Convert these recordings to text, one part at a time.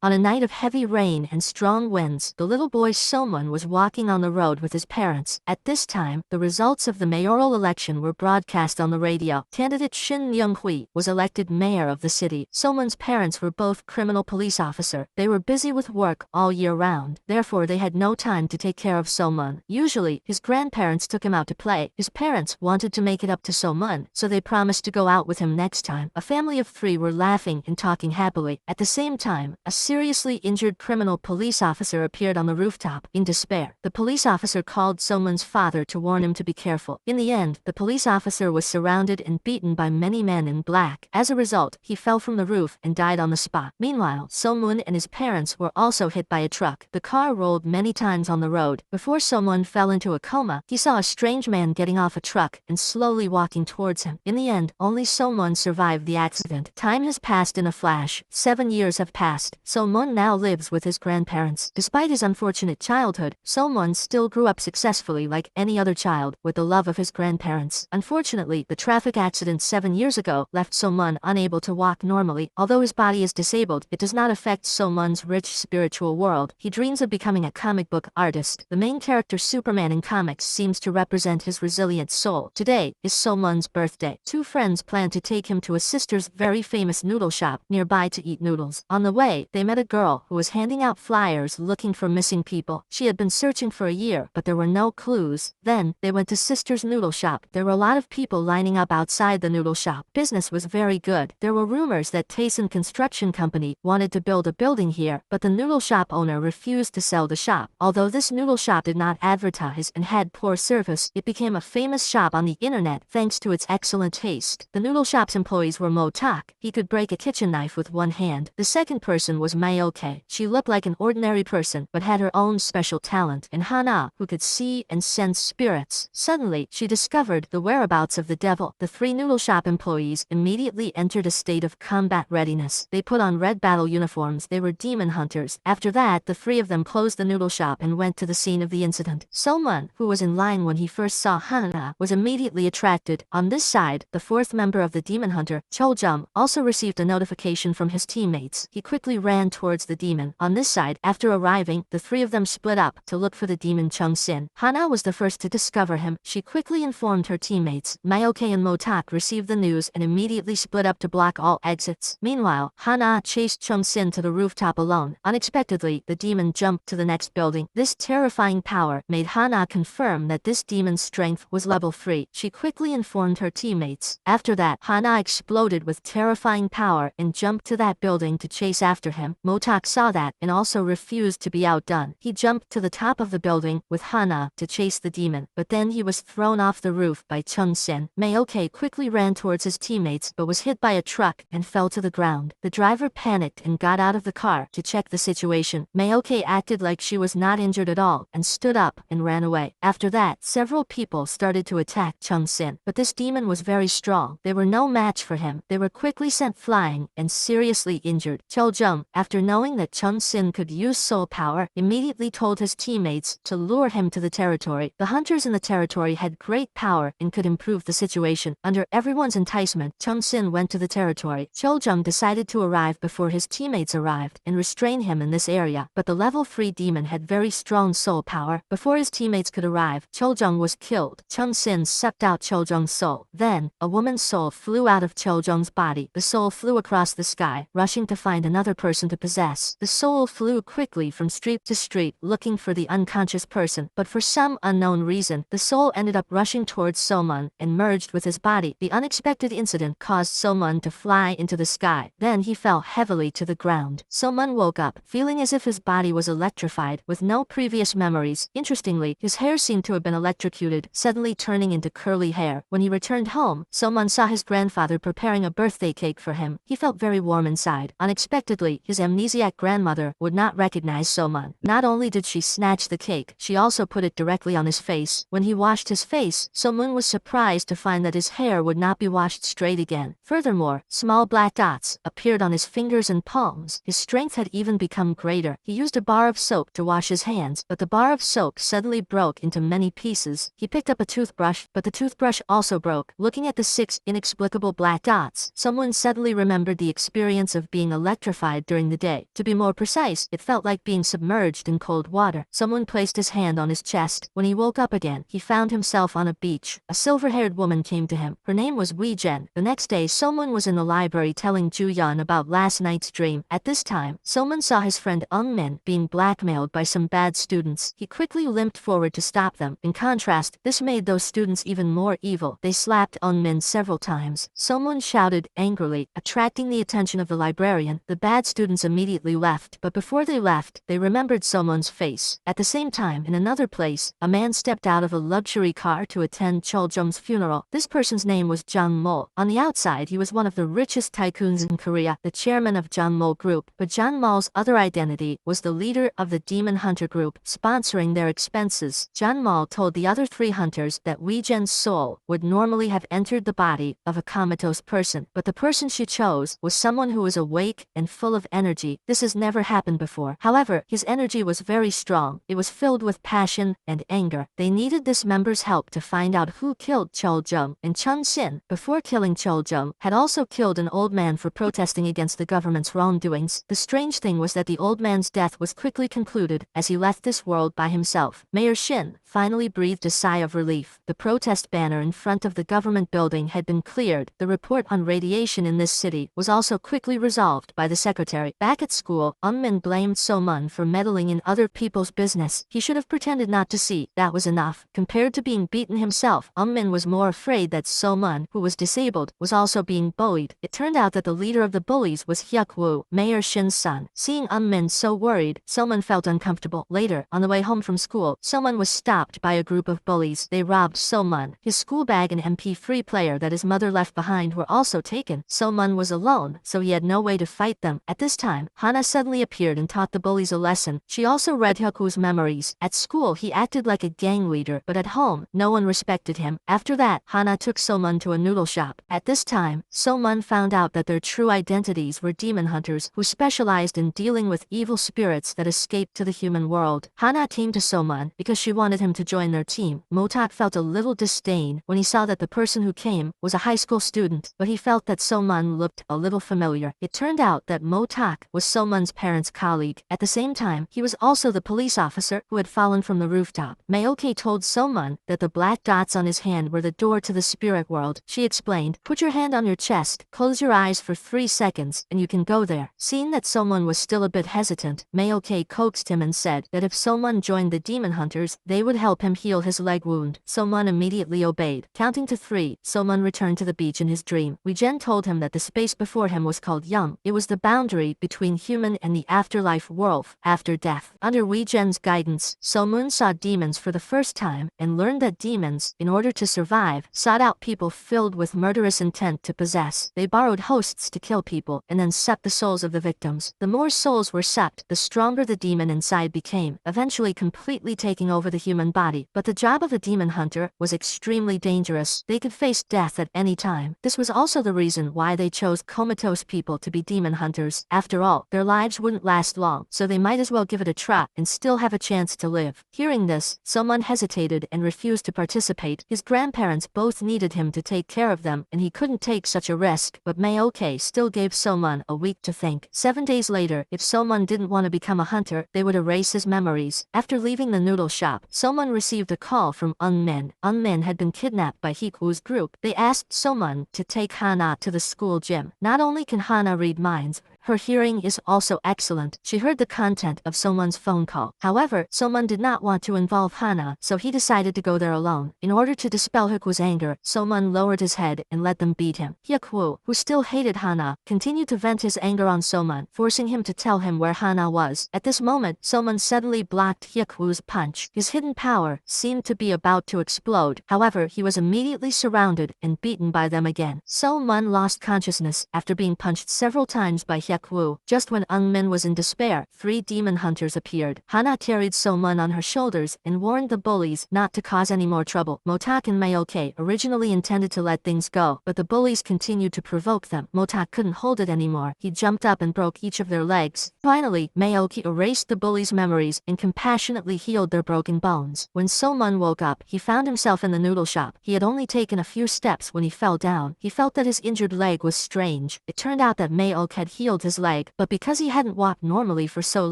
On a night of heavy rain and strong winds, the little boy Somun was walking on the road with his parents. At this time, the results of the mayoral election were broadcast on the radio. Candidate Shin Young-hui was elected mayor of the city. Somun's parents were both criminal police officer. They were busy with work all year round. Therefore, they had no time to take care of Somun. Usually, his grandparents took him out to play. His parents wanted to make it up to Somun, so they promised to go out with him next time. A family of 3 were laughing and talking happily. At the same time, a seriously injured criminal police officer appeared on the rooftop. In despair, the police officer called Somun's father to warn him to be careful. In the end, the police officer was surrounded and beaten by many men in black. As a result, he fell from the roof and died on the spot. Meanwhile, Somun and his parents were also hit by a truck. The car rolled many times on the road. Before Somun fell into a coma, he saw a strange man getting off a truck and slowly walking towards him. In the end, only Somun survived the accident. Time has passed in a flash. 7 years have passed. Somun now lives with his grandparents. Despite his unfortunate childhood, Somun still grew up successfully like any other child, with the love of his grandparents. Unfortunately, the traffic accident 7 years ago left Somun unable to walk normally. Although his body is disabled, it does not affect Somun's rich spiritual world. He dreams of becoming a comic book artist. The main character Superman in comics seems to represent his resilient soul. Today is Somun's birthday. 2 friends plan to take him to a sister's very famous noodle shop nearby to eat noodles. On the way, they met a girl who was handing out flyers looking for missing people. She had been searching for a year, but there were no clues. Then, they went to sister's noodle shop. There were a lot of people lining up outside the noodle shop. Business was very good. There were rumors that Tayson Construction Company wanted to build a building here, but the noodle shop owner refused to sell the shop. Although this noodle shop did not advertise and had poor service, it became a famous shop on the internet thanks to its excellent taste. The noodle shop's employees were Mo Tak. He could break a kitchen knife with one hand. The second person was Mayoke. She looked like an ordinary person, but had her own special talent. And Hana, who could see and sense spirits. Suddenly, she discovered the whereabouts of the devil. The 3 noodle shop employees immediately entered a state of combat readiness. They put on red battle uniforms. They were demon hunters. After that, the 3 of them closed the noodle shop and went to the scene of the incident. Somun, who was in line when he first saw Hana, was immediately attracted. On this side, the 4th member of the demon hunter, Choljum, also received a notification from his teammates. He quickly ran towards the demon. On this side, after arriving, the 3 of them split up to look for the demon Chung Sin. Hana was the first to discover him. She quickly informed her teammates. Mayoke and Motak received the news and immediately split up to block all exits. Meanwhile, Hana chased Chung Sin to the rooftop alone. Unexpectedly, the demon jumped to the next building. This terrifying power made Hana confirm that this demon's strength was level 3. She quickly informed her teammates. After that, Hana exploded with terrifying power and jumped to that building to chase after him. Motak saw that and also refused to be outdone. He jumped to the top of the building with Hana to chase the demon, but then he was thrown off the roof by Chung Sin. Mayoke quickly ran towards his teammates but was hit by a truck and fell to the ground. The driver panicked and got out of the car to check the situation. Mayoke acted like she was not injured at all and stood up and ran away. After that, several people started to attack Chung Sin, but this demon was very strong. They were no match for him. They were quickly sent flying and seriously injured. Choljum, after knowing that Chung Sin could use soul power, immediately told his teammates to lure him to the territory. The hunters in the territory had great power and could improve the situation. Under everyone's enticement, Chung Sin went to the territory. Choljum decided to arrive before his teammates arrived and restrain him in this area, but the level 3 demon had very strong soul power. Before his teammates could arrive, Choljung was killed. Chung Sin sucked out Choljung's soul. Then, a woman's soul flew out of Choljung's body. The soul flew across the sky, rushing to find another person to possess. The soul flew quickly from street to street, looking for the unconscious person, but for some unknown reason, the soul ended up rushing towards Somun and merged with his body. The unexpected incident caused Somun to fly into the sky. Then he fell heavily to the ground. Somun woke up, feeling as if his body was electrified, with no previous memories. Interestingly, his hair seemed to have been electrocuted, suddenly turning into curly hair. When he returned home, Somun saw his grandfather preparing a birthday cake for him. He felt very warm inside. Unexpectedly, his amnesiac grandmother would not recognize Somun. Not only did she snatch the cake, she also put it directly on his face. When he washed his face, Somun was surprised to find that his hair would not be washed straight again. Furthermore, small black dots appeared on his fingers and palms. His strength had even become greater. He used a bar of soap to wash his hands, but the bar of soap suddenly broke into many pieces. He picked up a toothbrush, but the toothbrush also broke. Looking at the 6 inexplicable black dots, someone suddenly remembered the experience of being electrified during the day. To be more precise, it felt like being submerged in cold water. Someone placed his hand on his chest. When he woke up again, he found himself on a beach. A silver-haired woman came to him. Her name was Wei Jen. The next day, Someone was in the library telling Ju Yan about last night's dream. At this time, Someone saw his friend Min being blackmailed by some bad students. He quickly limped forward to stop them. In contrast, this made those students even more evil. They slapped Min several times. Someone shouted angrily, attracting the attention of the librarian. The bad students immediately left, but before they left, they remembered Someone's face. At the same time, in another place, a man stepped out of a luxury car to attend Cheoljung's funeral. This person's name was Jang Mol. On the outside, he was one of the richest tycoons in Korea, the chairman of Jang Mol Group, but Jang Mol's other identity was the leader of the Demon Hunter Group, sponsoring their expenses. Jang Mol told the other 3 hunters that Wei Jen's soul would normally have entered the body of a comatose person, but the person she chose was someone who was awake and full of energy. This has never happened before. However, his energy was very strong. It was filled with passion and anger. They needed this member's help to find out who killed Cheoljung, and Chun Xin, before killing Cheoljung, had also killed an old man for protesting against the government's wrongdoings. The strange thing was that the old man's death was quickly concluded as he left this world by himself. Mayor Shin finally breathed a sigh of relief. The protest banner in front of the government building had been cleared. The report on radiation in this city was also quickly resolved by the secretary. Back at school, Min blamed So-mun for meddling in other people's business. He should have pretended not to see. That was enough. Compared to being beaten himself, Min was more afraid that So-mun, who was disabled, was also being bullied. It turned out that the leader of the bullies was Hyuk Woo, Mayor Shin's son. Seeing Min so worried, So-mun felt uncomfortable. Later, on the way home from school, So-mun was stopped by a group of bullies. They robbed So-mun. His school bag and MP3 player that his mother left behind were also taken. So-mun was alone, so he had no way to fight them. At this time, Hana suddenly appeared and taught the bullies a lesson. She also read Hyuk-woo's memories. At school, he acted like a gang leader, but at home, no one respected him. After that, Hana took So-mun to a noodle shop. At this time, So-mun found out that their true identities were demon hunters who specialized in dealing with evil spirits that escaped to the human world. Hana came to So-mun because she wanted him to join their team. Motak felt a little disdain when he saw that the person who came was a high school student, but he felt that So-mun looked a little familiar. It turned out that Motak was So-mun's parents' colleague. At the same time, he was also the police officer who had fallen from the rooftop. Mayoke told So-mun that the black dots on his hand were the door to the spirit world. She explained, "Put your hand on your chest, close your eyes for 3 seconds, and you can go there." Seeing that So-mun was still a bit hesitant, Mayoke coaxed him and said that if So-mun joined the demon hunters, they would help him heal his leg wound. So-mun immediately obeyed. Counting to 3, So-mun returned to the beach in his dream. Wei-jen told him that the space before him was called Young. It was the boundary between human and the afterlife world, after death. Under Wei-jen's guidance, So-mun saw demons for the first time and learned that demons, in order to survive, sought out people filled with murderous intent to possess. They borrowed hosts to kill people and then sucked the souls of the victims. The more souls were sucked, the stronger the demon inside became, eventually completely taking over the human body. But the job of a demon hunter was extremely dangerous. They could face death at any time. This was also the reason why they chose comatose people to be demon hunters. After all, their lives wouldn't last long, so they might as well give it a try and still have a chance to live. Hearing this, So-mun hesitated and refused to participate. His grandparents both needed him to take care of them, and he couldn't take such a risk, but Mayoke still gave So-mun a week to think. 7 days later, if So-mun didn't want to become a hunter, they would erase his memories. After leaving the noodle shop, So-mun received a call from Min. Min had been kidnapped by Hyuk-woo's group. They asked So-mun to take Hana to the school gym. Not only can Hana read minds, her hearing is also excellent. She heard the content of So-mun's phone call. However, So-mun did not want to involve Hana, so he decided to go there alone. In order to dispel Hyuk-woo's anger, So-mun lowered his head and let them beat him. Hyuk-woo, who still hated Hana, continued to vent his anger on So-mun, forcing him to tell him where Hana was. At this moment, So-mun suddenly blocked Hyuk-woo's punch. His hidden power seemed to be about to explode. However, he was immediately surrounded and beaten by them again. So-mun lost consciousness after being punched several times by Hyuk-woo. Just when Min was in despair, 3 demon hunters appeared. Hana carried So-mun on her shoulders and warned the bullies not to cause any more trouble. Motak and Mayoke originally intended to let things go, but the bullies continued to provoke them. Motak couldn't hold it anymore. He jumped up and broke each of their legs. Finally, Mayoke erased the bullies' memories and compassionately healed their broken bones. When So-mun woke up, he found himself in the noodle shop. He had only taken a few steps when he fell down. He felt that his injured leg was strange. It turned out that Mayoke had healed his leg, but because he hadn't walked normally for so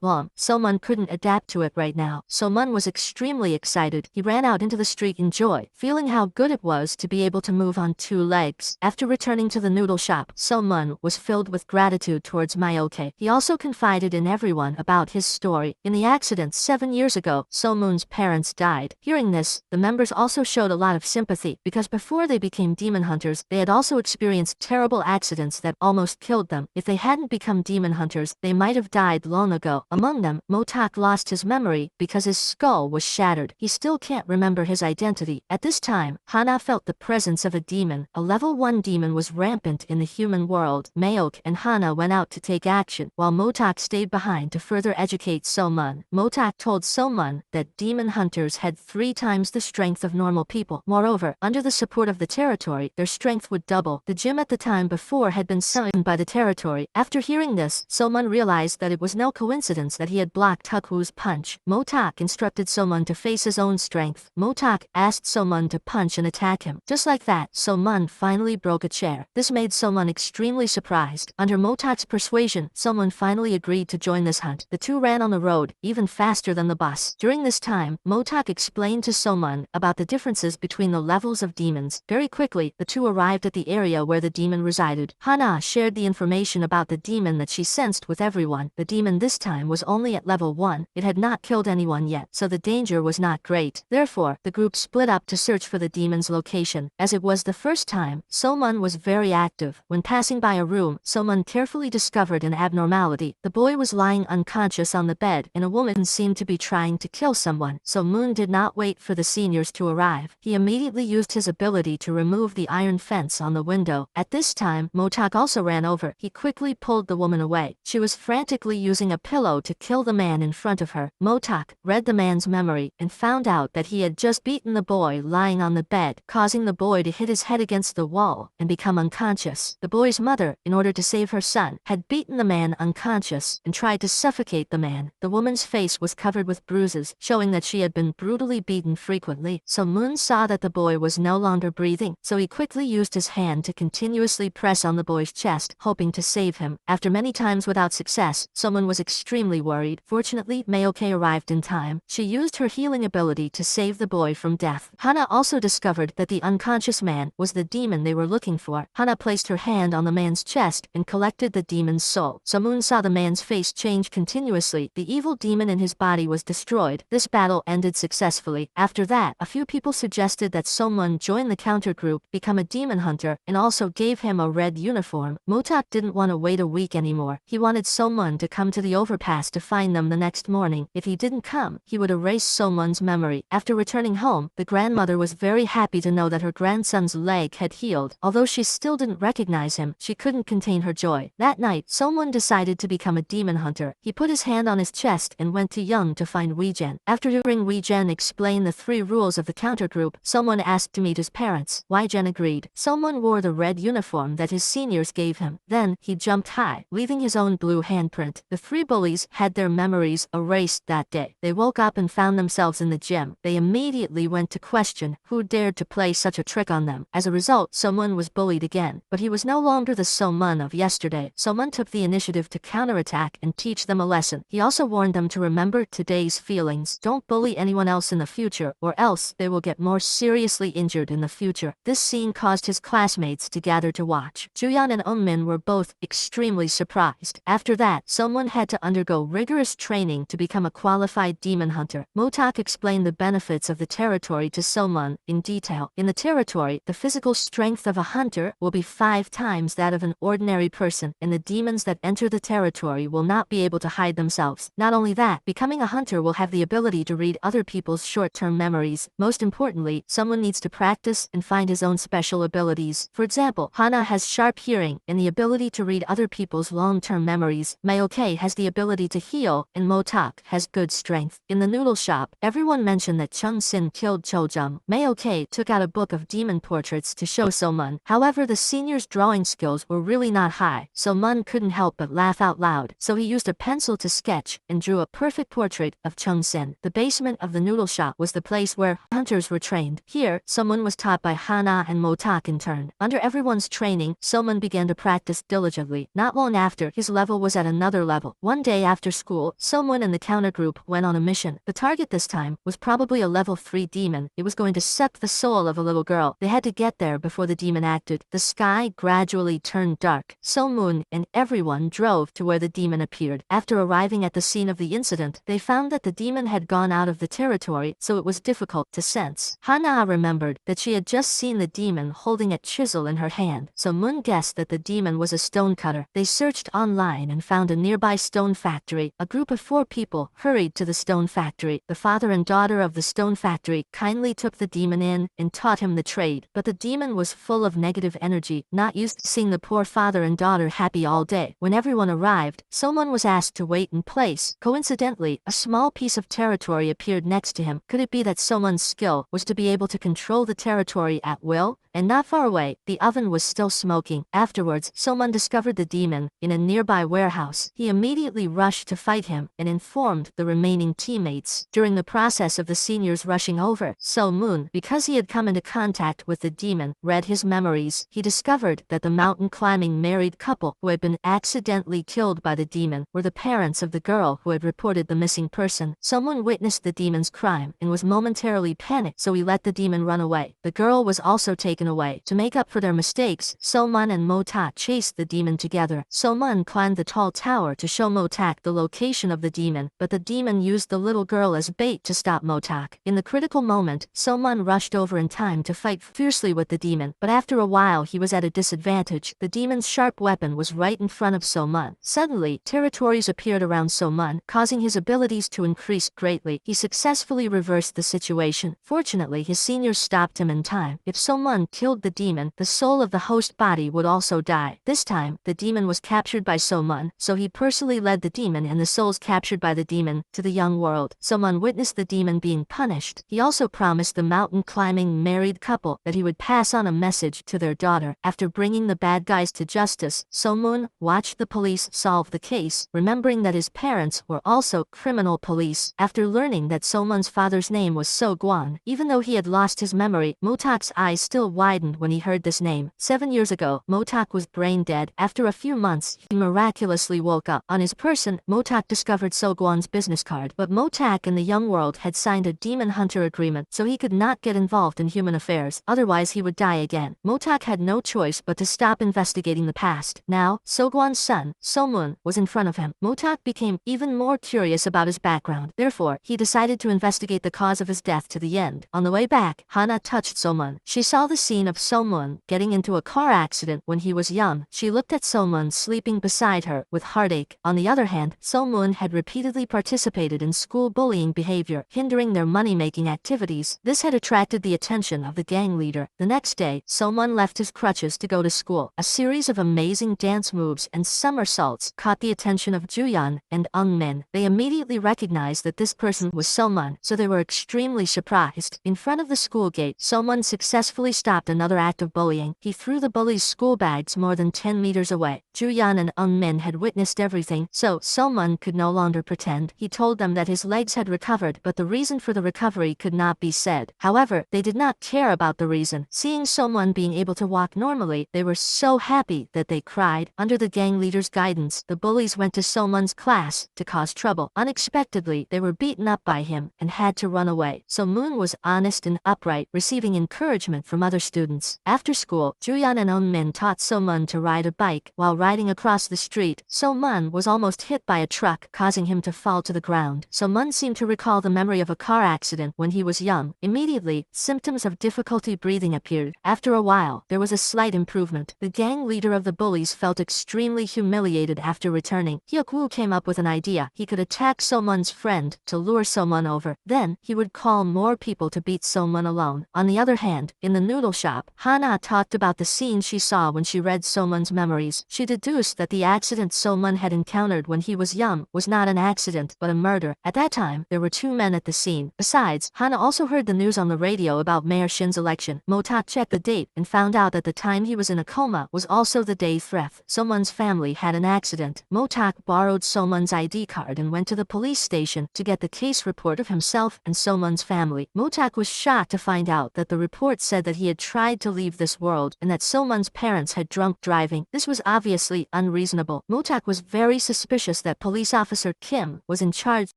long, So-mun couldn't adapt to it right now. So-mun was extremely excited. He ran out into the street in joy, feeling how good it was to be able to move on 2 legs. After returning to the noodle shop, So-mun was filled with gratitude towards Myoke. He also confided in everyone about his story. In the accident 7 years ago, So-mun's parents died. Hearing this, the members also showed a lot of sympathy, because before they became demon hunters, they had also experienced terrible accidents that almost killed them. If they hadn't become demon hunters, they might have died long ago. Among them, Motak lost his memory because his skull was shattered. He still can't remember his identity. At this time, Hana felt the presence of a demon. A level 1 demon was rampant in the human world. Mayok and Hana went out to take action, while Motak stayed behind to further educate So-mun. Motak told So-mun that demon hunters had 3 times the strength of normal people. Moreover, under the support of the territory, their strength would double. The gym at the time before had been summoned by the territory. After hearing this, So-mun realized that it was no coincidence that he had blocked Tukwu's punch. Motak instructed So-mun to face his own strength. Motak asked So-mun to punch and attack him. Just like that, So-mun finally broke a chair. This made So-mun extremely surprised. Under Motak's persuasion, So-mun finally agreed to join this hunt. The two ran on the road, even faster than the bus. During this time, Motak explained to So-mun about the differences between the levels of demons. Very quickly, the two arrived at the area where the demon resided. Hana shared the information about the demon that she sensed with everyone. The demon this time was only at level 1. It had not killed anyone yet, so the danger was not great. Therefore, the group split up to search for the demon's location. As it was the first time, So-mun was very active. When passing by a room, So-mun carefully discovered an abnormality. The boy was lying unconscious on the bed, and a woman seemed to be trying to kill someone. So-mun did not wait for the seniors to arrive. He immediately used his ability to remove the iron fence on the window. At this time, Motak also ran over. He quickly pulled the woman away. She was frantically using a pillow to kill the man in front of her. Motak read the man's memory and found out that he had just beaten the boy lying on the bed, causing the boy to hit his head against the wall and become unconscious. The boy's mother, in order to save her son, had beaten the man unconscious and tried to suffocate the man. The woman's face was covered with bruises, showing that she had been brutally beaten frequently. So Moon saw that the boy was no longer breathing, so he quickly used his hand to continuously press on the boy's chest, hoping to save him. After many times without success, someone was extremely worried. Fortunately, Mayoke arrived in time. She used her healing ability to save the boy from death. Hana also discovered that the unconscious man was the demon they were looking for. Hana placed her hand on the man's chest and collected the demon's soul. So Moon saw the man's face change continuously. The evil demon in his body was destroyed. This battle ended successfully. After that, a few people suggested that someone join the counter group, become a demon hunter, and also gave him a red uniform. Motak didn't want to wait a week anymore. He wanted someone to come to the overpass to find them the next morning. If he didn't come, he would erase someone's memory. After returning home, the grandmother was very happy to know that her grandson's leg had healed. Although she still didn't recognize him, she couldn't contain her joy. That night, someone decided to become a demon hunter. He put his hand on his chest and went to Young to find Weijin. After hearing Weijin explain the 3 rules of the counter group, someone asked to meet his parents. Weijin agreed. Someone wore the red uniform that his seniors gave him. Then, he jumped high, leaving his own blue handprint. The 3 bullies had their memories erased that day. They woke up and found themselves in the gym. They immediately went to question who dared to play such a trick on them. As a result, someone was bullied again, but he was no longer the So-mun of yesterday. So-mun took the initiative to counterattack and teach them a lesson. He also warned them to remember today's feelings. Don't bully anyone else in the future, or else they will get more seriously injured in the future. This scene caused his classmates to gather to watch. Juyeon and Eunmin were both extremely surprised. After that, someone had to undergo rigorous training to become a qualified demon hunter. Motak explained the benefits of the territory to So-mun in detail. In the territory, the physical strength of a hunter will be 5 times that of an ordinary person, and the demons that enter the territory will not be able to hide themselves. Not only that, becoming a hunter will have the ability to read other people's short-term memories. Most importantly, someone needs to practice and find his own special abilities. For example, Hana has sharp hearing and the ability to read other people's long-term memories. Mayoke has the ability to heal, and Motak has good strength. In the noodle shop, everyone mentioned that Chung Sin killed Chojum. Mayoke took out a book of demon portraits to show So-mun. However, the senior's drawing skills were really not high. So-mun couldn't help but laugh out loud, so he used a pencil to sketch and drew a perfect portrait of Chung Sin. The basement of the noodle shop was the place where hunters were trained. Here, someone was taught by Hana and Motak in turn. Under everyone's training, So-mun began to practice diligently. Not long after, his level was at another level. One day after school, Someone and the counter group went on a mission. The target this time was probably a level 3 demon. It was going to suck the soul of a little girl. They had to get there before the demon acted. The sky gradually turned dark. Someone and everyone drove to where the demon appeared. After arriving at the scene of the incident, they found that the demon had gone out of the territory, so it was difficult to sense. Hana remembered that she had just seen the demon holding a chisel in her hand, so Moon guessed that the demon was a stonecutter. They searched online and found a nearby stone factory. A group of 4 people hurried to the stone factory. The father and daughter of the stone factory kindly took the demon in and taught him the trade, but the demon was full of negative energy, not used to seeing the poor father and daughter happy all day. When everyone arrived, someone was asked to wait in place. Coincidentally, a small piece of territory appeared next to him. Could it be that someone's skill was to be able to control the territory at will? And not far away, the oven was still smoking. Afterwards, someone discovered the demon in a nearby warehouse. He immediately rushed to fight him and informed the remaining teammates. During the process of the seniors rushing over, Moon, because he had come into contact with the demon, read his memories. He discovered that the mountain-climbing married couple who had been accidentally killed by the demon were the parents of the girl who had reported the missing person. Someone witnessed the demon's crime and was momentarily panicked, so he let the demon run away. The girl was also taken away. To make up for their mistakes, Somun and Motak chased the demon together. Somun climbed the tall tower to show Motak the location of the demon, but the demon used the little girl as bait to stop Motak. In the critical moment, Somun rushed over in time to fight fiercely with the demon, but after a while he was at a disadvantage. The demon's sharp weapon was right in front of Somun. Suddenly, territories appeared around Somun, causing his abilities to increase greatly. He successfully reversed the situation. Fortunately, his seniors stopped him in time. If Somun killed the demon, the soul of the host body would also die. This time, the demon was captured by Somun, so he personally led the demon and the souls captured by the demon to the young world. Somun witnessed the demon being punished. He also promised the mountain-climbing married couple that he would pass on a message to their daughter. After bringing the bad guys to justice, Somun watched the police solve the case, remembering that his parents were also criminal police. After learning that Somun's father's name was So Guan, even though he had lost his memory, Motak's eyes still widened when he heard this name. 7 years ago, Motak was brain dead. After a few months, he miraculously woke up. On his person, Motak discovered So Guan's business card, but Motak and the young world had signed a demon hunter agreement, so he could not get involved in human affairs, otherwise he would die again. Motak had no choice but to stop investigating the past. Now, So Guan's son, Somun, was in front of him. Motak became even more curious about his background. Therefore, he decided to investigate the cause of his death to the end. On the way back, Hana touched Somun. She saw the scene of Somun getting into a car accident when he was young. She looked at Somun sleeping beside her with heartache. On the other hand, Somun had repeatedly participated in school bullying behavior, hindering their money-making activities. This had attracted the attention of the gang leader. The next day, Somun left his crutches to go to school. A series of amazing dance moves and somersaults caught the attention of Juyan and Min. They immediately recognized that this person was Somun, so they were extremely surprised. In front of the school gate, Somun successfully stopped another act of bullying. He threw the bullies' school bags more than 10 meters away. Juyan and Min had witnessed everything, so Somun could no longer pretend. He told them that his legs had recovered, but the reason for the recovery could not be said. However, they did not care about the reason. Seeing Somun being able to walk normally, they were so happy that they cried. Under the gang leader's guidance, the bullies went to Somun's class to cause trouble. Unexpectedly, they were beaten up by him and had to run away. So Moon was honest and upright, receiving encouragement from other students. After school, Juyan and Min taught Somun to ride a bike. While riding across the street, Somun was almost hit by a truck, causing him to fall to the ground. Somun seemed to recall the memory of a car accident when he was young. Immediately, symptoms of difficulty breathing appeared. After a while, there was a slight improvement. The gang leader of the bullies felt extremely humiliated after returning. Hyuk-woo came up with an idea. He could attack Somun's friend to lure Somun over. Then, he would call more people to beat Somun alone. On the other hand, in the noodle shop, Hana talked about the scene she saw when she read Somun's memories. She deduced that the accident Somun had encountered when he was young was not an accident, but a murder. At that time, there were 2 men at the scene. Besides, Hana also heard the news on the radio about Mayor Shin's election. Motak checked the date and found out that the time he was in a coma was also the day Threth, Somun's family, had an accident. Motak borrowed Somun's ID card and went to the police station to get the case report of himself and Somun's family. Motak was shocked to find out that the report said that he had tried to leave this world and that So-mun's parents had drunk driving. This was obviously unreasonable. Motak was very suspicious that police officer Kim was in charge of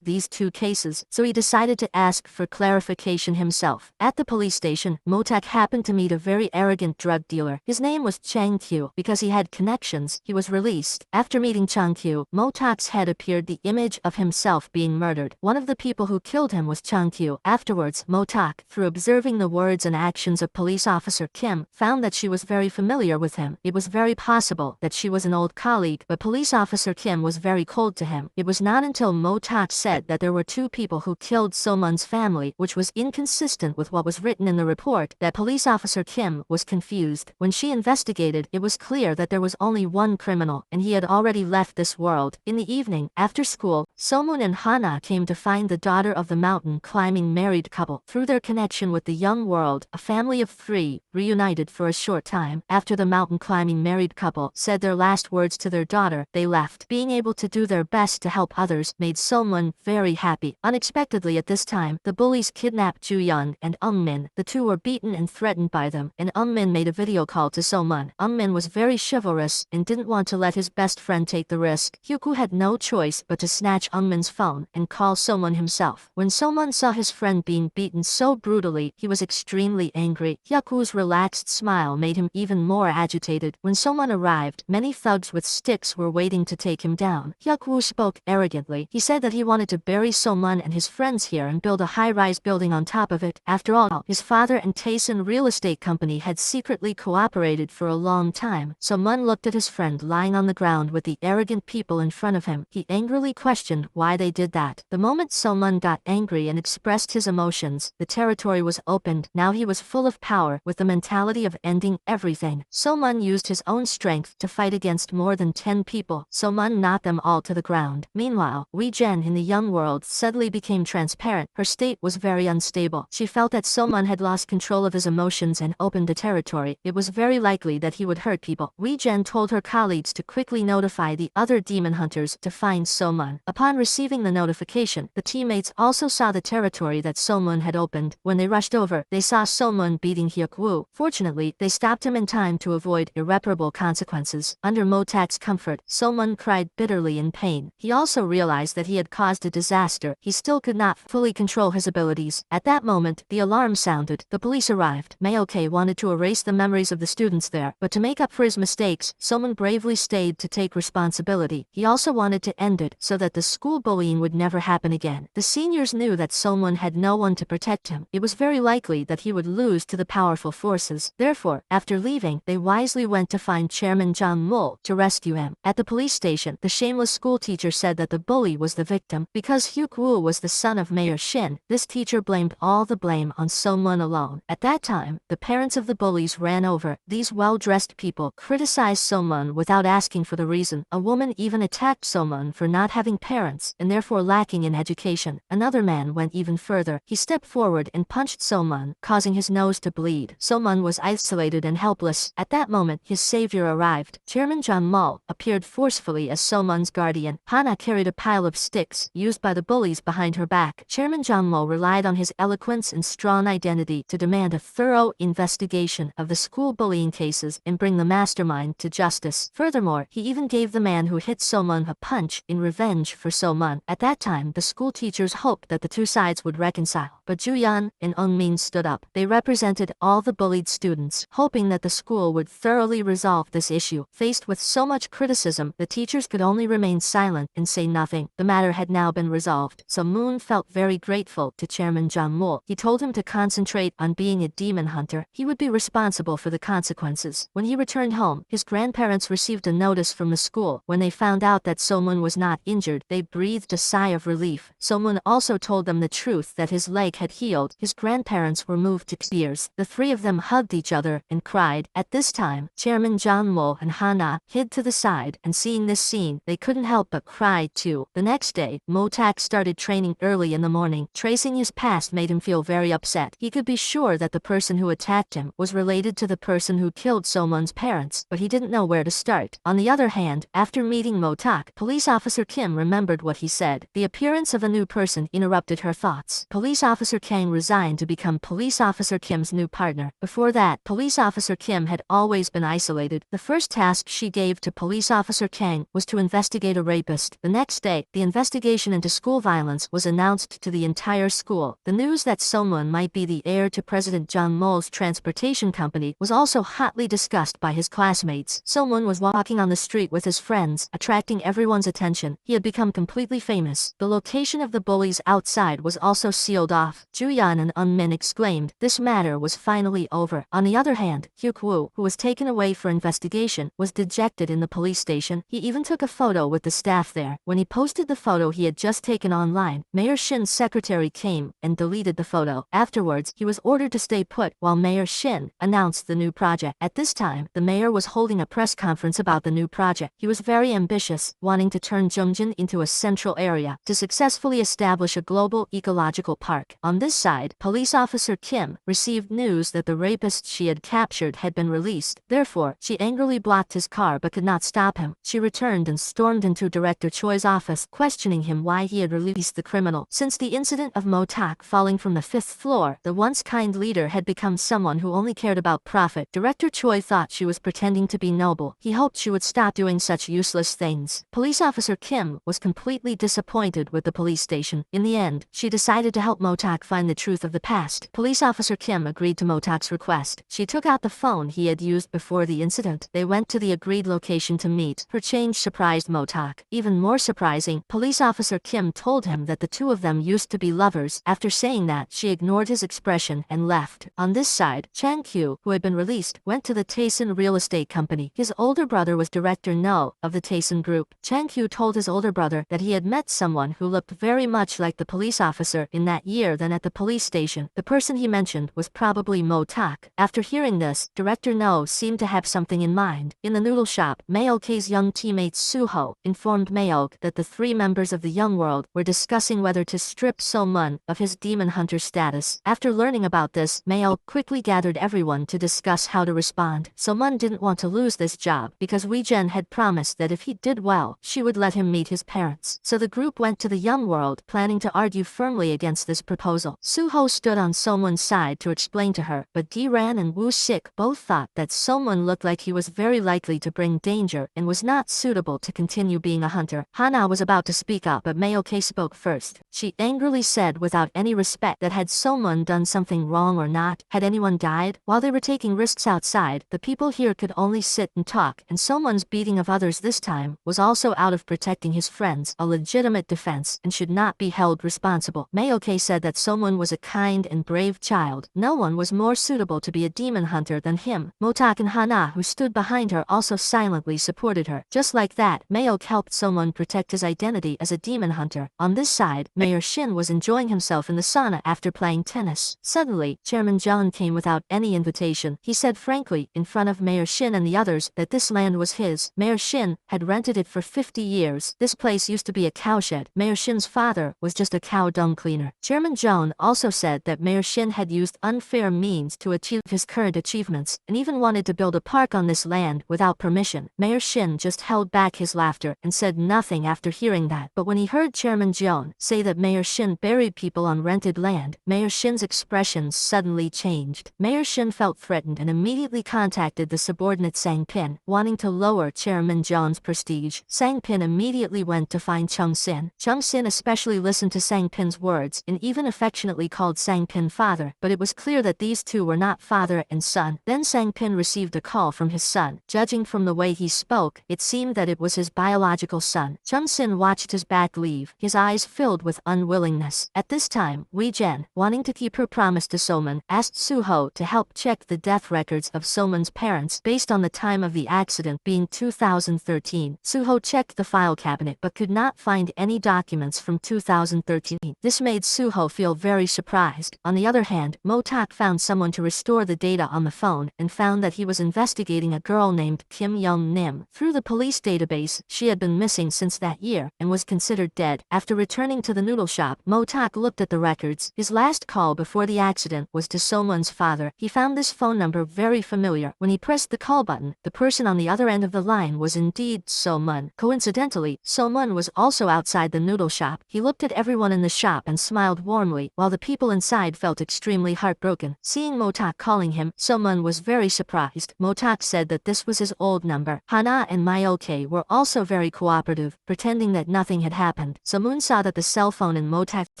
these two cases, so he decided to ask for clarification himself. At the police station, Motak happened to meet a very arrogant drug dealer. His name was Chang Kyu. Because he had connections, he was released. After meeting Chang Kyu, Motak's head appeared the image of himself being murdered. One of the people who killed him was Chang Kyu. Afterwards, Motak, through observing the words and actions of police officer Kim, found that she was very familiar with him. It was very possible that she was an old colleague, but police officer Kim was very cold to him. It was not until Motak said that there were two people who killed So-mun's family, which was inconsistent with what was written in the report, that police officer Kim was confused. When she investigated, it was clear that there was only one criminal, and he had already left this world. In the evening, after school, So-mun and Hana came to find the daughter of the mountain climbing married couple. Through their connection with the young world, a family of three reunited for a short time. After the mountain climbing married couple said their last words to their daughter, they left. Being able to do their best to help others made So-mun very happy. Unexpectedly at this time, the bullies kidnapped Ju-yeon and Min. The two were beaten and threatened by them, and Min made a video call to So-mun. Min was very chivalrous and didn't want to let his best friend take the risk. Hyuk-woo had no choice but to snatch Min's phone and call So-mun himself. When So-mun saw his friend being beaten so brutally, he was extremely angry. Hyuk-woo's relaxed smile made him even more agitated. When So-mun arrived, many thugs with sticks were waiting to take him down. Hyuk-woo spoke arrogantly. He said that he wanted to bury So-mun and his friends here and build a high-rise building on top of it. After all, his father and Taesun real estate company had secretly cooperated for a long time. So-mun looked at his friend lying on the ground with the arrogant people in front of him. He angrily questioned why they did that. The moment So-mun got angry and expressed his emotions, the territory was opened. Now he was full of power, with the mentality of ending everything. So-mun used his own strength to fight against more than 10 people. So-mun knocked them all to the ground. Meanwhile, Wee-jen in the young world suddenly became transparent. Her state was very unstable. She felt that So-mun had lost control of his emotions and opened the territory. It was very likely that he would hurt people. Wee-jen told her colleagues to quickly notify the other demon hunters to find So-mun. Upon receiving the notification, the teammates also saw the territory that So-mun had opened. When they rushed over, they saw So-mun beating Hyuk-woo. Fortunately, they stopped him in time to avoid irreparable consequences. Under Motak's comfort, So-mun cried bitterly in pain. He also realized that he had caused a disaster. He still could not fully control his abilities. At that moment, the alarm sounded. The police arrived. Mayoke wanted to erase the memories of the students there, but to make up for his mistakes, So-mun bravely stayed to take responsibility. He also wanted to end it so that the school bullying would never happen again. The seniors knew that So-mun had no one to protect him. It was very likely that he would lose to the powerful forces. Therefore, after leaving, they wisely went to find Chairman Jang-mul to rescue him. At the police station, the shameless school teacher said that the bully was the victim. Because Hyuk-woo was the son of Mayor Shin, this teacher blamed all the blame on So-mun alone. At that time, the parents of the bullies ran over. These well-dressed people criticized So-mun without asking for the reason. A woman even attacked So-mun for not having parents and therefore lacking in education. Another man went even further. He stepped forward and punched So-mun, causing his nose to bleed. So-mun was isolated and helpless. At that moment, his savior arrived. Chairman Jang-mul appeared forcefully as So-mun's guardian. Hana carried a pile of sticks used by the bullies behind her back. Chairman Jang-mul relied on his eloquence and strong identity to demand a thorough investigation of the school bullying cases and bring the mastermind to justice. Furthermore, he even gave the man who hit So-mun a punch in revenge for So-mun. At that time, the school teachers hoped that the two sides would reconcile. But Ju-yeon and Min stood up. They represented all the bullied students, hoping that the school would thoroughly resolve this issue. Faced with so much criticism, the teachers could only remain silent and say nothing. The matter had now been resolved, so Moon felt very grateful to Chairman Jang-mul. He told him to concentrate on being a demon hunter. He would be responsible for the consequences. When he returned home, his grandparents received a notice from the school. When they found out that So-mun was not injured, they breathed a sigh of relief. So-mun also told them the truth that his leg had healed. His grandparents were moved to tears. The three of them hugged each other and cried. At this time, Chairman Jang-mul and Hana hid to the side, and seeing this scene, they couldn't help but cry too. The next day, Motak started training early in the morning. Tracing his past made him feel very upset. He could be sure that the person who attacked him was related to the person who killed So-mun's parents, but he didn't know where to start. On the other hand, after meeting Motak, police officer Kim remembered what he said. The appearance of a new person interrupted her thoughts. Police officer Kang resigned to become police officer Kim's new partner. partner. Before that, Police Officer Kim had always been isolated. The first task she gave to Police Officer Kang was to investigate a rapist. The next day, the investigation into school violence was announced to the entire school. The news that Someone might be the heir to President John Mole's transportation company was also hotly discussed by his classmates. Someone was walking on the street with his friends, attracting everyone's attention. He had become completely famous. The location of the bullies outside was also sealed off. Juyan and Unmin exclaimed, this matter was finally over. On the other hand, Hyuk-woo, who was taken away for investigation, was dejected in the police station. He even took a photo with the staff there. When he posted the photo he had just taken online, Mayor Shin's secretary came and deleted the photo. Afterwards, he was ordered to stay put while Mayor Shin announced the new project. At this time, the mayor was holding a press conference about the new project. He was very ambitious, wanting to turn Jungjin into a central area to successfully establish a global ecological park. On this side, Police Officer Kim received news that the rapist she had captured had been released. Therefore, she angrily blocked his car but could not stop him. She returned and stormed into Director Choi's office, questioning him why he had released the criminal. Since the incident of Mo-tak falling from the 5th floor, the once kind leader had become someone who only cared about profit. Director Choi thought she was pretending to be noble. He hoped she would stop doing such useless things. Police Officer Kim was completely disappointed with the police station. In the end, she decided to help Mo-tak find the truth of the past. Police Officer Kim agreed to Mo-tak's request. She took out the phone he had used before the incident. They went to the agreed location to meet. Her change surprised Mo-tak. Even more surprising, Police Officer Kim told him that the two of them used to be lovers. After saying that, she ignored his expression and left. On this side, Chang Kyu, who had been released, went to the Taeson Real Estate Company. His older brother was Director No of the Taeson Group. Chang Kyu told his older brother that he had met someone who looked very much like the police officer in that year than at the police station. The person he mentioned was probably Mo-tak. After hearing this, Director No seemed to have something in mind. In the noodle shop, Mayoke's young teammate Suho informed Mayoke that the three members of the Young World were discussing whether to strip So-mun of his demon hunter status. After learning about this, Mayoke quickly gathered everyone to discuss how to respond. So-mun didn't want to lose this job because Wee-jen had promised that if he did well, she would let him meet his parents. So the group went to the Young World, planning to argue firmly against this proposal. Suho stood on So-mun's side to explain to her, but Gi-ran and Woo-sik both thought that So-mun looked like he was very likely to bring danger and was not suitable to continue being a hunter. Hana was about to speak up, but Mayoke spoke first. She angrily said without any respect that had So-mun done something wrong or not, had anyone died? While they were taking risks outside, the people here could only sit and talk, and So-mun's beating of others this time was also out of protecting his friends, a legitimate defense, and should not be held responsible. Mayoke said that So-mun was a kind and brave child. No one was more suitable to be a demon hunter than him. Mo-tak and Hana, who stood behind her, also silently supported her. Just like that, Mayoke helped So-mun protect his identity as a demon hunter. On this side, Mayor Shin was enjoying himself in the sauna after playing tennis. Suddenly, Chairman John came without any invitation. He said frankly, in front of Mayor Shin and the others, that this land was his. Mayor Shin had rented it for 50 years. This place used to be a cowshed. Mayor Shin's father was just a cow dung cleaner. Chairman John also said that Mayor Shin had used unfair means to achieve his current achievements, and even wanted to build a park on this land without permission. Mayor Shin just held back his laughter and said nothing after hearing that. But when he heard Chairman John say that Mayor Shin buried people on rented land, Mayor Shin's expression suddenly changed. Mayor Shin felt threatened and immediately contacted the subordinate Sang Pin, wanting to lower Chairman John's prestige. Sang Pin immediately went to find Chung Sin. Chung Sin especially listened to Sang Pin's words and even affectionately called Sang Pin father, but it was clear that these two were not father and son. Then Sang Pin received a call from his son. Judging from the way he spoke, it seemed that it was his biological son. Chung Sin watched his back leave, his eyes filled with unwillingness. At this time, Wee-jen, wanting to keep her promise to So-mun, asked Suho to help check the death records of So-mun's parents based on the time of the accident being 2013. Suho checked the file cabinet but could not find any documents from 2013. This made Suho feel very surprised. On the other hand, Mo-tak found someone to restore the data on the phone and found that he was investigating a girl named Kim Young-nim. Through the police database, she had been missing since that year and was considered dead. After returning to the noodle shop, Mo-tak looked at the records. His last call before the accident was to So-mun's father. He found this phone number very familiar. When he pressed the call button, the person on the other end of the line was indeed So-mun. Coincidentally, So-mun was also outside the noodle shop. He looked at everyone in the shop and smiled warmly, while the people inside felt extremely heartbroken. Seeing Motak calling him, Somun was very surprised. Motak said that this was his old number. Hana and Myoke were also very cooperative, pretending that nothing had happened. Somun saw that the cell phone in Motak's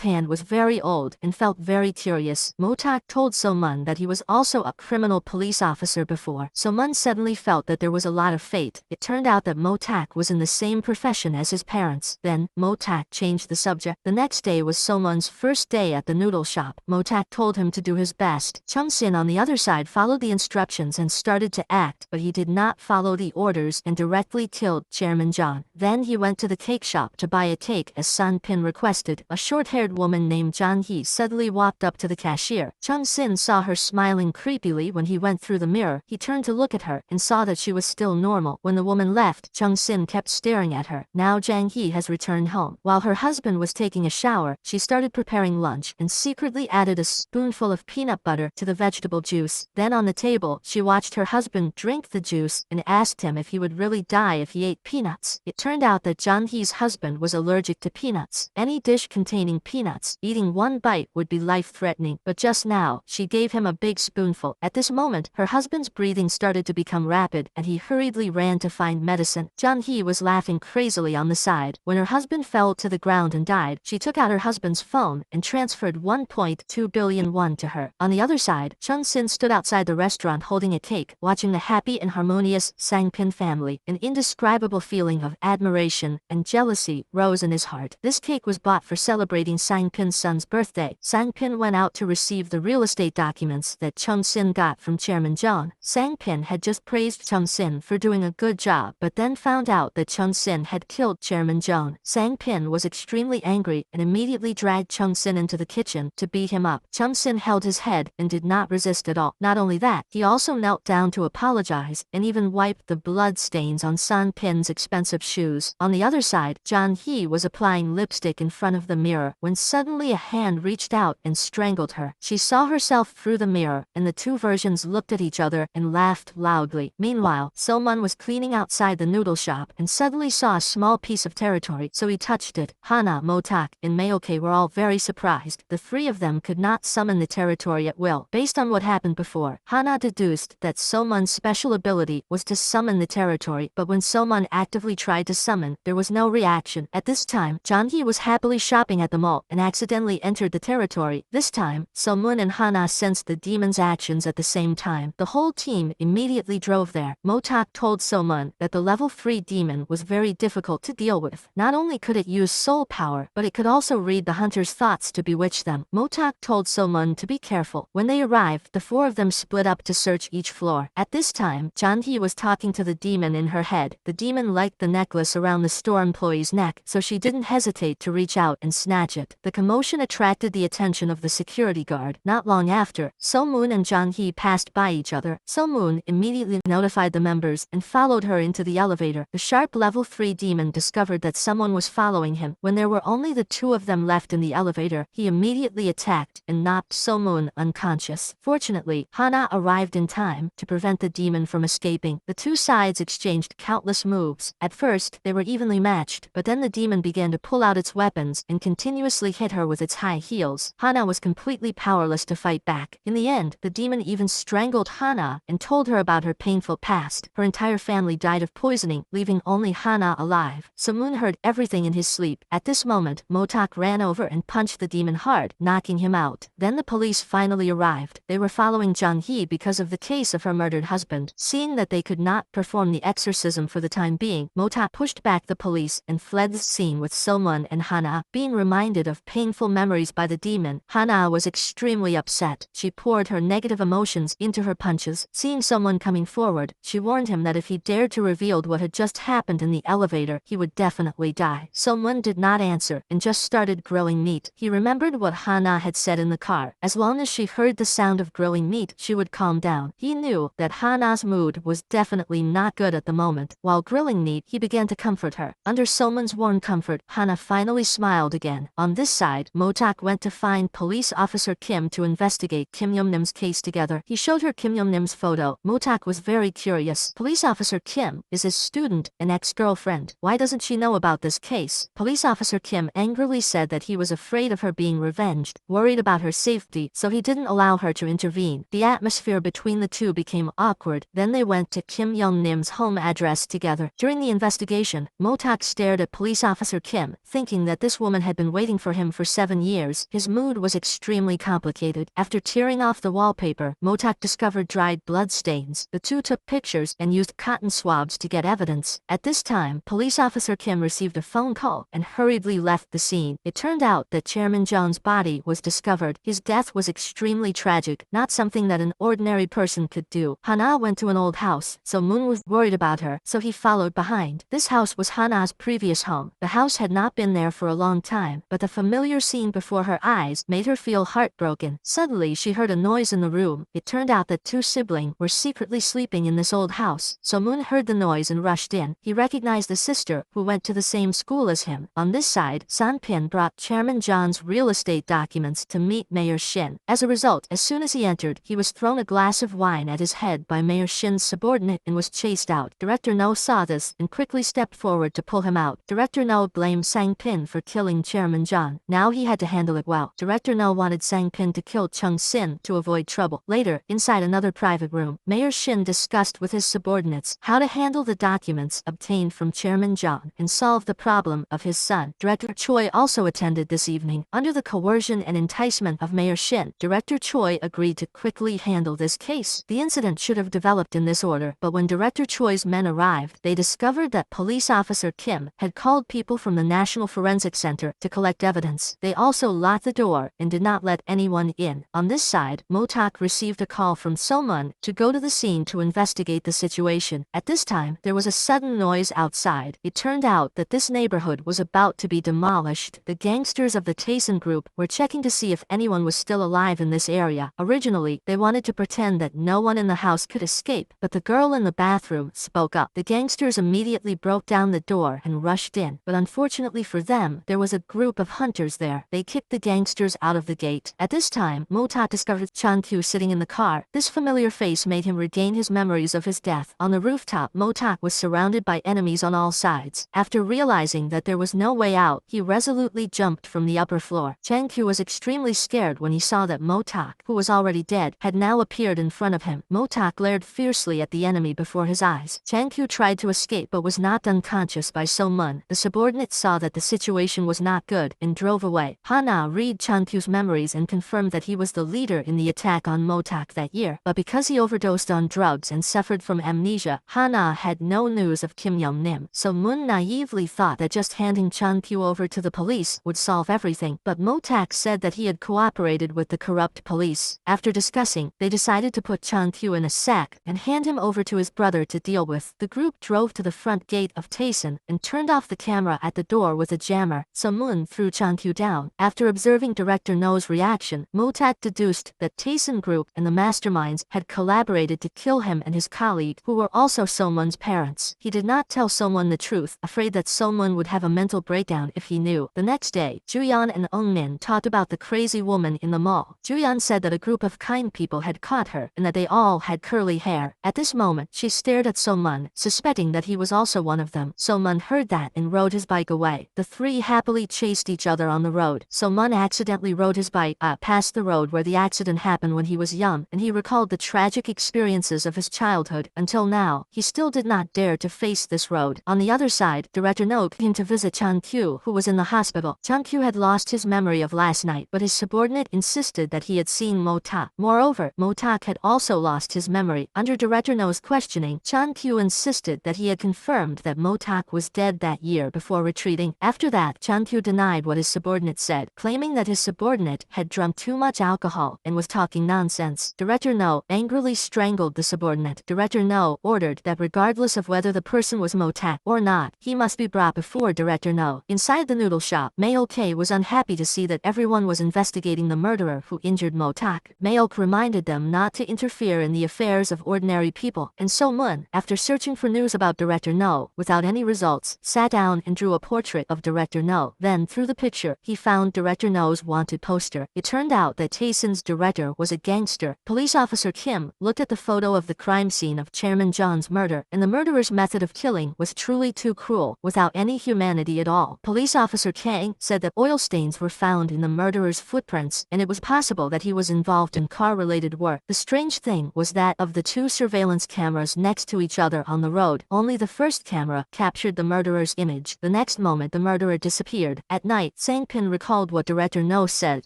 hand was very old and felt very curious. Motak told Somun that he was also a criminal police officer before. Somun suddenly felt that there was a lot of fate. It turned out that Motak was in the same profession as his parents. Then, Motak changed the subject. The next day was Somun's first day at the noodle shop. Motak told him to do his best. Chung-sin on the other side followed the instructions and started to act, but he did not follow the orders and directly killed Chairman John. Then he went to the cake shop to buy a cake as Sun Pin requested. A short-haired woman named John Hee suddenly walked up to the cashier. Chung-sin saw her smiling creepily when he went through the mirror. He turned to look at her and saw that she was still normal. When the woman left, Chung-sin kept staring at her. Now Jang Hee has returned home. While her husband was taking a shower, she started preparing lunch and secretly added a spoonful of peanut butter to the vegetable juice. Then on the table, she watched her husband drink the juice and asked him if he would really die if he ate peanuts. It turned out that Jang Hee's husband was allergic to peanuts. Any dish containing peanuts, eating one bite would be life-threatening, but just now, she gave him a big spoonful. At this moment, her husband's breathing started to become rapid and he hurriedly ran to find medicine. Jang Hee was laughing crazily on the side. When her husband fell to the ground and died, she took out her husband's phone and transferred 1.2 billion won to her. On the other side, Chung-sin stood outside the restaurant holding a cake, watching the happy and harmonious Sang-pin family. An indescribable feeling of admiration and jealousy rose in his heart. This cake was bought for celebrating Sang-pin's son's birthday. Sang-pin went out to receive the real estate documents that Chung-sin got from Chairman John. Sang-pin had just praised Chung-sin for doing a good job, but then found out that Chung-sin had killed Chairman John. Sang-pin was extremely angry and immediately dragged Chung-sin into the kitchen to beat him up. Chung-sin held his head and did not resist at all. Not only that, he also knelt down to apologize and even wiped the blood stains on Sang-pin's expensive shoes. On the other side, John Hee was applying lipstick in front of the mirror when suddenly a hand reached out and strangled her. She saw herself through the mirror and the two versions looked at each other and laughed loudly. Meanwhile, Somun was cleaning outside the noodle shop and suddenly saw a small piece of territory, so he touched it. Hana, Motak, and Mayoke were all very surprised. The three of them could not summon the territory at will. Based on what happened before, Hana deduced that Somun's special ability was to summon the territory, but when Somun actively tried to summon, there was no reaction. At this time, Jang Hee was happily shopping at the mall and accidentally entered the territory. This time, Somun and Hana sensed the demon's actions at the same time. The whole team immediately drove there. Motak told Somun that the level 3 demon was very difficult to deal with. Not only could it use soul power, but it could also read the hunter's thoughts to bewitch them. Motak told Somun to be careful. When they arrived, the four of them split up to search each floor. At this time, Jang Hee was talking to the demon in her head. The demon liked the necklace around the store employee's neck, so she didn't hesitate to reach out and snatch it. The commotion attracted the attention of the security guard. Not long after, So-moon and Jang Hee passed by each other. So-moon immediately notified the members and followed her into the elevator. The sharp level 3 demon discovered that someone was following him. When there were only the two of them left in the elevator, he immediately attacked and knocked So-moon unconscious. Fortunately, Hana arrived in time to prevent the demon from escaping. The two sides exchanged countless moves. At first, they were evenly matched, but then the demon began to pull out its weapons and continuously hit her with its high heels. Hana was completely powerless to fight back. In the end, the demon even strangled Hana and told her about her painful past. Her entire family died of poisoning, leaving only Hana alive. So-moon heard everything in his sleep. At this moment, Motak ran over and punched the demon hard, knocking him out. Then the police finally arrived. They were following Jang Hee because of the case of her murdered husband. Seeing that they could not perform the exorcism for the time being, Motak pushed back the police and fled the scene with So-moon and Hana. Being reminded of painful memories by the demon, Hana was extremely upset. She poured her negative emotions into her punches. Seeing someone coming forward, she warned him that if he dared to reveal what had just happened in the elevator, he would definitely die. So-moon did not answer and just started grilling meat. He remembered what Hana had said in the car. As long as she heard the sound of grilling meat, she would calm down. He knew that Hana's mood was definitely not good at the moment. While grilling meat, he began to comfort her. Under So-moon's warm comfort, Hana finally smiled again. On this side, Motak went to find Police Officer Kim to investigate Kim Yeom-nim's case together. He showed her Kim Yeom-nim's photo. Motak was very curious. Police Officer Kim is his student and ex-girlfriend. Why doesn't she know about this case? Police Officer Kim angrily said that he was afraid of her being revenged, worried about her safety, so he didn't allow allow her to intervene. The atmosphere between the two became awkward. Then they went to Kim Young-nim's home address together. During the investigation, Mo-tak stared at police officer Kim, thinking that this woman had been waiting for him for 7 years. His mood was extremely complicated. After tearing off the wallpaper, Mo-tak discovered dried blood stains. The two took pictures and used cotton swabs to get evidence. At this time, police officer Kim received a phone call and hurriedly left the scene. It turned out that Chairman John's body was discovered. His death was extremely tragic, not something that an ordinary person could do. Hana went to an old house, so Moon was worried about her, so he followed behind. This house was Hana's previous home. The house had not been there for a long time, but the familiar scene before her eyes made her feel heartbroken. Suddenly she heard a noise in the room. It turned out that two siblings were secretly sleeping in this old house, so Moon heard the noise and rushed in. He recognized the sister, who went to the same school as him. On this side, Sanpin brought Chairman John's real estate documents to meet Mayor Shin. As a result, as soon as he entered, he was thrown a glass of wine at his head by Mayor Shin's subordinate and was chased out. Director No saw this and quickly stepped forward to pull him out. Director No blamed Sang-pin for killing Chairman John. Now he had to handle it well. Director No wanted Sang-pin to kill Chung Sin to avoid trouble. Later, inside another private room, Mayor Shin discussed with his subordinates how to handle the documents obtained from Chairman John and solve the problem of his son. Director Choi also attended this evening. Under the coercion and enticement of Mayor Shin, Director Choi agreed to quickly handle this case. The incident should have developed in this order, but when Director Choi's men arrived, they discovered that police officer Kim had called people from the National Forensic Center to collect evidence. They also locked the door and did not let anyone in. On this side, Mo-tak received a call from So-mun to go to the scene to investigate the situation. At this time, there was a sudden noise outside. It turned out that this neighborhood was about to be demolished. The gangsters of the Taeson group were checking to see if anyone was still alive in this area. Originally, they wanted to pretend that no one in the house could escape, but the girl in the bathroom spoke up. The gangsters immediately broke down the door and rushed in, but unfortunately for them, there was a group of hunters there. They kicked the gangsters out of the gate. At this time, Mo-tak discovered Chan-kyu sitting in the car. This familiar face made him regain his memories of his death. On the rooftop, Mo-tak was surrounded by enemies on all sides. After realizing that there was no way out, he resolutely jumped from the upper floor. Chan-kyu was extremely scared when he saw that Mo-tak, who was already dead, had now appeared in front of him. Mo-tak glared fiercely at the enemy before his eyes. Chan-kyu tried to escape but was knocked unconscious by So-mun. The subordinate saw that the situation was not good and drove away. Hana read Chan-kyu's memories and confirmed that he was the leader in the attack on Mo-tak that year, but because he overdosed on drugs and suffered from amnesia, Hana had no news of Kim Young-nim. So-mun naively thought that just handing Chan-kyu over to the police would solve everything, but Mo-tak said that he had cooperated with the corrupt police. After discussing, they decided to put Chan-kyu in a sack and hand him over to his brother to deal with. The group drove to the front gate of Taeson and turned off the camera at the door with a jammer. So-mun threw Chan-kyu down. After observing Director No's reaction, Mo-tak deduced that Taeson group and the masterminds had collaborated to kill him and his colleague, who were also So-mun's parents. He did not tell So-mun the truth, afraid that So-mun would have a mental breakdown if he knew. The next day, Ju-yeon and Eung-min talked about the crazy woman in the mall. Ju-yeon said that a group of kind people had caught her and that they all had curly hair. At this moment, she stared at So-mun, suspecting that he was also one of them. So-mun heard that and rode his bike away. The three happily chased each other on the road. So-mun accidentally rode his bike past the road where the accident happened when he was young, and he recalled the tragic experiences of his childhood. Until now, he still did not dare to face this road. On the other side, Director No came to visit Chan-kyu, who was in the hospital. Chan-kyu had lost his memory of last night, but his subordinate insisted that he had seen Mo-tak. Moreover, Mo-tak had also lost his memory. Under Director No's questioning, Chan-kyu insisted that he had confirmed that Mo-tak was dead that year before retreating. After that, Chan-kyu denied what his subordinate said, claiming that his subordinate had drunk too much alcohol and was talking nonsense. Director No angrily strangled the subordinate. Director No ordered that regardless of whether the person was Mo-tak or not, he must be brought before Director No. Inside the noodle shop, Mail-K was unhappy to see that everyone was investigating the murderer who injured Mo-tak. Mail-K reminded them not to interfere in the affairs of ordinary people, and So-mun, after searching for news about Director No, without any results, sat down and drew a portrait of Director No. Then, through the picture, he found Director No's wanted poster. It turned out that Taeson's director was a gangster. Police officer Kim looked at the photo of the crime scene of Chairman John's murder, and the murderer's method of killing was truly too cruel, without any humanity at all. Police officer Kang said that oil stains were found in the murderer's footprints, and it was possible that he was involved in car-related work. The strange thing was that of the two surveillance cameras next to each other on the road, only the first camera captured the murderer's image. The next moment the murderer disappeared. At night, Sang-pin recalled what Director No said.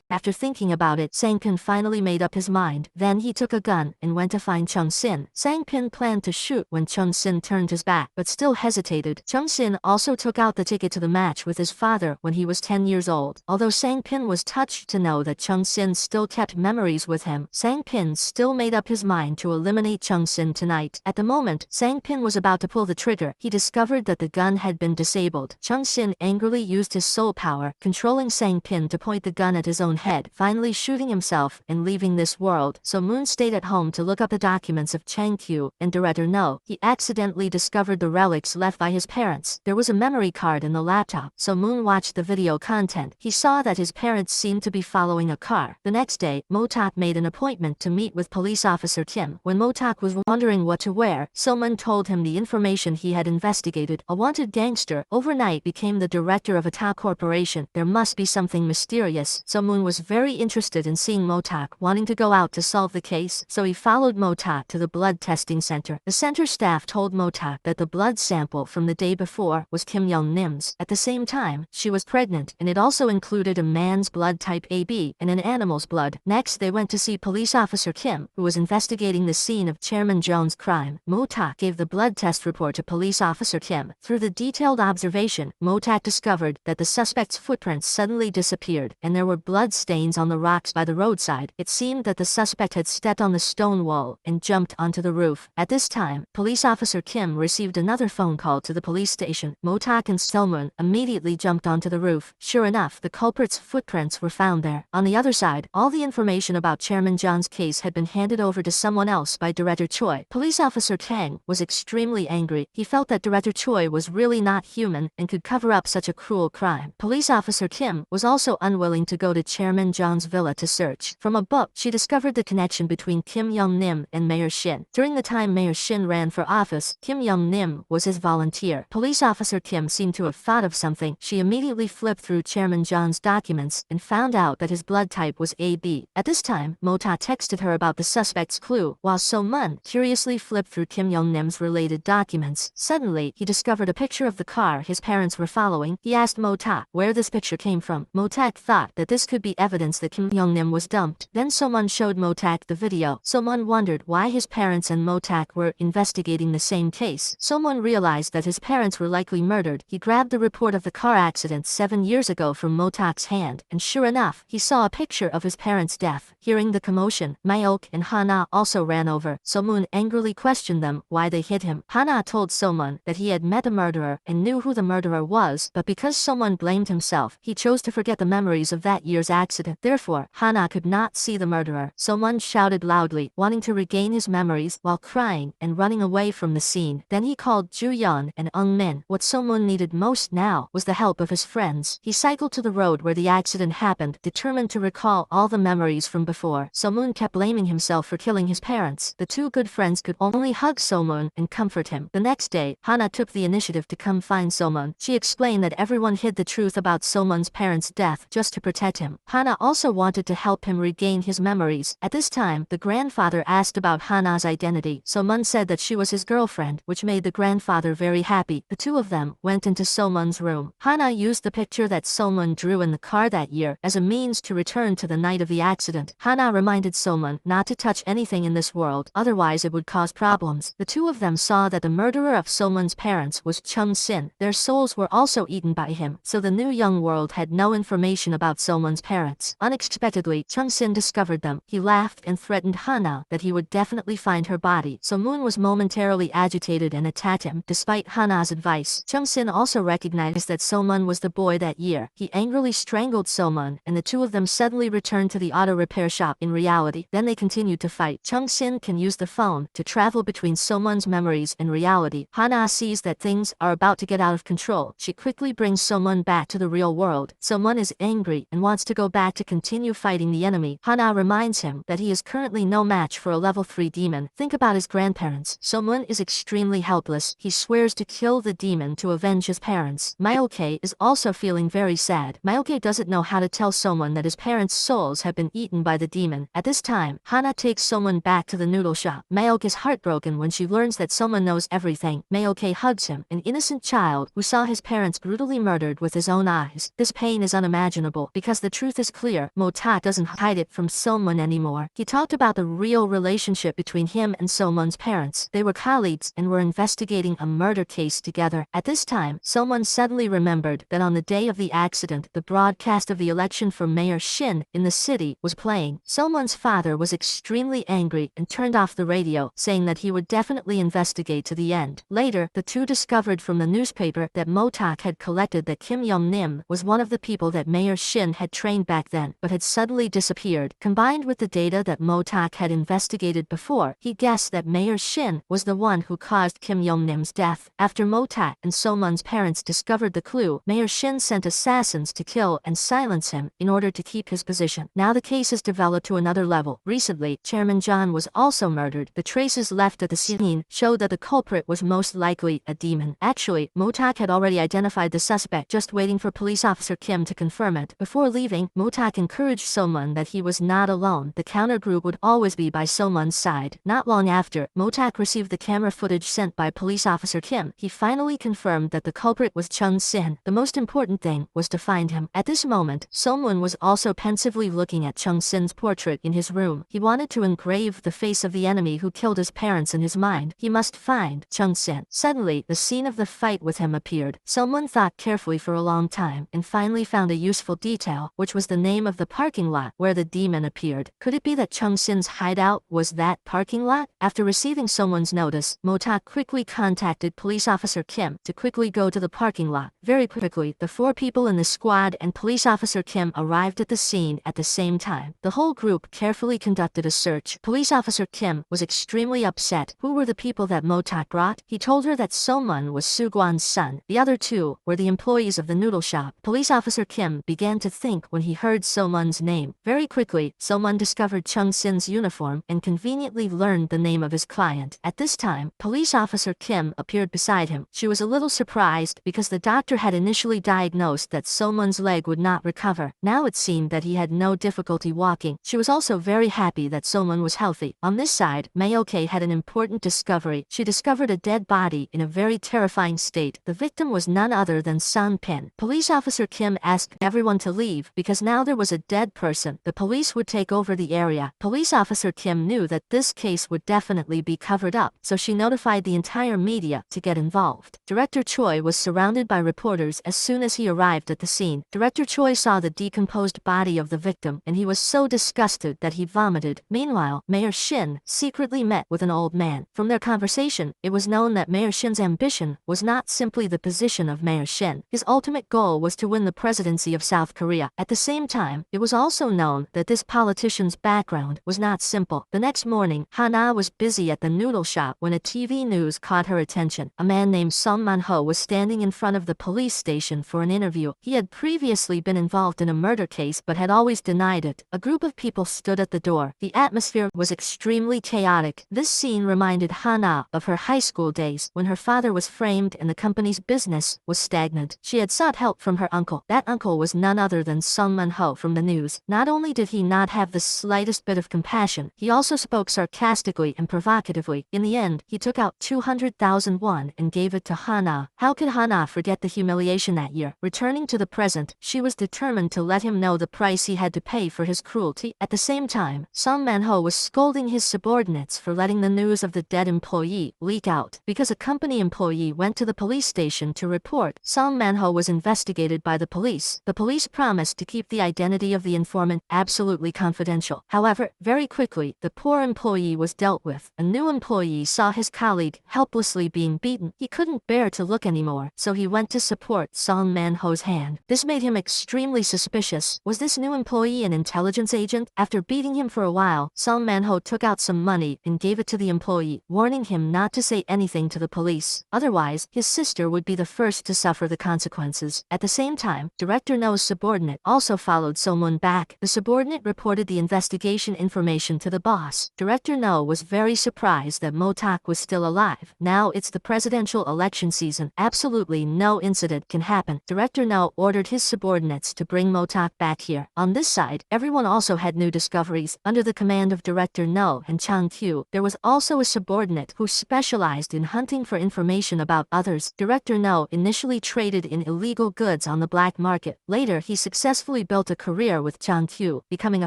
After thinking about it, Sang-pin finally made up his mind. Then he took a gun and went to find Chung-sin. Sang-pin planned to shoot when Chung-sin turned his back, but still hesitated. Chung-sin also took out the ticket to the match with his father when he was 10 years old. Although Sang-pin was touched to know that Chung-sin still kept memories with him, Sang-pin still made up his mind to eliminate Chung-sin tonight. At the moment Sang-pin was about to pull the trigger, he discovered that the gun had been disabled. Chung-sin angrily used his soul power, controlling Sang-pin to point the gun at his own head, finally shooting himself and leaving this world. So Moon stayed at home to look up the documents of Chang Q and Director No. He accidentally discovered the relics left by his parents. There was a memory card in the laptop, so Moon watched the video content. He saw that his parents seemed to be following a car. The next day, Motak made an appointment to meet with police officer Kim. When Motak was wondering what to wear, Someone told him the information he had investigated. A wanted gangster overnight became the director of a Tao corporation. There must be something mysterious. So Moon was very interested in seeing Motak, wanting to go out to solve the case, so he followed Motak to the blood testing center. The center staff told Motak that the blood sample from the day before was Kim Young-nim's. At the same time, she was pregnant, and it also included a man's blood type AB and an animal's blood. Next, they went to see police officer Kim, who was investigating the scene of Chairman Jones' crime. Motak gave the blood test report to police officer Kim. Through the detailed observation, Motak discovered that the suspect's footprints suddenly disappeared, and there were blood stains on the rocks by the roadside. It seemed that the suspect had stepped on the stone wall and jumped onto the roof. At this time, police officer Kim received another phone call to the police station. Motak and Selmun immediately jumped onto the roof. Sure enough, the culprit's footprints were found there. On the other side, all the information about Chairman John's case had been handed over to someone else by Director Choi. Police officer Kang was extremely angry. He felt that Director Choi was really not human and could cover up such a cruel crime. Police officer Kim was also unwilling to go to Chairman John's villa to search. From a book, she discovered the connection between Kim Young-nim and Mayor Shin. During the time Mayor Shin ran for office, Kim Young-nim was his volunteer. Police officer Kim seemed to have thought of something. She immediately flipped through Chairman John's documents and found out that his blood type was AB. At this time, Mota texted her about the suspect's clue, while So-mun curiously flipped through Kim Young-nim's related documents. Suddenly, he discovered a picture of the car his parents were following. He asked Mota where this picture came from. Motak thought that this could be evidence that Kim Young-nim was dumped. Then So-mun showed Motak the video. So-mun wondered why his parents and Motak were investigating the same case. So-mun realized that his parents were likely murdered. He grabbed the report of the car accident 7 years ago from Motak's hand, and sure enough, he saw a picture of his parents' death. Hearing the commotion, Mayok and Hana also ran over. So-mun angrily questioned them why they hid him. Hana told So-mun that he had met the murderer and knew who the murderer was, but because So-mun blamed himself, he chose to forget the memories of that year's accident. Therefore, Hana could not see the murderer. So-mun shouted loudly, wanting to regain his memories while crying and running away from the scene. Then he called Ju-yeon and Eung-min. What So-mun needed most now was the help of his friends. He cycled to the road where the accident happened, determined to recall all the memories from before. So-mun kept blaming himself for killing his parents. The two good friends could only hug So-mun and comfort him. The next day, Hana took the initiative to come find So-mun. She explained that everyone hid the truth about So-mun's parents' death just to protect him. Hana also wanted to help him regain his memories. At this time, the grandfather asked about Hana's identity. So-mun said that she was his girlfriend, which made the grandfather very happy. The two of them went into So-mun's room. Hana used the picture that So-mun drew in the car that year as a means to return to the night of the accident. Hana reminded So-mun not to touch anything in this world, otherwise it would cause problems. The two of them saw that the murderer of So-mun's parents was Chung-sin. Their souls were also eaten by him, so the new young world had no information about So-mun's parents. Unexpectedly, Chung-sin discovered them. He laughed and threatened Hana that he would definitely find her body. So Moon was momentarily agitated and attacked him, despite Hana's advice. Chung-sin also recognized that So-mun was the boy that year. He angrily strangled So-mun, and the two of them suddenly returned to the auto repair shop in reality. Then they continued to fight. Chung-sin can use the phone to travel between So-mun's memories and reality. Hana sees that things are about to get out of control. She quickly brings So-mun back to the real world. So-mun is angry and wants to go back to continue fighting the enemy. Hana reminds him that he is currently no match for a level 3 demon. Think about his grandparents. So-mun is extremely helpless. He swears to kill the demon to avenge his parents. Myoke is also feeling very sad. Myoke doesn't know how to tell So-mun that his parents' souls have been eaten eaten by the demon. At this time, Hana takes Someone back to the noodle shop. Mayok is heartbroken when she learns that Someone knows everything. Mayok hugs him, an innocent child who saw his parents brutally murdered with his own eyes. This pain is unimaginable because the truth is clear. Mo-tak doesn't hide it from Someone anymore. He talked about the real relationship between him and Someone's parents. They were colleagues and were investigating a murder case together. At this time, Someone suddenly remembered that on the day of the accident, the broadcast of the election for Mayor Shin in the city was playing. Someone's father was extremely angry and turned off the radio, saying that he would definitely investigate to the end. Later, the two discovered from the newspaper that Mo-tak had collected that Kim Yong-nim was one of the people that Mayor Shin had trained back then, but had suddenly disappeared. Combined with the data that Mo-tak had investigated before, he guessed that Mayor Shin was the one who caused Kim Yong-nim's death. After Mo-tak and Somun's parents discovered the clue, Mayor Shin sent assassins to kill and silence him in order to keep his position. Now the case has developed to another level. Recently, Chairman John was also murdered. The traces left at the scene showed that the culprit was most likely a demon. Actually, Mo-tak had already identified the suspect, just waiting for police officer Kim to confirm it. Before leaving, Mo-tak encouraged Somun that he was not alone. The counter group would always be by Somun's side. Not long after, Mo-tak received the camera footage sent by police officer Kim. He finally confirmed that the culprit was Chung Sin. The most important thing was to find him. At this moment, Somun was also pensively looking at Chung Sin's portrait in his room. He wanted to engrave the face of the enemy who killed his parents in his mind. He must find Chung Sin. Suddenly, the scene of the fight with him appeared. Someone thought carefully for a long time and finally found a useful detail, which was the name of the parking lot where the demon appeared. Could it be that Chung Sin's hideout was that parking lot? After receiving someone's notice, Mo-tak quickly contacted police officer Kim to quickly go to the parking lot. Very quickly, the 4 people in the squad and police officer Kim arrived at the scene at the same time. The whole group carefully conducted a search. Police officer Kim was extremely upset. Who were the people that Mo-tak brought? He told her that Somun was Soo-gwan's son. The other 2 were the employees of the noodle shop. Police officer Kim began to think when he heard Somun's name. Very quickly, Somun discovered Chung Sin's uniform and conveniently learned the name of his client. At this time, police officer Kim appeared beside him. She was a little surprised because the doctor had initially diagnosed that Somun's leg would not recover. Now it seemed that he had no difficulty walking. She was also very happy that Somun was healthy. On this side, Mayoke had an important discovery. She discovered a dead body in a very terrifying state. The victim was none other than Sun Pin. Police officer Kim asked everyone to leave because now there was a dead person. The police would take over the area. Police officer Kim knew that this case would definitely be covered up, so she notified the entire media to get involved. Director Choi was surrounded by reporters as soon as he arrived at the scene. Director Choi saw the decomposed body of the victim and he was so disgusted that he vomited. Meanwhile, Mayor Shin secretly met with an old man. From their conversation, it was known that Mayor Shin's ambition was not simply the position of Mayor Shin. His ultimate goal was to win the presidency of South Korea. At the same time, it was also known that this politician's background was not simple. The next morning, Hana was busy at the noodle shop when a TV news caught her attention. A man named Song Man-ho was standing in front of the police station for an interview. He had previously been involved in a murder case but had always denied it. A group of people stood at the door. The atmosphere was extremely chaotic. This scene reminded Hana of her high school days when her father was framed and the company's business was stagnant. She had sought help from her uncle. That uncle was none other than Song Man-ho from the news. Not only did he not have the slightest bit of compassion, he also spoke sarcastically and provocatively. In the end, he took out 200,000 won and gave it to Hana. How could Hana forget the humiliation that year? Returning to the present, she was determined to let him know the price he had to pay for his cruelty. At the same time, Song Man-ho was scolding his subordinates for letting the news of the dead employee leak out. Because a company employee went to the police station to report, Song Man-ho was investigated by the police. The police promised to keep the identity of the informant absolutely confidential. However, very quickly, the poor employee was dealt with. A new employee saw his colleague helplessly being beaten. He couldn't bear to look anymore, so he went to support Song Man-ho's hand. This made him extremely suspicious. Was this new employee an intelligence agent? After beating him for a while, Song Man-ho took out some money and gave it to the employee, warning him not to say anything to the police. Otherwise, his sister would be the first to suffer the consequences. At the same time, Director No's subordinate also followed Somun back. The subordinate reported the investigation information to the boss. Director No was very surprised that Mo-tak was still alive. Now it's the presidential election season. Absolutely no incident can happen. Director No ordered his subordinates to bring Mo-tak back here. On this side, everyone Everyone also had new discoveries. Under the command of Director No and Chang Q, there was also a subordinate who specialized in hunting for information about others. Director No initially traded in illegal goods on the black market. Later, he successfully built a career with Chang Q, becoming a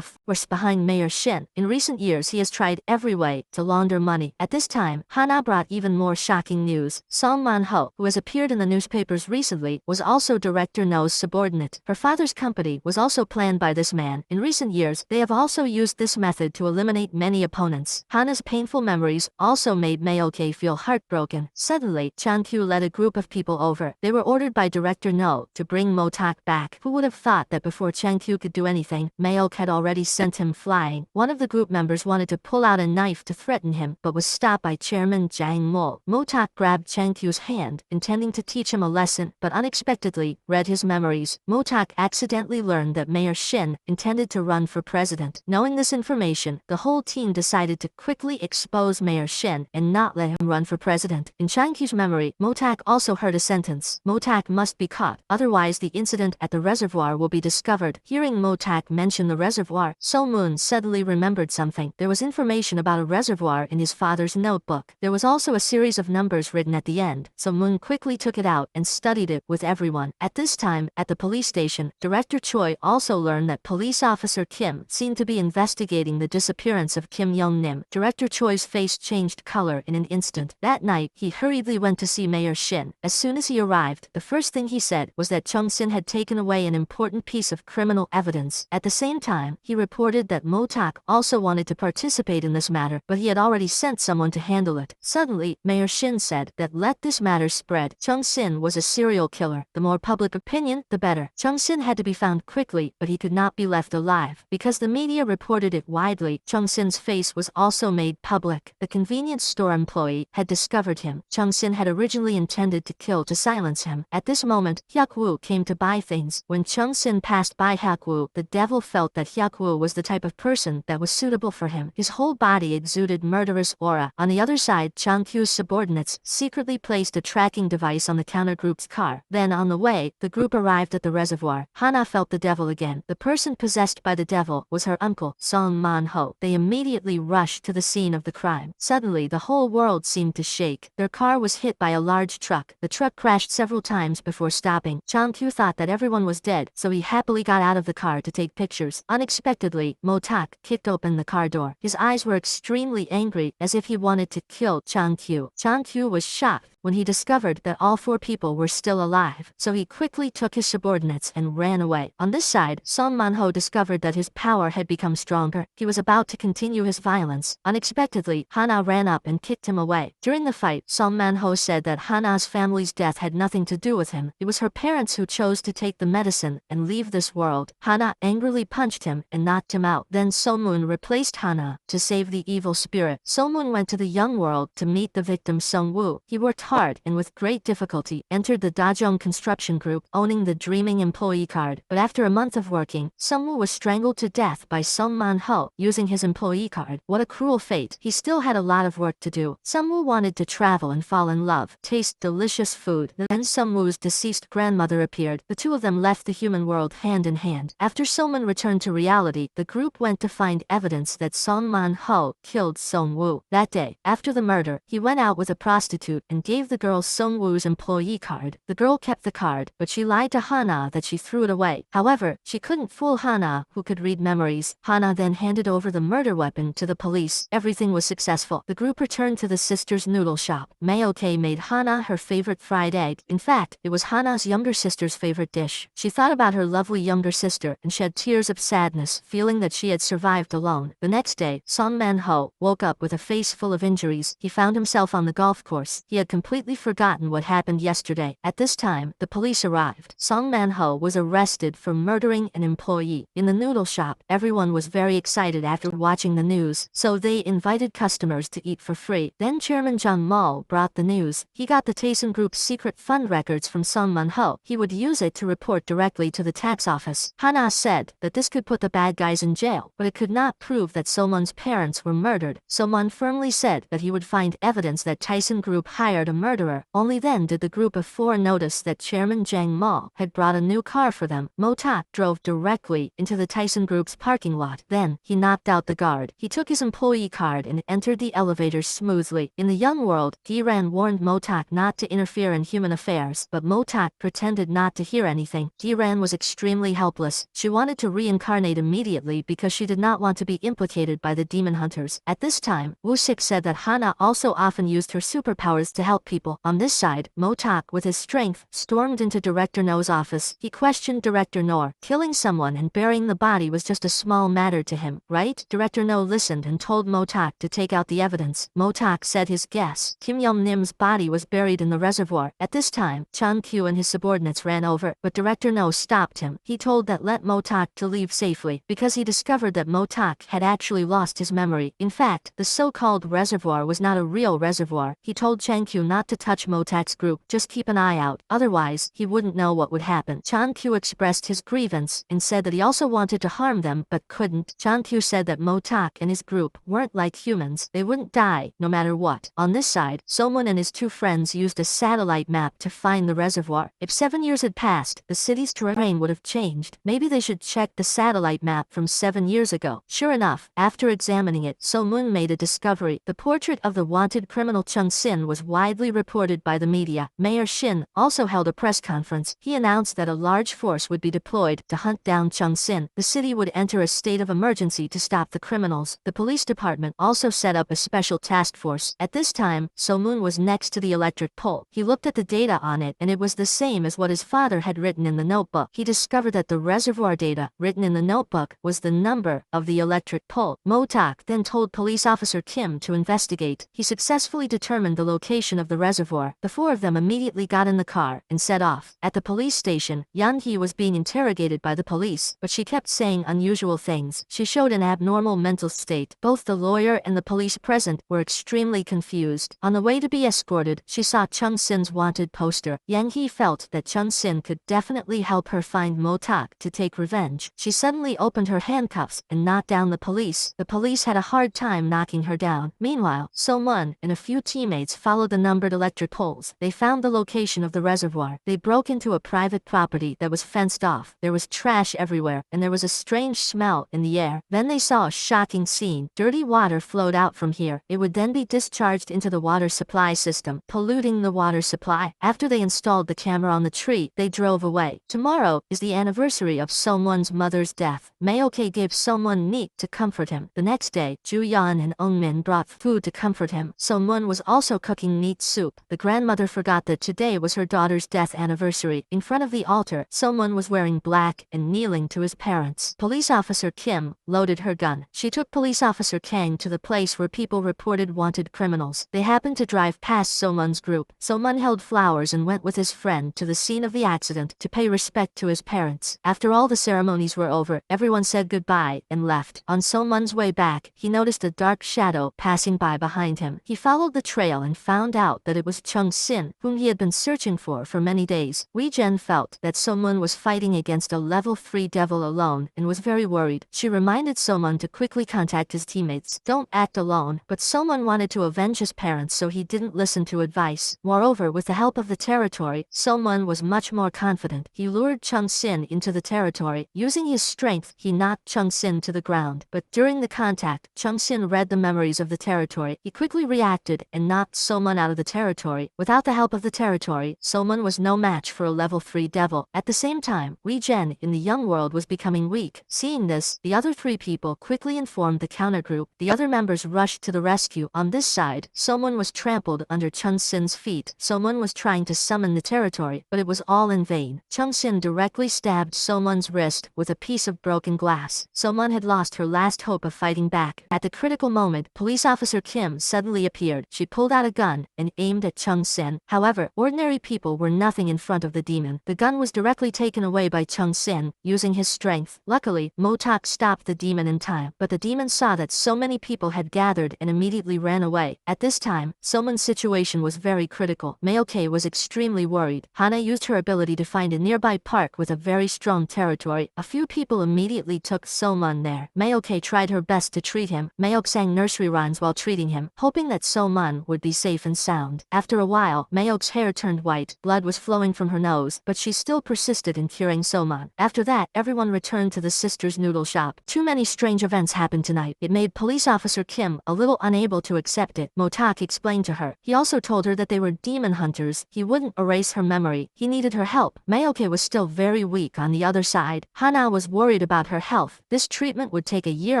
force behind Mayor Shin. In recent years, he has tried every way to launder money. At this time, Hana brought even more shocking news. Song Man-ho, who has appeared in the newspapers recently, was also Director No's subordinate. Her father's company was also planned by this man. In recent years, they have also used this method to eliminate many opponents. Hana's painful memories also made Mayoke feel heartbroken. Suddenly, Chang Q led a group of people over. They were ordered by Director No to bring Motak back. Who would have thought that before Chang Q could do anything, Mayoke had already sent him flying? One of the group members wanted to pull out a knife to threaten him, but was stopped by Chairman Jang Mo. Motak grabbed Chang Q's hand, intending to teach him a lesson, but unexpectedly read his memories. Motak accidentally learned that Mayor Shin intended to run for president. Knowing this information, the whole team decided to quickly expose Mayor Shin and not let him run for president. In Chang Q's memory, Motak also heard a sentence: Motak must be caught, otherwise the incident at the reservoir will be discovered. Hearing Motak mention the reservoir, So Moon suddenly remembered something. There was information about a reservoir in his father's notebook. There was also a series of numbers written at the end. So Moon quickly took it out and studied it with everyone. At this time, at the police station, Director Choi also learned that police officer Kim seemed to be investigating the disappearance of Kim Young-nim. Director Choi's face changed color in an instant. That night, he hurriedly went to see Mayor Shin. As soon as he arrived, the first thing he said was that Chung Sin had taken away an important piece of criminal evidence. At the same time, he reported that Motak also wanted to participate in this matter, but he had already sent someone to handle it. Suddenly, Mayor Shin said that let this matter spread. Chung Sin was a serial killer. The more public opinion, the better. Chung Sin had to be found quickly, but he could not be left alive. Because the media reported it widely, Chung Sin's face was also made public. The convenience store employee had discovered him. Chung Sin had originally intended to kill to silence him. At this moment, Hyuk Woo came to buy things. When Chung Sin passed by Hyuk Woo, the devil felt that Hyuk Woo was the type of person that was suitable for him. His whole body exuded murderous aura. On the other side, Chang Kyu's subordinates secretly placed a tracking device on the counter group's car. Then on the way, the group arrived at the reservoir. Hana felt the devil again. The person possessed by the devil was her uncle, Song Man-ho. They immediately rushed to the scene of the crime. Suddenly, the whole world seemed to shake. Their car was hit by a large truck. The truck crashed several times before stopping. Chang Kyu thought that everyone was dead, so he happily got out of the car to take pictures. Unexpectedly, Motak kicked open the car door. His eyes were extremely angry, as if he wanted to kill Chang Kyu. Chang Kyu was shocked when he discovered that all 4 people were still alive, so he quickly took his subordinates and ran away. On this side, Song Man-ho discovered that his power had become stronger. He was about to continue his violence. Unexpectedly, Hana ran up and kicked him away. During the fight, Song Man-ho said that Hana's family's death had nothing to do with him. It was her parents who chose to take the medicine and leave this world. Hana angrily punched him and knocked him out. Then So-moon replaced Hana to save the evil spirit. So-moon went to the young world to meet the victim Sung-woo. He worked hard and with great difficulty entered the Dajong construction group, owning the dreaming employee card. But after a month of working, Sung-woo was strangled to death by Song Man-ho using his employee card. What a cruel fate. He still had a lot of work to do. Sung-woo wanted to travel and fall in love, taste delicious food. Then Sung-woo's deceased grandmother appeared. The two of them left the human world hand in hand. After Sung-woo returned to reality, the group went to find evidence that Song Man-ho killed Sung-woo. That day, after the murder, he went out with a prostitute and gave the girl Sung-woo's employee card. The girl kept the card, but she lied to Hana that she threw it away. However, she couldn't fool Hana, who could read memories. Hana then handed over the murder weapon to the police. Everything was successful. The group returned to the sister's noodle shop. Mayoke made Hana her favorite fried egg. In fact, it was Hana's younger sister's favorite dish. She thought about her lovely younger sister and shed tears of sadness, feeling that she had survived alone. The next day, Song Man-ho woke up with a face full of injuries. He found himself on the golf course. He had completely forgotten what happened yesterday. At this time, the police arrived. Song Man-ho was arrested for murdering an employee. In the noodle shop, everyone was very excited after watching the news, so they invited customers to eat for free. Then Chairman Jang Mo brought the news. He got the Taesun Group's secret fund records from Song Man-ho. He would use it to report directly to the tax office. Hana said that this could put the bad guys in jail, but it could not prove that So-mon's parents were murdered. So-mon firmly said that he would find evidence that Taesun Group hired a murderer. Only then did the group of four notice that Chairman Zhang Mo had brought a new car for them. Mo-tak drove directly into the Tyson Group's parking lot. Then, he knocked out the guard. He took his employee card and entered the elevator smoothly. In the young world, Giran warned Mo-tak not to interfere in human affairs, but Mo-tak pretended not to hear anything. Giran was extremely helpless. She wanted to reincarnate immediately because she did not want to be implicated by the demon hunters. At this time, Wu-sik said that Hana also often used her superpowers to help people. On this side, Mo-tak, with his strength, stormed into Director No's office. He questioned Director No. Killing someone and burying the body was just a small matter to him, right? Director No listened and told Mo-tak to take out the evidence. Mo-tak said his guess. Kim Yum-nim's body was buried in the reservoir. At this time, Chan Kyu and his subordinates ran over, but Director No stopped him. He told that let Mo-tak to leave safely, because he discovered that Mo-tak had actually lost his memory. In fact, the so-called reservoir was not a real reservoir. He told Chan Kyu not to touch Mo-tak's group, just keep an eye out, otherwise, he wouldn't know what would happen. Chan Kyu expressed his grievance and said that he also wanted to harm them but couldn't. Chan Kyu said that Mo-tak and his group weren't like humans. They wouldn't die, no matter what. On this side, So-mun and his two friends used a satellite map to find the reservoir. If 7 years had passed, the city's terrain would have changed. Maybe they should check the satellite map from 7 years ago. Sure enough, after examining it, So-mun made a discovery. The portrait of the wanted criminal Chung Sin was widely reported by the media. Mayor Shin also held a press conference. He announced that a large force would be deployed to hunt down Chung Sin. The city would enter a state of emergency to stop the criminals. The police department also set up a special task force. At this time, So-mun was next to the electric pole. He looked at the data on it and it was the same as what his father had written in the notebook. He discovered that the reservoir data written in the notebook was the number of the electric pole. Mo-tak then told police officer Kim to investigate. He successfully determined the location of the reservoir. The four of them immediately got in the car and set off. At the police station, Yan-hee was being interrogated by the police, but she kept saying unusual things. She showed an abnormal mental state. Both the lawyer and the police present were extremely confused. On the way to be escorted, she saw Chung Sin's wanted poster. Yang-hee felt that Chung Sin could definitely help her find Mo-tak to take revenge. She suddenly opened her handcuffs and knocked down the police. The police had a hard time knocking her down. Meanwhile, So-mun and a few teammates followed the numbered electric poles. They found the location of the reservoir. They broke into a private property that was fenced off. There was trash everywhere, and there was a strange smell in the air. Then they saw a shocking scene. Dirty water flowed out from here. It would then be discharged into the water supply system, polluting the water supply. After they installed the camera on the tree, they drove away. Tomorrow is the anniversary of So-mun's mother's death. Mayoke gave So-mun meat to comfort him. The next day, Ju-yeon and Eung-min brought food to comfort him. So-mun was also cooking meat soup. The grandmother forgot that today was her daughter's death anniversary. In front of the altar, So-mun was wearing black and kneeling to his parents. Police officer Kim loaded her gun. She took police officer Kang to the place where people reported wanted criminals. They happened to drive past So-mun's group. So-mun held flowers and went with his friend to the scene of the accident to pay respect to his parents. After all the ceremonies were over, everyone said goodbye and left. On So-mun's way back, he noticed a dark shadow passing by behind him. He followed the trail and found out that it was Chung Sin, whom he had been searching for many days. Wei-jen felt that So-mun was fighting against a level 3 devil alone and was very worried. She reminded So-mun to quickly contact his teammates. Don't act alone, but So-mun wanted to avenge his parents, so he didn't listen to advice. Moreover, with the help of the territory, So-mun was much more confident. He lured Chung Sin into the territory. Using his strength, he knocked Chung Sin to the ground. But during the contact, Chung Sin read the memories of the territory. He quickly reacted and knocked So-mun out of the territory. Without the help of the territory, So-mun was no match for a level 3 devil. At the same time, Wei-jen in the young world was becoming weak. Seeing this, the other three people quickly informed the countergroup. The other members rushed to the rescue. On this side, So-mun was trampled under Chung Sin's feet. So-mun was trying to summon the territory, but it was all in vain. Chung Sin directly stabbed So-mun's wrist with a piece of broken glass. So-mun had lost her last hope of fighting back. At the critical moment, police officer Kim suddenly appeared. She pulled out a gun and aimed at Chung Sin. However, ordinary people were nothing in front of the demon. The gun was directly taken away by Chung Sin, using his strength. Luckily, Mo-tak stopped the demon in time, but the demon saw that so many people had gathered and immediately ran away. At this time, So-mun's situation was very critical. Mayoke was extremely worried. Hana used her ability to find a nearby park with a very strong territory. A few people immediately took So-mun there. Mayoke tried her best to treat him. Mayoke sang nursery rhymes while treating him, hoping that So-mun would be safe and sound. ground. After a while, Mayok's hair turned white, blood was flowing from her nose, but she still persisted in curing So-mun. After that, everyone returned to the sisters' noodle shop. Too many strange events happened tonight. It made Police Officer Kim a little unable to accept it. Motak explained to her. He also told her that they were demon hunters. He wouldn't erase her memory. He needed her help. Mayoke was still very weak on the other side. Hana was worried about her health. This treatment would take a year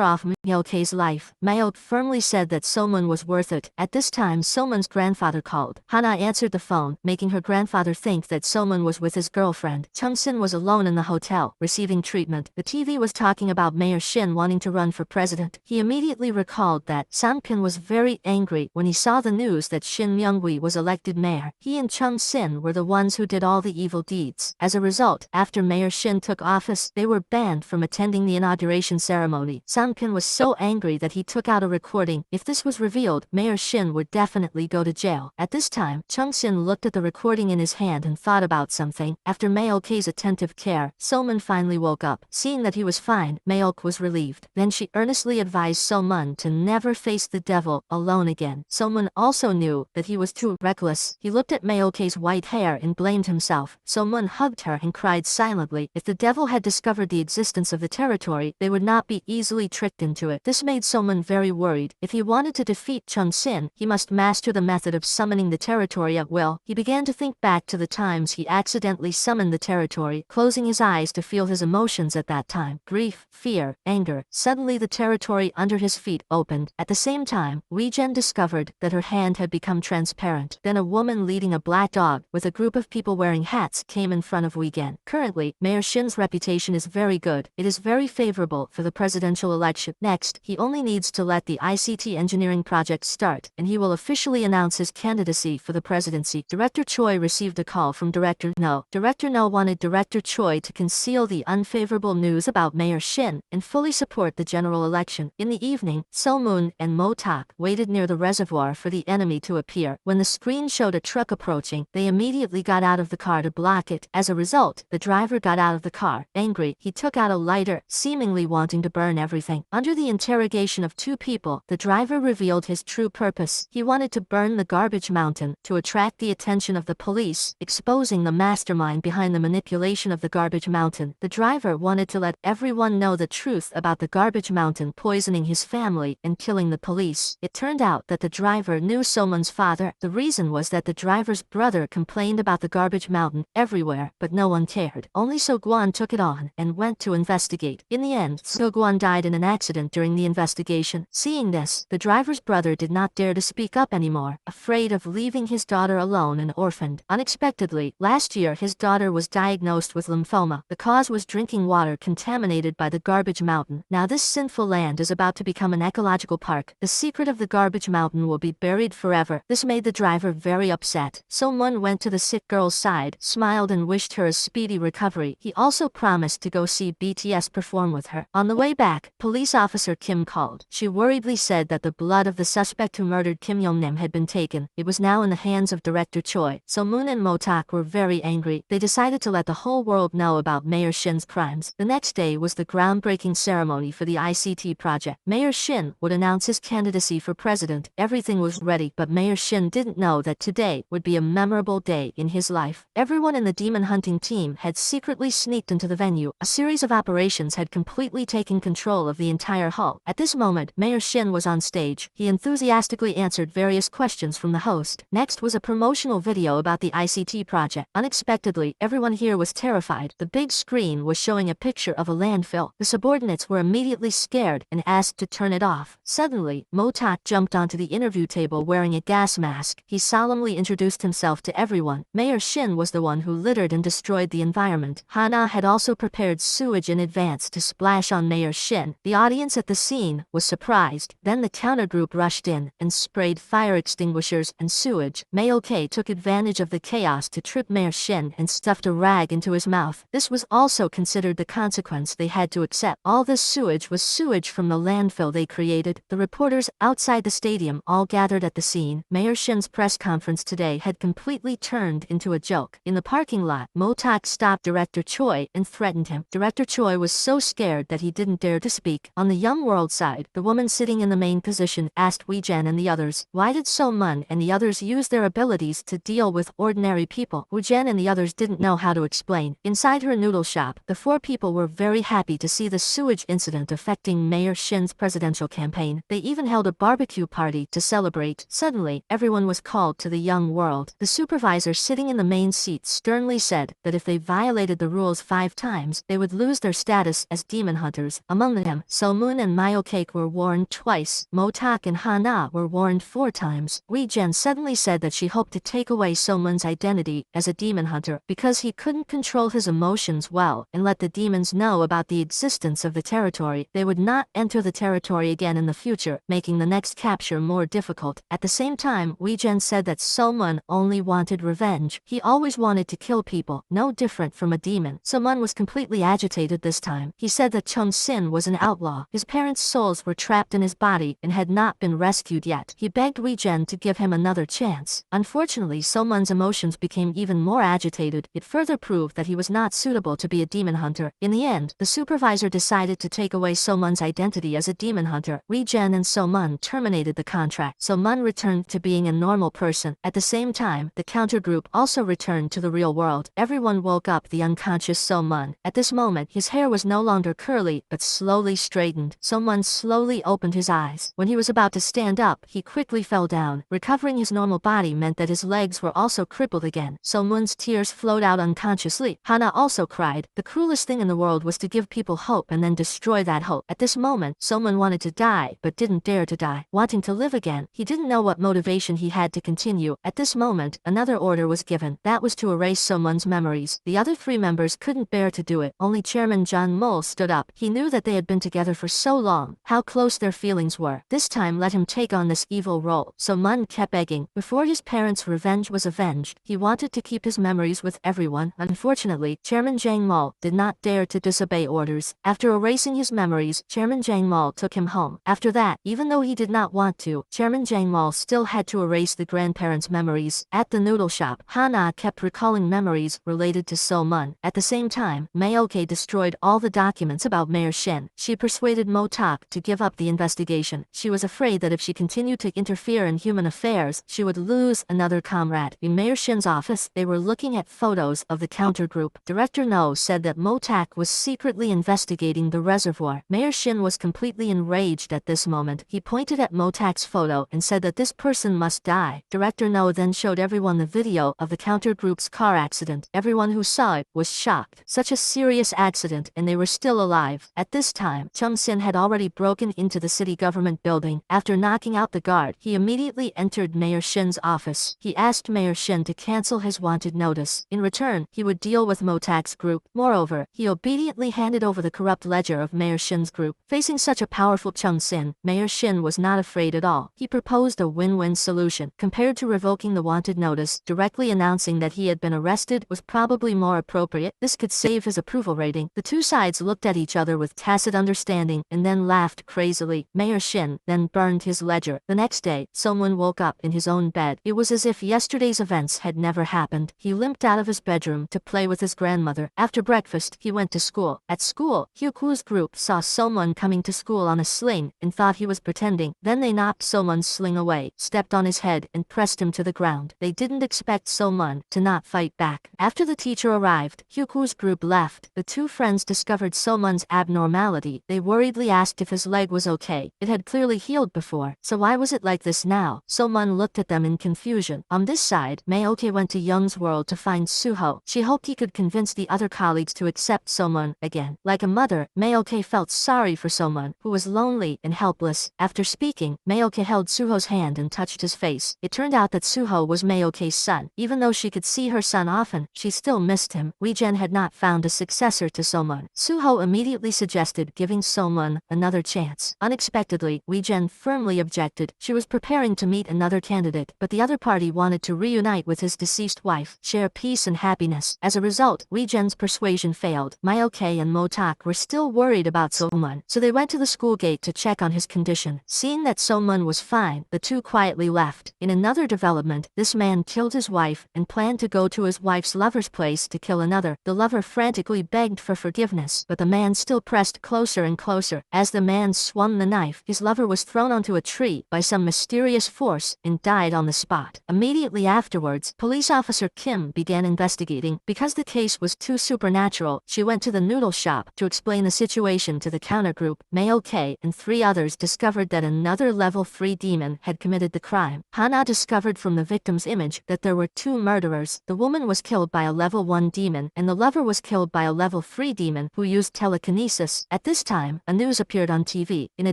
off Mayoke's life. Mayoke firmly said that So-mun was worth it. At this time, So-mun's grandfather called. Hana answered the phone, making her grandfather think that So-mun was with his girlfriend. Chung-sin was alone in the hotel, receiving treatment. The TV was talking about Mayor Shin wanting to run for president. He immediately recalled that Sang-pin was very angry when he saw the news that Shin Myung-wi was elected mayor. He and Chung-sin were the ones who did all the evil deeds. As a result, after Mayor Shin took office, they were banned from attending the inauguration ceremony. Sang-pin was so angry that he took out a recording. If this was revealed, Mayor Shin would definitely go to jail. At this time, Chung-sin looked at the recording in his hand and thought about something. After Mayoke's attentive care, So-mun finally woke up. Seeing that he was fine, Mayoke was relieved. Then she earnestly advised So-mun to never face the devil alone again. So-mun also knew that he was too reckless. He looked at Mayoke's white hair and blamed himself. So-mun hugged her and cried silently. If the devil had discovered the existence of the territory, they would not be easily tricked into it. This made So-mun very worried. If he wanted to defeat Chung-sin, he must master the method of summoning the territory at will. He began to think back to the times he accidentally summoned the territory, closing his eyes to feel his emotions at that time. Grief, fear, anger. Suddenly the territory under his feet opened. At the same time, Wee-jen discovered that her hand had become transparent. Then a woman leading a black dog with a group of people wearing hats came in front of Wee-gen. Currently, Mayor Shin's reputation is very good. It is very favorable for the presidential election. Next, he only needs to let the ICT engineering project start, and he will officially announce his candidacy for the presidency. Director Choi received a call from Director No. Director No wanted Director Choi to conceal the unfavorable news about Mayor Shin and fully support the general election. In the evening, So-mun and Mo-tak waited near the reservoir for the enemy to appear. When the screen showed a truck approaching, they immediately got out of the car to block it. As a result, the driver got out of the car. Angry, he took out a lighter, seemingly wanting to burn everything. Under the interrogation of two people, the driver revealed his true purpose. He wanted to burn the garbage mountain to attract the attention of the police, exposing the mastermind behind the manipulation of the garbage mountain. The driver wanted to let everyone know the truth about the garbage mountain poisoning his family and killing the police. It turned out that the driver knew So-mun's father. The reason was that the driver's brother complained about the garbage mountain everywhere, but no one cared. Only So-gwon took it on and went to investigate. In the end, So-gwon died in an accident during the investigation. Seeing this, the driver's brother did not dare to speak up anymore, afraid of leaving his daughter alone and orphaned. Unexpectedly, last year his daughter was diagnosed with lymphoma. The cause was drinking water contaminated by the garbage mountain. Now this sinful land is about to become an ecological park. The secret of the garbage mountain will be buried forever. This made the driver very upset. So-mun went to the sick girl's side, smiled and wished her a speedy recovery. He also promised to go see BTS perform with her. On the way back, Police Officer Kim called. She worriedly said that the blood of the suspect who murdered Kim Yong-nim had been taken. It was now in the hands of Director Choi. So-mun and Mo-tak were very angry. They decided to let the whole world know about Mayor Shin's crimes. The next day was the groundbreaking ceremony for the ICT project. Mayor Shin would announce his candidacy for president. Everything was ready, but Mayor Shin didn't know that today would be a memorable day in his life. Everyone in the demon hunting team had secretly sneaked into the venue. A series of operations had completely taken control of the entire hall. At this moment, Mayor Shin was on stage. He enthusiastically answered various questions from the host. Next was a promotional video about the ICT project. Unexpectedly, everyone here was terrified. The big screen was showing a picture of a landfill. The subordinates were immediately scared and asked to turn it off. Suddenly, Mo-tak jumped onto the interview table wearing a gas mask. He solemnly introduced himself to everyone. Mayor Shin was the one who littered and destroyed the environment. Hana had also prepared sewage in advance to splash on Mayor Shin. The audience at the scene was surprised. Then the countergroup rushed in and sprayed fire extinguishers and sewage. Mayoke took advantage of the chaos to trip Mayor Shin and stuffed a rag into his mouth. This was also considered the consequence they had to accept. All this sewage was sewage from the landfill they created. The reporters outside the stadium all gathered at the scene. Mayor Shin's press conference today had completely turned into a joke. In the parking lot, Mo-tak stopped Director Choi and threatened him. Director Choi was so scared that he didn't dare to speak. On the Young World side, the woman sitting in the main position asked Wee-jen and the others, why did So-mun and and the others used their abilities to deal with ordinary people. Wu Jian and the others didn't know how to explain. Inside her noodle shop, the 4 people were very happy to see the sewage incident affecting Mayor Shin's presidential campaign. They even held a barbecue party to celebrate. Suddenly, everyone was called to the young world. The supervisor sitting in the main seat sternly said that if they violated the rules 5 times, they would lose their status as demon hunters. Among them, So Moon and Myo Cake were warned twice. Mo Tak and Ha Na were warned 4 times. Wei Jian suddenly said that she hoped to take away So Moon's identity as a demon hunter because he couldn't control his emotions well and let the demons know about the existence of the territory. They would not enter the territory again in the future, making the next capture more difficult. At the same time, Wei Jian said that So Moon only wanted revenge. He always wanted to kill people, no different from a demon. So Moon was completely agitated this time. He said that Chung Sin was an outlaw. His parents' souls were trapped in his body and had not been rescued yet. He begged Wei Jian to give him another chance. Unfortunately, So Moon's emotions became even more agitated. It further proved that he was not suitable to be a demon hunter. In the end, the supervisor decided to take away So Moon's identity as a demon hunter. Wei Jian and So Moon terminated the contract. So Moon returned to being a normal person. At the same time, the counter group also returned to the real world. Everyone woke up the unconscious So Moon. At this moment, his hair was no longer curly, but slowly straightened. So Moon slowly opened his eyes. When he was about to stand up, he quickly fell down. Recovering his normal body meant that his legs were also crippled again. So Moon's tears flowed out unconsciously. Hana also cried. The cruelest thing in the world was to give people hope and then destroy that hope. At this moment, So Moon wanted to die, but didn't dare to die. Wanting to live again, he didn't know what motivation he had to continue. At this moment, another order was given. That was to erase So Moon's memories. The other 3 members couldn't bear to do it. Only Chairman John Mole stood up. He knew that they had been together for so long, how close their feelings were. This time let him take on this evil role. So Moon kept begging. Before his parents' revenge was avenged, he wanted to keep his memories with everyone. Unfortunately, Chairman Zhang Mole did not dare to disobey orders. After erasing his memories, Chairman Zhang Mole took him home. After that, even though he did not want to, Chairman Zhang Mole still had to erase the grandparents' memories. At the noodle shop, Hana kept recalling memories related to So Moon. At the same time, Mayoke destroyed all the documents about Mayor Shin. She persuaded Mo Tak to give up the investigation. She was afraid that if she continued to interfere in human affairs, she would lose another comrade. In Mayor Shin's office, they were looking at photos of the counter group. Director No said that Mo Tak was secretly investigating the reservoir. Mayor Shin was completely enraged at this moment. He pointed at Mo Tak's photo and said that this person must die. Director No then showed everyone the video of the counter group's car accident. Everyone who saw it was shocked. Such a serious accident, and they were still alive. At this time, Chung Sin had already broken into the city government building. After knocking out the guard, he immediately entered Mayor Shin's office. He asked Mayor Shin to cancel his wanted notice. In return, he would deal with Mo Tak's group. Moreover, he obediently handed over the corrupt ledger of Mayor Shin's group. Facing such a powerful Chung Sin, Mayor Shin was not afraid at all. He proposed a win-win solution. Compared to revoking the wanted notice, directly announcing that he had been arrested was probably more appropriate. This could save his approval rating. The 2 sides looked at each other with tacit understanding and then laughed crazily. Mayor Shin then burned his ledger. The next day, someone woke up in his own bed. It was as if yesterday's events had never happened. He limped out of his bedroom to play with his grandmother. After breakfast, he went to school. At school, Hyuku's group saw someone coming to school on a sling and thought he was pretending. Then they knocked someone's sling away, stepped on his head, and pressed him to the ground. They didn't expect someone to not fight back. After the teacher arrived, Hyuku's group left. The 2 friends discovered someone's abnormality. They worriedly asked if his leg was okay. It had clearly healed before, so why was it like this now? So-mun looked at them in confusion. On this side, Mayoke went to Young's world to find Suho. She hoped he could convince the other colleagues to accept So-mun again. Like a mother, Mayoke felt sorry for So-mun, who was lonely and helpless. After speaking, Mayoke held Suho's hand and touched his face. It turned out that Suho was Mayoke's son. Even though she could see her son often, she still missed him. Wei-Jen had not found a successor to So-mun. Suho immediately suggested giving So-mun another chance. Unexpectedly, Wei-Jen firmly objected. She was preparing to meet another candidate, but the other party wanted to reunite with his deceased wife, share peace and happiness. As a result, Wei-Jen's persuasion failed. Mayoke and Motak were still worried about So-mun, so they went to the school gate to check on his condition. Seeing that So-mun was fine, the two quietly left. In another development, this man killed his wife and planned to go to his wife's lover's place to kill another. The lover frantically begged for forgiveness, but the man still pressed closer and closer. As the man swung the knife, his lover was thrown onto a tree by some mysterious force and died on the spot. Immediately afterwards, police officer Kim began investigating. Because the case was too supernatural, she went to the noodle shop to explain the situation to the counter group. Mayo K and 3 others discovered that another level 3 demon had committed the crime. Hana discovered from the victim's image that there were 2 murderers. The woman was killed by a level 1 demon, and the lover was killed by a level 3 demon who used telekinesis. At this time, a news appeared on TV. In a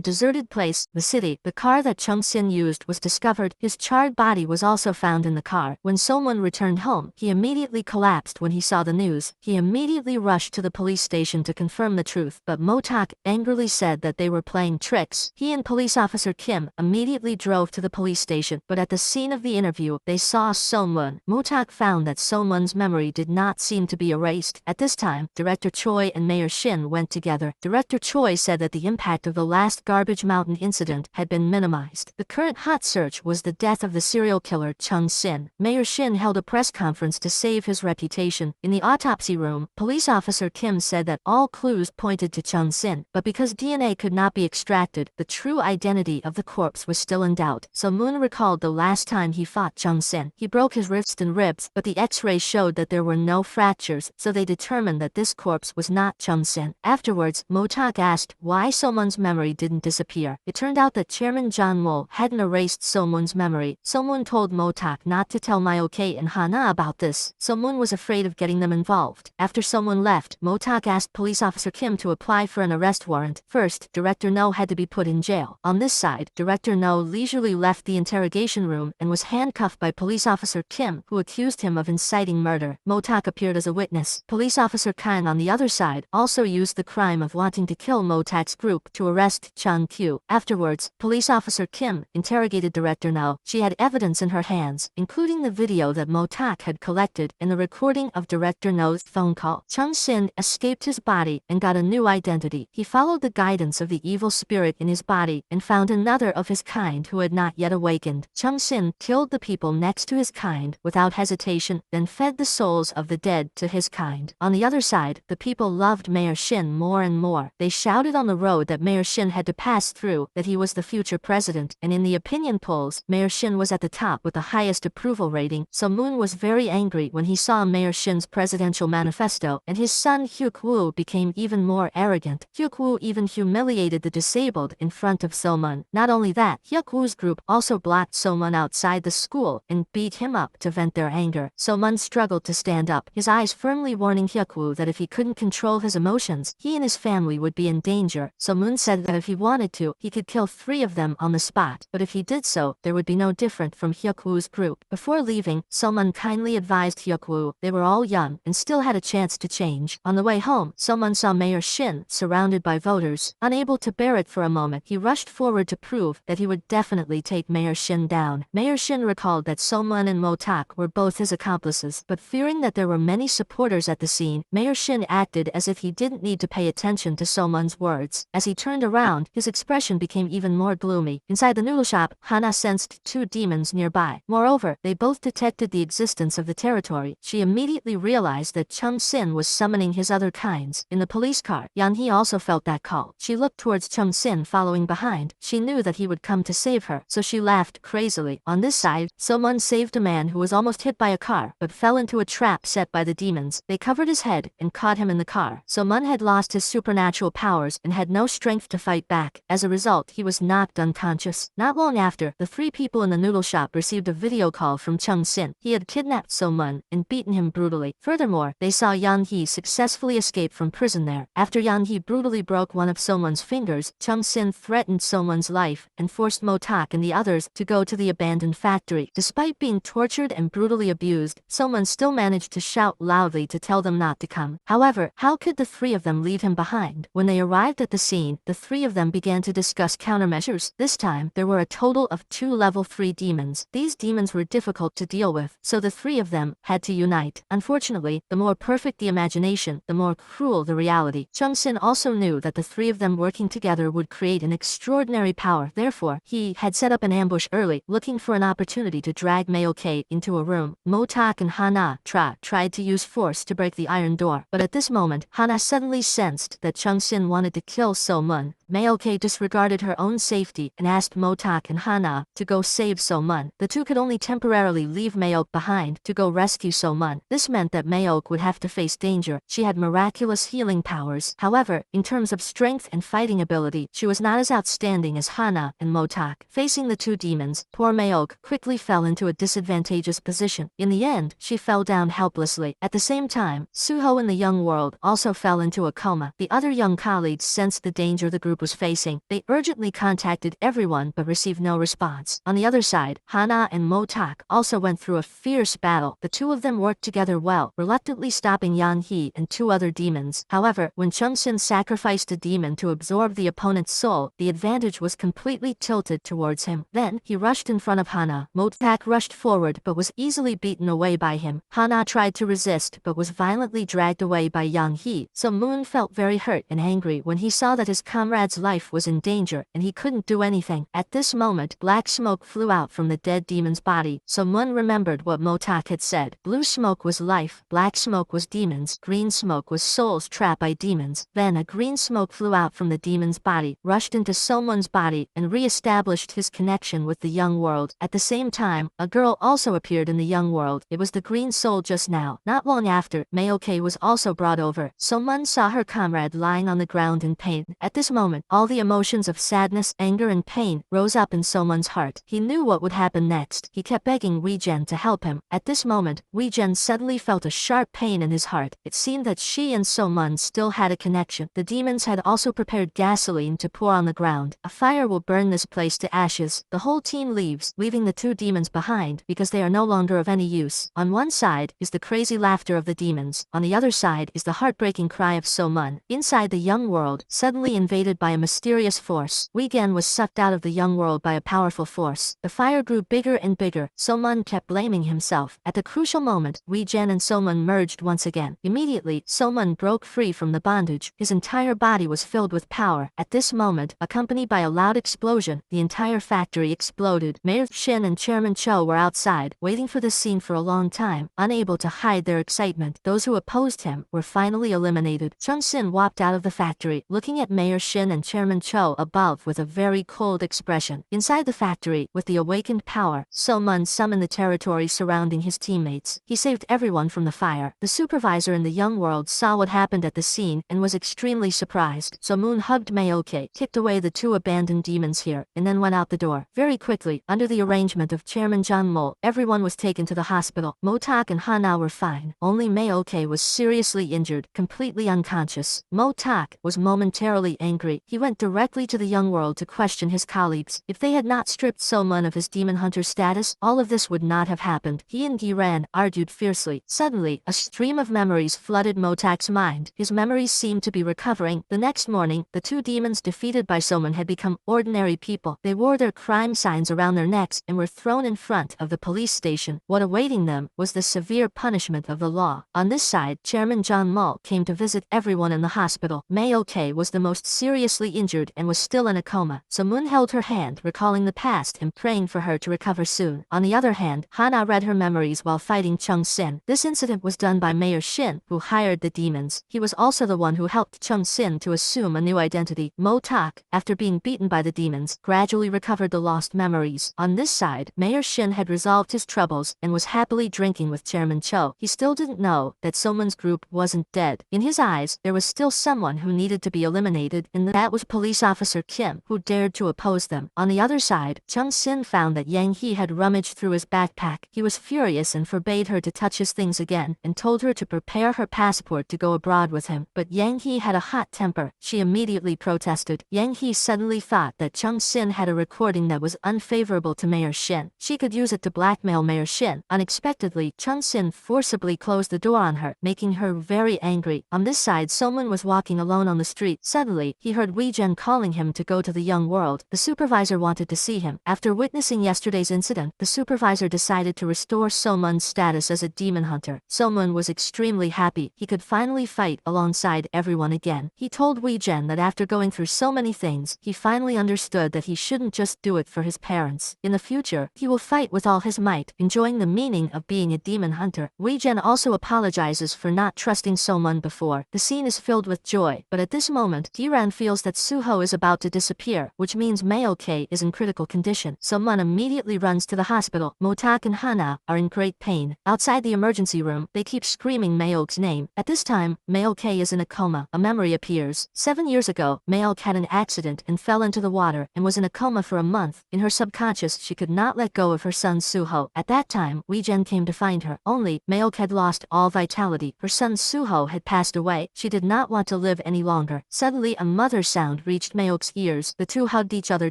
deserted place, the city, the car that Chung Sin used was discovered. His charred body was also found in the car. When Solmun returned home, he immediately collapsed when he saw the news. He immediately rushed to the police station to confirm the truth, but Motak angrily said that they were playing tricks. He and police officer Kim immediately drove to the police station, but at the scene of the interview, they saw Solmun. Motak found that Solmun's memory did not seem to be erased. At this time, Director Choi and Mayor Shin went together. Director Choi said that the impact of the last Garbage Mountain incident had been minimized. The current hot search was the death of the serial killer Chung Sin. Mayor Shin held a press conference to save his reputation. In the autopsy room, police officer Kim said that all clues pointed to Chung Sin, but because DNA could not be extracted, the true identity of the corpse was still in doubt. So Moon recalled the last time he fought Chung Sin. He broke his wrist and ribs, but the x-ray showed that there were no fractures, so they determined that this corpse was not Chung Sin. Afterwards, Motak asked why Somun's memory didn't disappear. It turned out that Chairman John Mo hadn't erased Somun's memory. Somun told Motak not to tell Myoke and Hana about this. Somun was afraid of getting them involved. After Somun left, Motak asked police officer Kim to apply for an arrest warrant. First, Director No had to be put in jail. On this side, Director No leisurely left the interrogation room and was handcuffed by police officer Kim, who accused him of inciting murder. Motak appeared as a witness. Police officer Kang on the other side also used the crime of wanting to kill Motak's group to arrest Chung Kyu. Afterwards, police officer Kim interrogated Director No. She had evidence in her hands, including the video that Motak had collected and the recording of Director No's phone call. Chung Sin escaped his body and got a new identity. He followed the guidance of the evil spirit in his body and found another of his kind who had not yet awakened. Chung Sin killed the people next to his kind without hesitation, then fed the souls of the dead to his kind. On the other side, the people loved Mayor Shin more and more. They shouted on the road that Mayor Shin had to pass through, that he was the future president, and in the opinion polls, Mayor Shin was at the top with the highest approval rating. So Moon was very angry when he saw Mayor Shin's presidential manifesto, and his son Hyuk Woo became even more arrogant. Hyuk Woo even humiliated the disabled in front of Somun. Not only that, Hyuk Woo's group also blocked Somun outside the school and beat him up to vent their anger. Somun struggled to stand up, his eyes firmly warning Hyuk Woo that if he couldn't control his emotions, he and his family would be in danger. So Moon said that if he wanted to, he could kill 3 of them on the spot, but if he did so, there would be no different from Hyuk Woo's group. Before leaving, Somun kindly advised Hyuk Woo they were all young and still had a chance to change. On the way home, Somun saw Mayor Shin surrounded by voters. Unable to bear it for a moment, he rushed forward to prove that he would definitely take Mayor Shin down. Mayor Shin recalled that Somun and Motak were both his accomplices, but fearing that there were many supporters at the scene, Mayor Shin acted as if he didn't need to pay attention to Somun's words. As he turned around, his expression became even more gloomy. Inside the noodle shop, Hana sensed 2 demons nearby. Moreover, they both detected the existence of the territory. She immediately realized that Chung Sin was summoning his other kinds. In the police car, Yan Hee also felt that call. She looked towards Chung Sin following behind. She knew that he would come to save her, so she laughed crazily. On this side, Somun saved a man who was almost hit by a car, but fell into a trap set by the demons. They covered his head and caught him in the car. Somun had lost his supernatural powers and had no strength to fight back. As a result, he was knocked unconscious. Not long after, the 3 people in the noodle shop received a video call from Chung Sin. He had kidnapped Somun and beaten him brutally. Furthermore, they saw Yan Hee successfully escape from prison there. After Yan Hee brutally broke one of Somun's fingers, Chung Sin threatened Somun's life and forced Motak and the others to go to the abandoned factory. Despite being tortured and brutally abused, Somun still managed to shout loudly to tell them not to come. However, how could the 3 of them leave him behind? When they arrived at the scene, the 3 of them began to discuss countermeasures. This time, there were a total of 2 level 3 demons. These demons were difficult to deal with, so the 3 of them had to unite. Unfortunately, the more perfect the imagination, the more cruel the reality. Chung Sin also knew that the 3 of them working together would create an extraordinary power. Therefore, he had set up an ambush early, looking for an opportunity to drag Mayoke into a room. Motak and Hana tried to use force to break the iron door, but at this moment, Hana suddenly sensed that Chung Sin wanted to kill Somun. Mayoke disregarded her own safety and asked Motak and Hana to go save So-mun. The two could only temporarily leave Mayoke behind to go rescue So-mun. This meant that Mayoke would have to face danger. She had miraculous healing powers. However, in terms of strength and fighting ability, she was not as outstanding as Hana and Motak. Facing the two demons, poor Mayoke quickly fell into a disadvantageous position. In the end, she fell down helplessly. At the same time, Suho in the young world also fell into a coma. The other young colleagues sensed the danger the group was facing. They urgently contacted everyone but received no response. On the other side, Hana and Motak also went through a fierce battle. The two of them worked together well, reluctantly stopping Yang He and two other demons. However, when Chung-sin sacrificed a demon to absorb the opponent's soul, the advantage was completely tilted towards him. Then, he rushed in front of Hana. Motak rushed forward but was easily beaten away by him. Hana tried to resist but was violently dragged away by Yang He. So Moon felt very hurt and angry when he saw that his comrade's life was in danger and he couldn't do anything. At this moment, black smoke flew out from the dead demon's body. So Moon remembered what Motak had said. Blue smoke was life, black smoke was demons, green smoke was souls trapped by demons. Then a green smoke flew out from the demon's body, rushed into So-mun's body, and re-established his connection with the young world. At the same time, a girl also appeared in the young world. It was the green soul just now. Not long after, Mayoke was also brought over. So-mun saw her comrade lying on the ground in pain. At this moment, all the emotions of sadness, anger, and pain rose up in So-mun's heart. He knew what would happen next. He kept begging Wee-jen to help him. At this moment, Wee-jen suddenly felt a sharp pain in his heart. It seemed that she and So-mun still had a connection. The demons had also prepared gasoline to pour on the ground. A fire will burn this place to ashes. The whole team leaves, leaving the two demons behind because they are no longer of any use. On one side is the crazy laughter of the demons. On the other side is the heartbreaking cry of So-mun. Inside the young world, suddenly invaded by a mysterious force, Wee-gen was sucked out of the young world by a powerful force. The fire grew bigger and bigger. So-mun kept blaming himself. At the crucial moment, Wee-gen and So-mun merged once again. Immediately, So-mun broke free from the bondage. His entire body was filled with power. At this moment, accompanied by a loud explosion, the entire factory exploded. Mayor Shin and Chairman Cho were outside, waiting for this scene for a long time, unable to hide their excitement. Those who opposed him were finally eliminated. Chung-sin walked out of the factory, looking at Mayor Shin and Chairman Cho above with a very cold expression. Inside the factory, with the awakened power, So-mun summoned the territory surrounding his teammates. He saved everyone from the fire. The supervisor in the young world saw what happened at the scene and was extremely surprised. So Moon hugged Mayoke, kicked away the two abandoned demons here, and then went out the door. Very quickly, under the arrangement of Chairman John Mole, everyone was taken to the hospital. Motak and Hana were fine. Only Mayoke was seriously injured, completely unconscious. Motak was momentarily angry. He went directly to the young world to question his colleagues. If they had not stripped So-mun of his demon hunter status, all of this would not have happened. He and Giran argued fiercely. Suddenly, a stream of memories flooded Motak's mind. His memories seemed to be recovering. The next morning, the two demons defeated by So-mun had become ordinary people. They wore their crime signs around their necks and were thrown in front of the police station. What awaiting them was the severe punishment of the law. On this side, Chairman John Mull came to visit everyone in the hospital. Mayoke was the most seriously injured and was still in a coma. So Moon held her hand, recalling the past and praying for her to recover soon. On the other hand, Hana read her memories while fighting Chung-sin. This incident was done by Mayor Shin, who hired the demons. He was also the one who helped Chung-sin to assume a new identity. Motak, after being beaten by the demons, gradually recovered the lost memories. On this side, Mayor Shin had resolved his troubles and was happily drinking with Chairman Cho. He still didn't know that So-mun's group wasn't dead. In his eyes, there was still someone who needed to be eliminated, and that was Police Officer Kim, who dared to oppose them. On the other side, Chung-sin found that Yang He had rummaged through his backpack. He was furious and forbade her to touch his things again, and told her to prepare her passport to go abroad with him. But Yang He had a hot temper. She immediately protested. Yang He suddenly thought that Chung-sin had a recording that was unfavorable to Mayor Shin. She could use it to blackmail Mayor Shin. Unexpectedly, Chung-sin forcibly closed the door on her, making her very angry. On this side, So-mun was walking alone on the street. Suddenly, he heard Wee-jen calling him to go to the young world. The supervisor wanted to see him. After witnessing yesterday's incident, the supervisor decided to restore So-mun's status as a demon hunter. So-mun was extremely happy. He could finally fight alongside everyone again. He told Wee-jen that after going through so many things, he finally understood that he shouldn't just do it for his parents. In the future, he will fight with all his might, enjoying the meaning of being a demon hunter. Wee-jen also apologizes for not trusting So-mun before. The scene is filled with joy, but at this moment, Hiran feels reveals that Suho is about to disappear, which means Mayoke is in critical condition. Someone immediately runs to the hospital. Motak and Hana are in great pain. Outside the emergency room, they keep screaming Mayoke's name. At this time, Mayoke is in a coma. A memory appears. 7 years ago, Mayoke had an accident and fell into the water and was in a coma for a month. In her subconscious, she could not let go of her son Suho. At that time, Weijin came to find her. Only, Mayoke had lost all vitality. Her son Suho had passed away. She did not want to live any longer. Suddenly, a mother's sound reached Mayoke's ears. The two hugged each other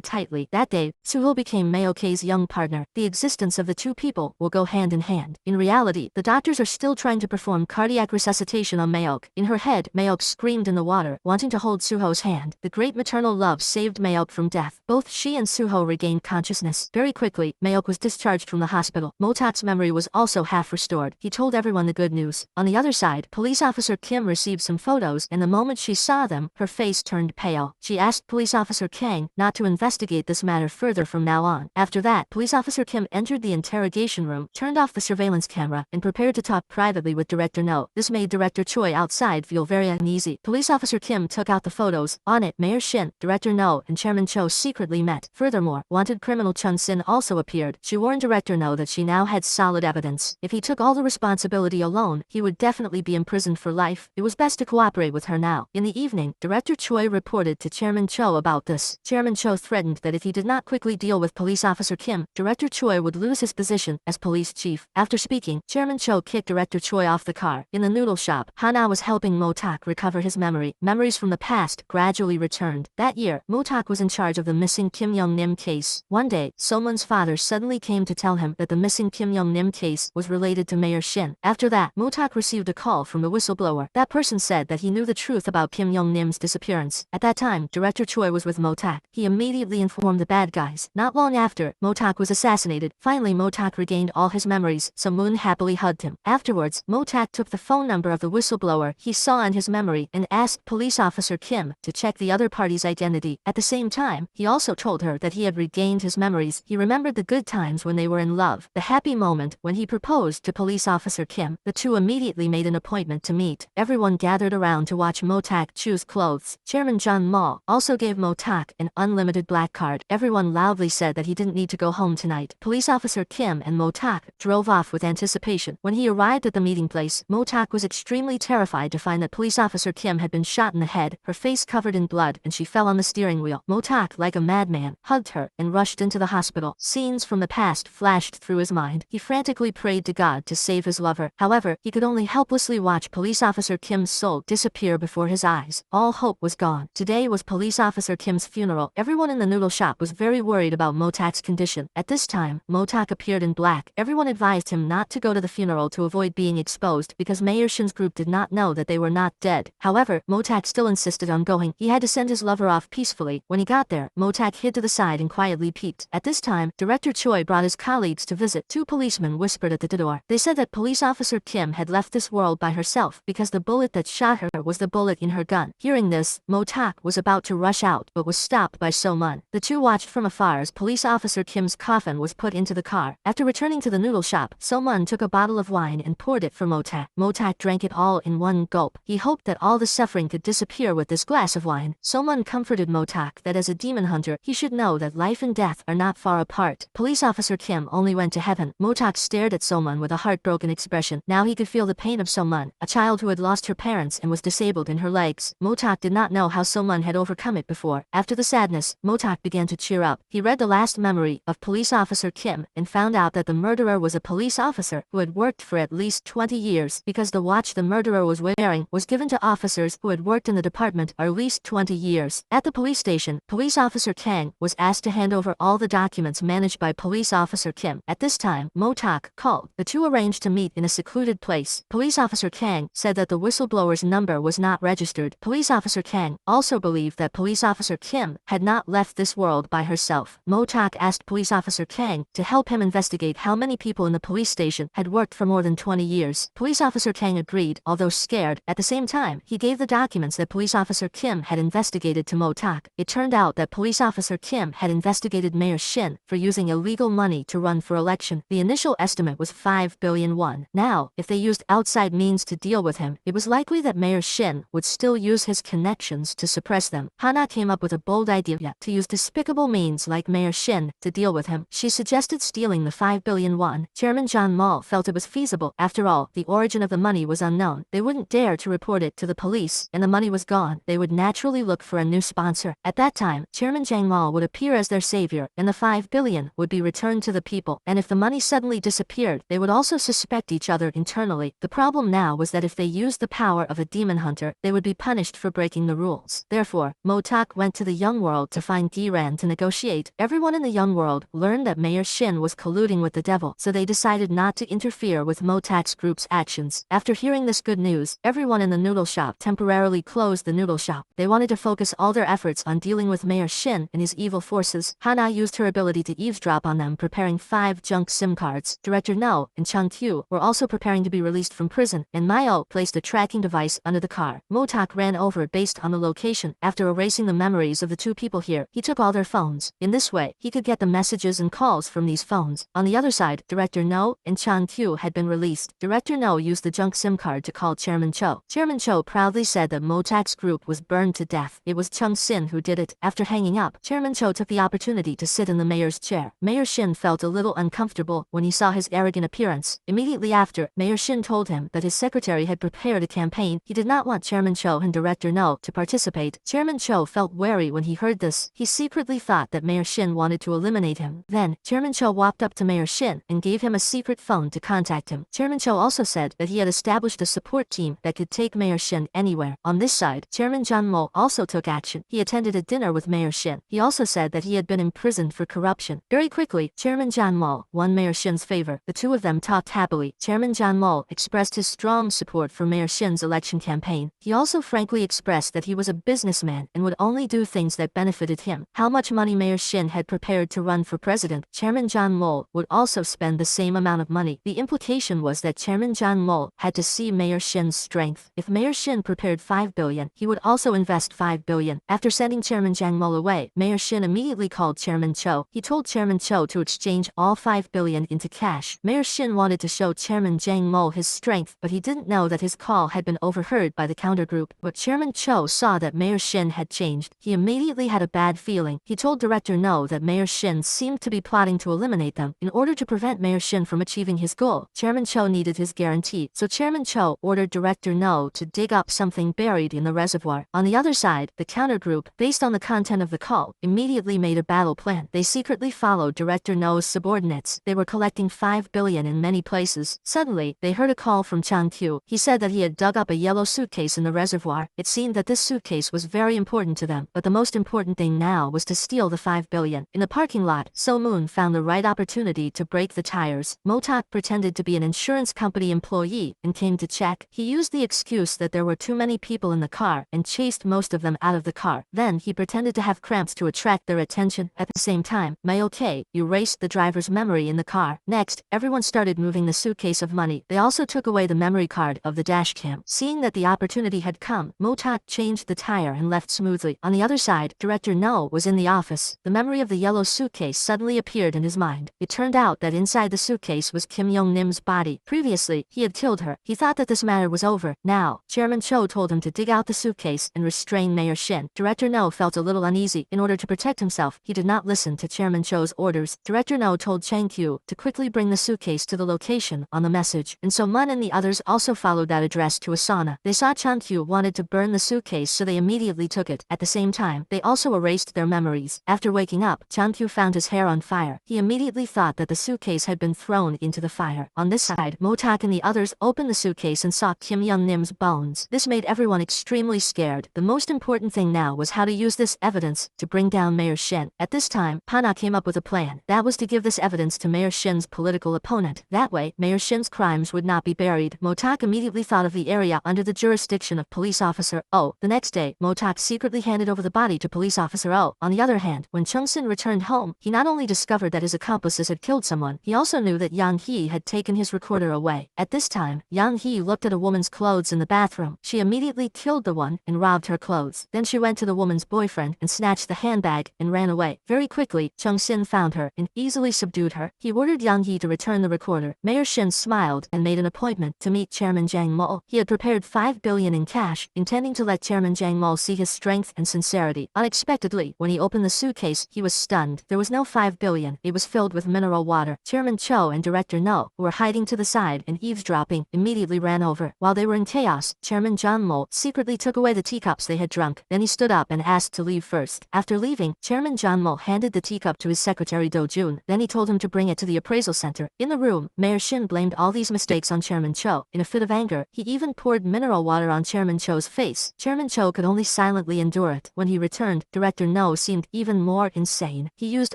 tightly. That day, Suho became Mayoke's young partner. The existence of the two people will go hand in hand. In reality, the doctors are still trying to perform cardiac resuscitation on Mayoke. In her head, Mayoke screamed in the water, wanting to hold Suho's hand. The great maternal love saved Mayoke from death. Both she and Suho regained consciousness. Very quickly, Mayoke was discharged from the hospital. Motak's memory was also half restored. He told everyone the good news. On the other side, police officer Kim received some photos, and the moment she saw them, her face turned pale. She asked police officer Kang not to investigate this matter further from now on. After that, police officer Kim entered the interrogation room, turned off the surveillance camera, and prepared to talk privately with Director No. This made Director Choi outside feel very uneasy. Police officer Kim took out the photos. On it, Mayor Shin, Director No, and Chairman Cho secretly met. Furthermore, wanted criminal Chun Sin also appeared. She warned Director No that she now had solid evidence. If he took all the responsibility alone, he would definitely be imprisoned for life. It was best to cooperate with her now. In the evening, Director Choi reported to Chairman Cho about this. Chairman Cho threatened that if he did not quickly deal with police officer Kim, Director Choi would lose his position as police chief. After speaking, Chairman Cho kicked Director Choi off the car. In the noodle shop, Hana was helping Motak recover his memory. Memories from the past gradually returned. That year, Motak was in charge of the missing Kim Young-nim case. One day, Somun's father suddenly came to tell him that the missing Kim Young-nim case was related to Mayor Shin. After that, Motak received a call from the whistleblower. That person said that he knew the truth about Kim Young-nim's disappearance. At that time, Director Choi was with Motak. He immediately informed the bad guys. Not long after, Motak was assassinated. Finally, Motak regained all his memories, so Moon happily hugged him. Afterwards, Motak took the phone number of the whistleblower he saw in his memory and asked police officer Kim to check the other party's identity. At the same time, he also told her that he had regained his memories. He remembered the good times when they were in love, the happy moment when he proposed to police officer Kim. The two immediately made an appointment to meet. Everyone gathered around to watch Motak choose clothes. Chairman John Mall also gave Motak an unlimited black card. Everyone loudly said that he didn't need to go home tonight. Police officer Kim and Motak drove off with anticipation. When he arrived at the meeting place, Motak was extremely terrified to find that police officer Kim had been shot in the head, her face covered in blood, and she fell on the steering wheel. Motak, like a madman, hugged her and rushed into the hospital. Scenes from the past flashed through his mind. He frantically prayed to God to save his lover. However, he could only helplessly watch police officer Kim's soul disappear before his eyes. All hope was gone. Today was police officer Kim's funeral. Everyone in the noodle shop was very worried about Motak's condition. At this time, Motak appeared in black. Everyone advised him not to go to the funeral to avoid being exposed because Mayor Shin's group did not know that they were not dead. However, Motak still insisted on going. He had to send his lover off peacefully. When he got there, Motak hid to the side and quietly peeked. At this time, Director Choi brought his colleagues to visit. Two policemen whispered at the door. They said that police officer Kim had left this world by herself because the bullet that shot her was the bullet in her gun. Hearing this, Motak was about to rush out but was stopped by So-mun. The two watched from afar as police officer Kim's coffin was put into the car. After returning to the noodle shop, So-mun took a bottle of wine and poured it for Motak. Motak drank it all in one gulp. He hoped that all the suffering could disappear with this glass of wine. So-mun comforted Motak that as a demon hunter, he should know that life and death are not far apart. Police officer Kim only went to heaven. Motak stared at So-mun with a heartbroken expression. Now he could feel the pain of So-mun, a child who had lost her parents and was disabled in her legs. Motak did not know how So-mun had overcome it before. After the sadness, Motak began to cheer up. He read the last memory of police officer Kim and found out that the murderer was a police officer who had worked for at least 20 years because the watch the murderer was wearing was given to officers who had worked in the department at least 20 years. At the police station, police officer Kang was asked to hand over all the documents managed by police officer Kim. At this time, Motak called. The two arranged to meet in a secluded place. Police officer Kang said that the whistleblower's number was not registered. Police officer Kang also believed that police officer Kim had not left this world by herself. Motak asked police officer Kang to help him investigate how many people in the police station had worked for more than 20 years. Police officer Kang agreed, although scared. At the same time, he gave the documents that police officer Kim had investigated to Motak. It turned out that police officer Kim had investigated Mayor Shin for using illegal money to run for election. The initial estimate was 5 billion won. Now, if they used outside means to deal with him, it was likely that Mayor Shin would still use his connections to suppress them. Hana came up with a bold idea to use despicable means like Mayor Shin to deal with him. She suggested stealing the 5 billion won. Chairman John Mall felt it was feasible. After all, the origin of the money was unknown. They wouldn't dare to report it to the police, and the money was gone. They would naturally look for a new sponsor. At that time, Chairman Jang Mall would appear as their savior, and the 5 billion would be returned to the people. And if the money suddenly disappeared, they would also suspect each other internally. The problem now was that if they used the power of a demon hunter, they would be punished for breaking the rules. Therefore, Mo-tak went to the Young World to find Gi-ran to negotiate. Everyone in the Young World learned that Mayor Shin was colluding with the devil, so they decided not to interfere with Mo-tak's group's actions. After hearing this good news, everyone in the noodle shop temporarily closed the noodle shop. They wanted to focus all their efforts on dealing with Mayor Shin and his evil forces. Hana used her ability to eavesdrop on them, preparing 5 junk SIM cards. Director No and Chang Kyu were also preparing to be released from prison, and Mayo placed a tracking device under the car. Mo-tak ran over based on the location. After erasing the memories of the 2 people here, he took all their phones. In this way, he could get the messages and calls from these phones. On the other side, Director No and Chang Kyu had been released. Director No used the junk SIM card to call Chairman Cho. Chairman Cho proudly said that Mo-tak's group was burned to death. It was Chung Sin who did it. After hanging up, Chairman Cho took the opportunity to sit in the mayor's chair. Mayor Shin felt a little uncomfortable when he saw his arrogant appearance. Immediately after, Mayor Shin told him that his secretary had prepared a campaign. He did not want Chairman Cho and Director No to participate. Chairman Cho felt wary when he heard this. He secretly thought that Mayor Shin wanted to eliminate him. Then, Chairman Cho walked up to Mayor Shin and gave him a secret phone to contact him. Chairman Cho also said that he had established a support team that could take Mayor Shin anywhere. On this side, Chairman John Mo also took action. He attended a dinner with Mayor Shin. He also said that he had been imprisoned for corruption. Very quickly, Chairman John Mo won Mayor Shin's favor. The 2 of them talked happily. Chairman John Mo expressed his strong support for Mayor Shin's election campaign. He also frankly expressed that he was a businessman and would only do things that benefited him. How much money Mayor Shin had prepared to run for president, Chairman John Mo would also spend the same amount of money. The implication was that Chairman John Mo had to see Mayor Shin's strength. If Mayor Shin prepared 5 billion, he would also invest 5 billion. After sending Chairman Jang Mo away, Mayor Shin immediately called Chairman Cho. He told Chairman Cho to exchange all 5 billion into cash. Mayor Shin wanted to show Chairman Jang Mo his strength, but he didn't know that his call had been overheard by the counter group. But Chairman Cho saw that Mayor Shin had changed. He immediately had a bad feeling. He told Director No that Mayor Shin seemed to be plotting to eliminate them. In order to prevent Mayor Shin from achieving his goal, Chairman Cho needed his guarantee, so Chairman Cho ordered Director No to dig up something buried in the reservoir. On the other side, the counter group, based on the content of the call, immediately made a battle plan. They secretly followed Director No's subordinates. They were collecting 5 billion in many places. Suddenly, they heard a call from Chang Kyu. He said that he had dug up a yellow suitcase in the reservoir. It seemed that this suitcase was very important to them, but the most important thing now was to steal the 5 billion. In the parking lot, So Moon found the right opportunity to break the tires. Mo-tak pretended to be an insurance company employee and came to check. He used the excuse that there were too many people in the car and chased most of them out of the car. Then he pretended to have cramps to attract their attention. At the same time, Mayoke erased the driver's memory in the car. Next, everyone started moving the suitcase of money. They also took away the memory card of the dashcam. Seeing that the opportunity had come, Mo-tak changed the tire and left smoothly. On the other side, Director No was in the office. The memory of the yellow suitcase suddenly appeared in his mind. It turned out that inside the suitcase was Kim Young-nim's body. Previously, he had killed her. He thought that this matter was over. Now, Chairman Cho told him to dig out the suitcase and restrain Mayor Shin. Director No felt a little uneasy. In order to protect himself, he did not listen to Chairman Cho's orders. Director No told Chang Kyu to quickly bring the suitcase to the location on the message, and so Mun and the others also followed that address to a sauna. They saw Chang Kyu wanted to burn the suitcase, so they immediately took it. At the same time, they also erased their memories. After waking up, Chang Kyu found his hair on fire. He immediately thought that the suitcase had been thrown into the fire. On this side, Mo-tak and the others opened the suitcase and saw Kim Young-nim's bones. This made everyone extremely scared. The most important thing now was how to use this evidence to bring down Mayor Shin. At this time, Pana came up with a plan. That was to give this evidence to Mayor Shin's political opponent. That way, Mayor Shin's crimes would not be buried. Mo-tak immediately thought of the area under the jurisdiction of Police Officer Oh. The next day, Mo-tak secretly handed over the body to Police Officer Oh. On the other hand, when Chung-sin returned home, he not only discovered that his accomplices had killed someone, he also knew that Yang Hee had taken his recorder away. At this time, Yang Hee looked at a woman's clothes in the bathroom. She immediately killed the one and robbed her clothes. Then she went to the woman's boyfriend and snatched the handbag and ran away. Very quickly, Chung-sin found her and easily subdued her. He ordered Yang Hee to return the recorder. Mayor Shin smiled and made an appointment to meet Chairman Jang Mo. He had prepared 5 billion in cash, intending to let Chairman Jang Mo Mo see his strength and sincerity. Unexpectedly, when he opened the suitcase, he was stunned. There was no 5 billion. It was filled with mineral water. Chairman Cho and Director No, who were hiding to the side and eavesdropping, immediately ran over. While they were in chaos, Chairman John Mo secretly took away the teacups they had drunk. Then he stood up and asked to leave first. After leaving, Chairman John Mo handed the teacup to his secretary Do Jun. Then he told him to bring it to the appraisal center. In the room, Mayor Shin blamed all these mistakes on Chairman Cho. In a fit of anger, he even poured mineral water on Chairman Cho's face. Chairman Cho could only silently endure it. When he returned, Director No seemed even more insane. He used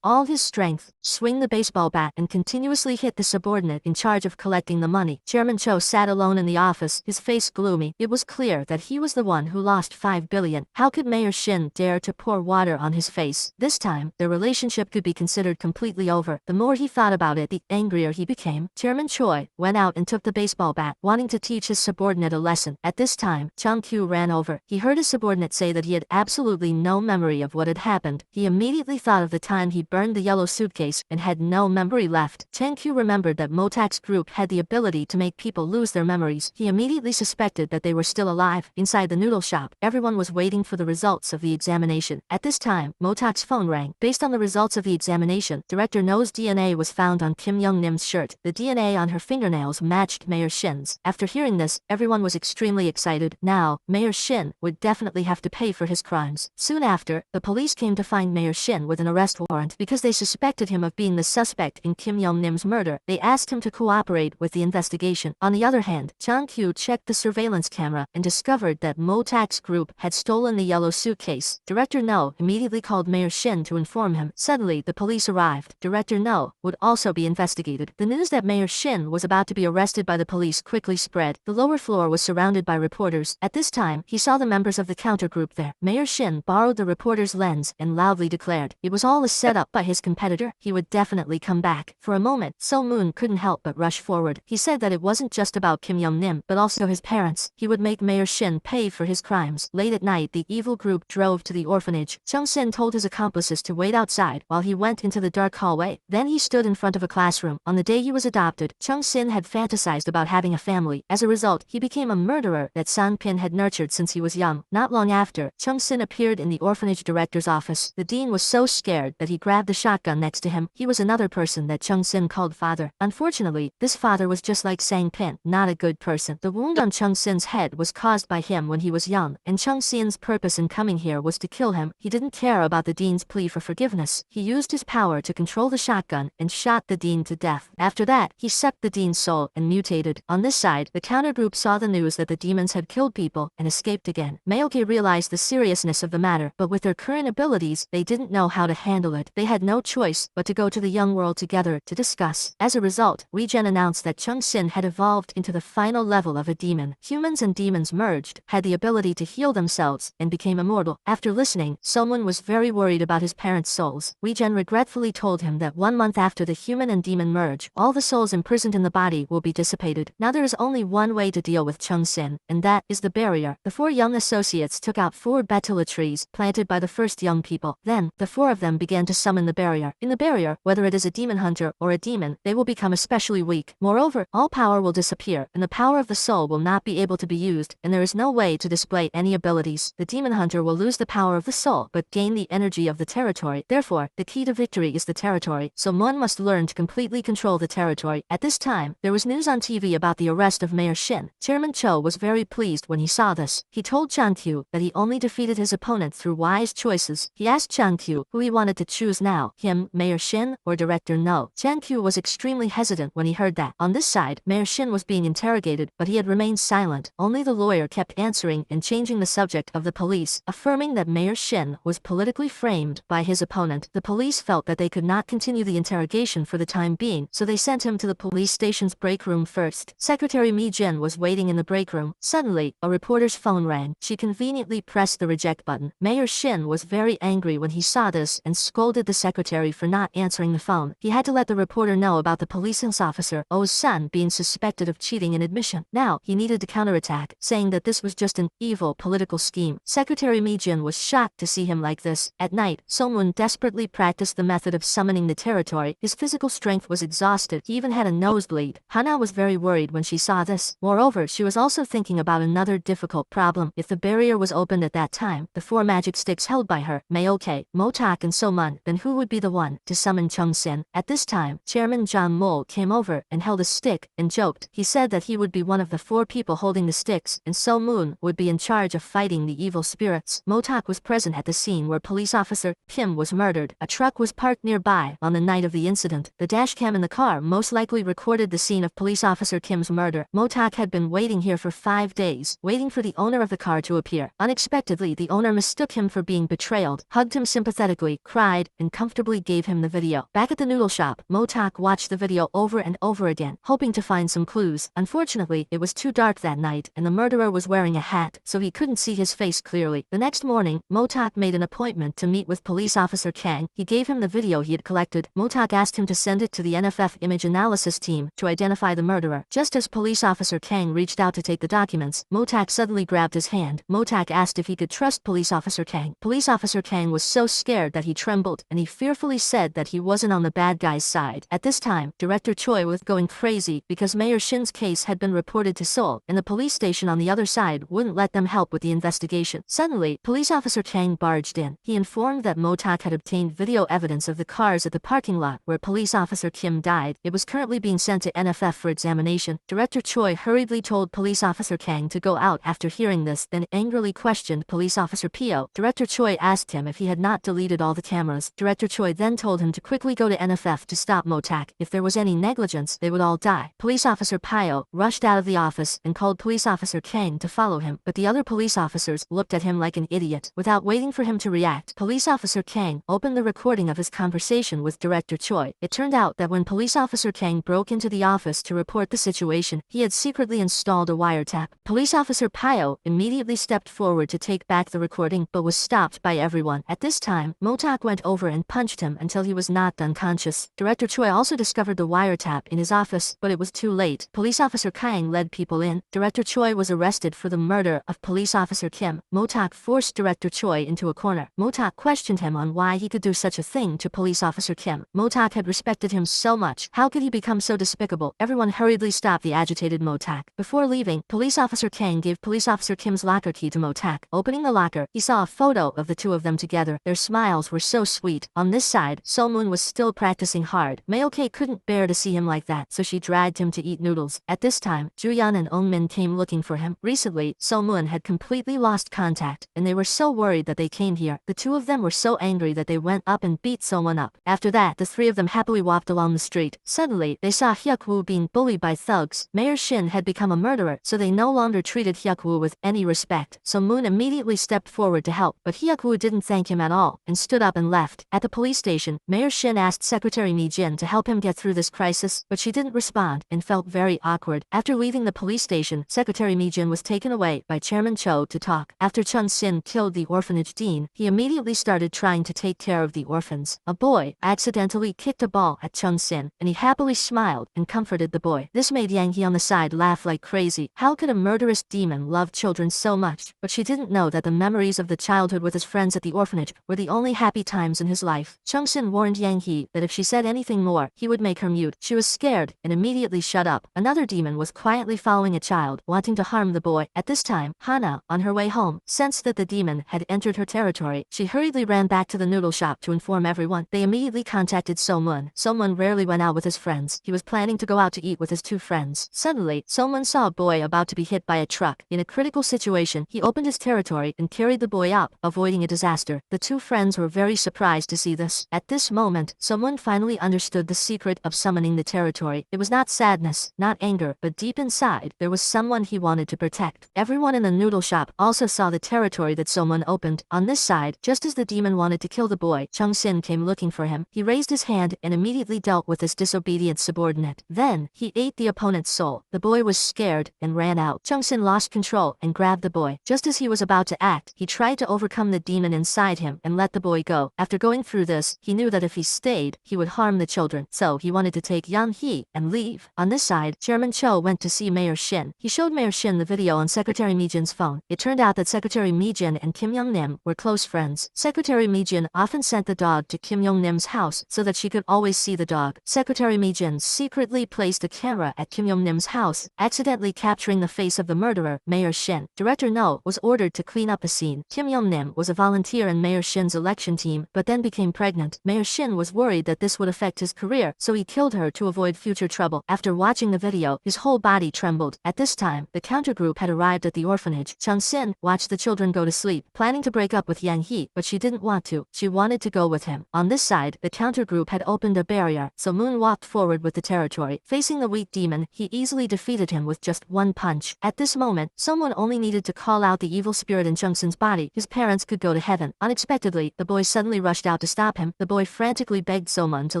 all his strength, swing the baseball bat, and continuously hit the subordinate in charge of collecting the money. Chairman Cho sat alone in the office, his face gloomy. It was clear that he was the one who lost 5 billion. How could Mayor Shin dare to pour water on his face? This time, their relationship could be considered completely over. The more he thought about it, the angrier he became. Chairman Choi went out and took the baseball bat, wanting to teach his subordinate a lesson. At this time, Chung Kyu ran over. He heard his subordinate say that he had absolutely no memory of what had happened. He immediately thought of the time he burned the yellow suitcase and had no memory left. Chen Kyu remembered that Motak's group had the ability to make people lose their memories. He immediately suspected that they were still alive. Inside the noodle shop, everyone was waiting for the results of the examination. At this time, Motak's phone rang. Based on the results of the examination, Director No's DNA was found on Kim Young-nim's shirt. The DNA on her fingernails matched Mayor Shin's. After hearing this, everyone was extremely excited. Now, Mayor Shin would definitely have to pay for his crimes. Soon after, the police came to find Mayor Shin with an arrest warrant because they suspected him of being the suspect in Kim Young-nim's murder. They asked him to cooperate with the investigation. On the other hand, Chang Kyu checked the surveillance camera and discovered that Motak's group had stolen the yellow suitcase. Director No immediately called Mayor Shin to inform him. Suddenly, the police arrived. Director No would also be investigated. The news that Mayor Shin was about to be arrested by the police quickly spread. The lower floor was surrounded by reporters. At this time, he saw the members of the counter group there. Mayor Shin borrowed the reporter's lens and loudly declared it was all a setup by his competitor. He would definitely come back. For a moment, So Moon couldn't help but rush forward. He said that it wasn't just about Kim Young-nim, but also his parents. He would make Mayor Shin pay for his crimes. Late at night, the evil group drove to the orphanage. Chung Sin told his accomplices to wait outside while he went into the dark hallway. Then he stood in front of a classroom. On the day he was adopted, Chung Sin had fantasized about having a family. As a result, he became a murderer that Sang Pin had nurtured since he was young. Not long after, Chung Sin appeared in the orphanage director's office. The dean was so scared that he grabbed the shotgun next to him. He was another person that Chung Sin called father. Unfortunately, this father was just like Sang Pin, not a good person. The wound on Chung Sin's head was caused by him when he was young, and Chung Sin's purpose in coming here was to kill him. He didn't care about the dean's plea for forgiveness. He used his power to control the shotgun and shot the dean to death. After that, he sucked the dean's soul and mutated. On this side, the counter group saw the news that the demons had killed people and escaped again. Mayoke realized the seriousness of the matter, but with their current abilities, they didn't know how to handle it. They had no choice but to go to the young world together to discuss. As a result, Regen announced that Chung Sin had evolved into the final level of a demon. Humans and demons merged, had the ability to heal themselves, and became immortal. After listening, someone was very worried about his parents' souls. Regen regretfully told him that 1 month after the human and demon merge, all the souls imprisoned in the body will be dissipated. Now there is only one way to deal with Chung Sin, and that is the barrier. The 4 young associates took out 4 betula trees planted by the first young people. Then, the 4 of them began to summon the barrier. In the barrier, whether it is a demon hunter or a demon, they will become especially weak. Moreover, all power will disappear, and the power of the soul will not be able to be used, and there is no way to display any abilities. The demon hunter will lose the power of the soul, but gain the energy of the territory. Therefore, the key to victory is the territory, so one must learn to completely control the territory. At this time, there was news on TV about the arrest of Mayor Shin. Chairman Cho was very pleased when he saw this. He told Chang Kyu that he only defeated his opponent through wise choices. He asked Chang Kyu who he wanted to choose now, him, Mayor Shin, or Director No. Chang Kyu was extremely hesitant when he heard that. On this side, Mayor Shin was being interrogated, but he had remained silent. Only the lawyer kept answering and changing the subject of the police, affirming that Mayor Shin was politically framed by his opponent. The police felt that they could not continue the interrogation for the time being, so they sent him to the police station's break room first. Secretary Mi Jin was waiting in the break room. Suddenly, a reporter's phone rang. She conveniently pressed the reject button. Mayor Shin was very angry when he saw this and scolded the secretary for not answering the phone. He had to let the reporter know about the police officer O's son being suspected of cheating in admission. Now, he needed to counterattack, saying that this was just an evil political scheme. Secretary Mi Jin was shocked to see him like this. At night, Song-moon desperately practiced the method of summoning the territory. His physical strength was exhausted. He even had a nosebleed. Hana was very worried when she saw this. Moreover, she was also thinking about another difficult problem. If the barrier was opened at that time, the 4 magic sticks held by her, Mayoke, Motak and So-mun, then who would be the one to summon Chung-sin? At this time, Chairman John Mole came over and held a stick and joked. He said that he would be one of the 4 people holding the sticks and So-moon would be in charge of fighting the evil spirits. Motak was present at the scene where police officer Kim was murdered. A truck was parked nearby on the night of the incident. The dashcam in the car most likely recorded the scene of police officer Kim's murder. Motak had been waiting here for 5 days, waiting for the owner of the car to appear. Unexpectedly, the owner mistook him for being betrayed, hugged him sympathetically, cried, and comfortably gave him the video. Back at the noodle shop, Motak watched the video over and over again, hoping to find some clues. Unfortunately, it was too dark that night, and the murderer was wearing a hat, so he couldn't see his face clearly. The next morning, Motak made an appointment to meet with police officer Kang. He gave him the video he had collected. Motak asked him to send it to the NFF image analysis team to identify the murderer. Just as police officer Kang reached out to take the documents, Motak suddenly grabbed his hand. Motak asked if he could trust police officer Kang. Police officer Kang was so scared that he trembled, and he fearfully said that he wasn't on the bad guy's side. At this time, Director Choi was going crazy because Mayor Shin's case had been reported to Seoul, and the police station on the other side wouldn't let them help with the investigation. Suddenly, police officer Kang barged in. He informed that Motak had obtained video evidence of the cars at the parking lot where police officer Kim died. It was currently being sent to NFF for examination. Director Choi hurriedly told police officer Kang to go out after hearing this, then angrily questioned police officer Pio. Director Choi asked him if he had not deleted all the cameras. Director Choi then told him to quickly go to NFF to stop Motak. If there was any negligence, they would all die. Police officer Pio rushed out of the office and called police officer Kang to follow him, but the other police officers looked at him like an idiot. Without waiting for him to react, police officer Kang opened the recording of his conversation with Director Choi. It turned out that when police officer Kang broke into the office to report the situation, he had secretly installed a wiretap. Police officer Pio immediately stepped forward to take back the recording, but was stopped by everyone. At this time, Motak went over and punched him until he was knocked unconscious. Director Choi also discovered the wiretap in his office, but it was too late. Police officer Kang led people in. Director Choi was arrested for the murder of police officer Kim. Motak forced Director Choi into a corner. Motak questioned him on why he could do such a thing to police officer Kim. Motak had respected him so much. How could he become so despicable? Everyone hurriedly stopped the agitated Motak. Before leaving, police officer Kang gave police officer Kim's locker key to Motak. Opening the locker, he saw a photo of the two of them together. Their smiles were so sweet. On this side, So-moon was still practicing hard. Mayoke couldn't bear to see him like that, so she dragged him to eat noodles. At this time, Juyeon and Eunmin came looking for him. Recently, So-moon had completely lost contact, and they were so worried that they came here. The two of them were so angry that they went up and beat So-moon up. After that, the 3 of them happily walked along the street. Suddenly, they saw Hyuk-woo being bullied by thugs. Mayor Shin had become a murderer, so they no longer treated Hyuk-woo with any respect. So Moon immediately stepped forward to help, but Hyuk-woo didn't thank him at all, and stood up and left. At the police station, Mayor Shin asked Secretary Mi Jin to help him get through this crisis, but she didn't respond, and felt very awkward. After leaving the police station, Secretary Mi Jin was taken away by Chairman Cho to talk. After Chun Sin killed the orphanage dean, he immediately started trying to take care of the orphans. A boy accidentally kicked a ball at Chun Sin, and he happily smiled and comforted the boy. This made Yang Hee on the side laugh like crazy. How could a murderous demon love children so much? But she didn't know that the memories of the childhood with his friends at the orphanage were the only happy times in his life. Chung Sin warned Yang Hee that if she said anything more, he would make her mute. She was scared and immediately shut up. Another demon was quietly following a child, wanting to harm the boy. At this time, Hana, on her way home, sensed that the demon had entered her territory. She hurriedly ran back to the noodle shop to inform everyone. They immediately contacted So-moon. So-moon rarely went out with his friends. He was planning to go out to eat with his 2 friends. Suddenly, So-moon saw a boy about to be hit by a truck. In a critical situation, he opened his territory and carried the boy up, avoiding a disaster. The 2 friends were very surprised to see this. At this moment, So-moon finally understood the secret of summoning the territory. It was not sadness, not anger, but deep inside, there was someone he wanted to protect. Everyone in the noodle shop also saw the territory that So-moon opened. On this side, just as the demon wanted to kill the boy, Chung Sin came looking for him. He raised his hand and immediately dealt with his disobedient subordinate. Then, he ate the opponent's soul. The boy was scared and ran out. Chung Sin lost control and grabbed the boy. Just as he was about to act, he tried to overcome the demon inside him and let the boy go. After going through this, he knew that that if he stayed, he would harm the children, so he wanted to take Yang He and leave. On this side, Chairman Cho went to see Mayor Shin. He showed Mayor Shin the video on Secretary Mi-jin's phone. It turned out that Secretary Mi-jin and Kim Young-nim were close friends. Secretary Mi-jin often sent the dog to Kim Young-nim's house so that she could always see the dog. Secretary Mi-jin secretly placed a camera at Kim Young-nim's house, accidentally capturing the face of the murderer, Mayor Shin. Director No was ordered to clean up the scene. Kim Young-nim was a volunteer in Mayor Shin's election team, but then became pregnant. Mayor Shin was worried that this would affect his career, so he killed her to avoid future trouble. After watching the video, his whole body trembled. At this time, the countergroup had arrived at the orphanage. Chung Sin watched the children go to sleep, planning to break up with Yang He, but she didn't want to. She wanted to go with him. On this side, the countergroup had opened a barrier, so Moon walked forward with the territory. Facing the weak demon, he easily defeated him with just one punch. At this moment, someone only needed to call out the evil spirit in Chung Sin's body. His parents could go to heaven. Unexpectedly, the boy suddenly rushed out to stop him. The boy frantically begged Somun to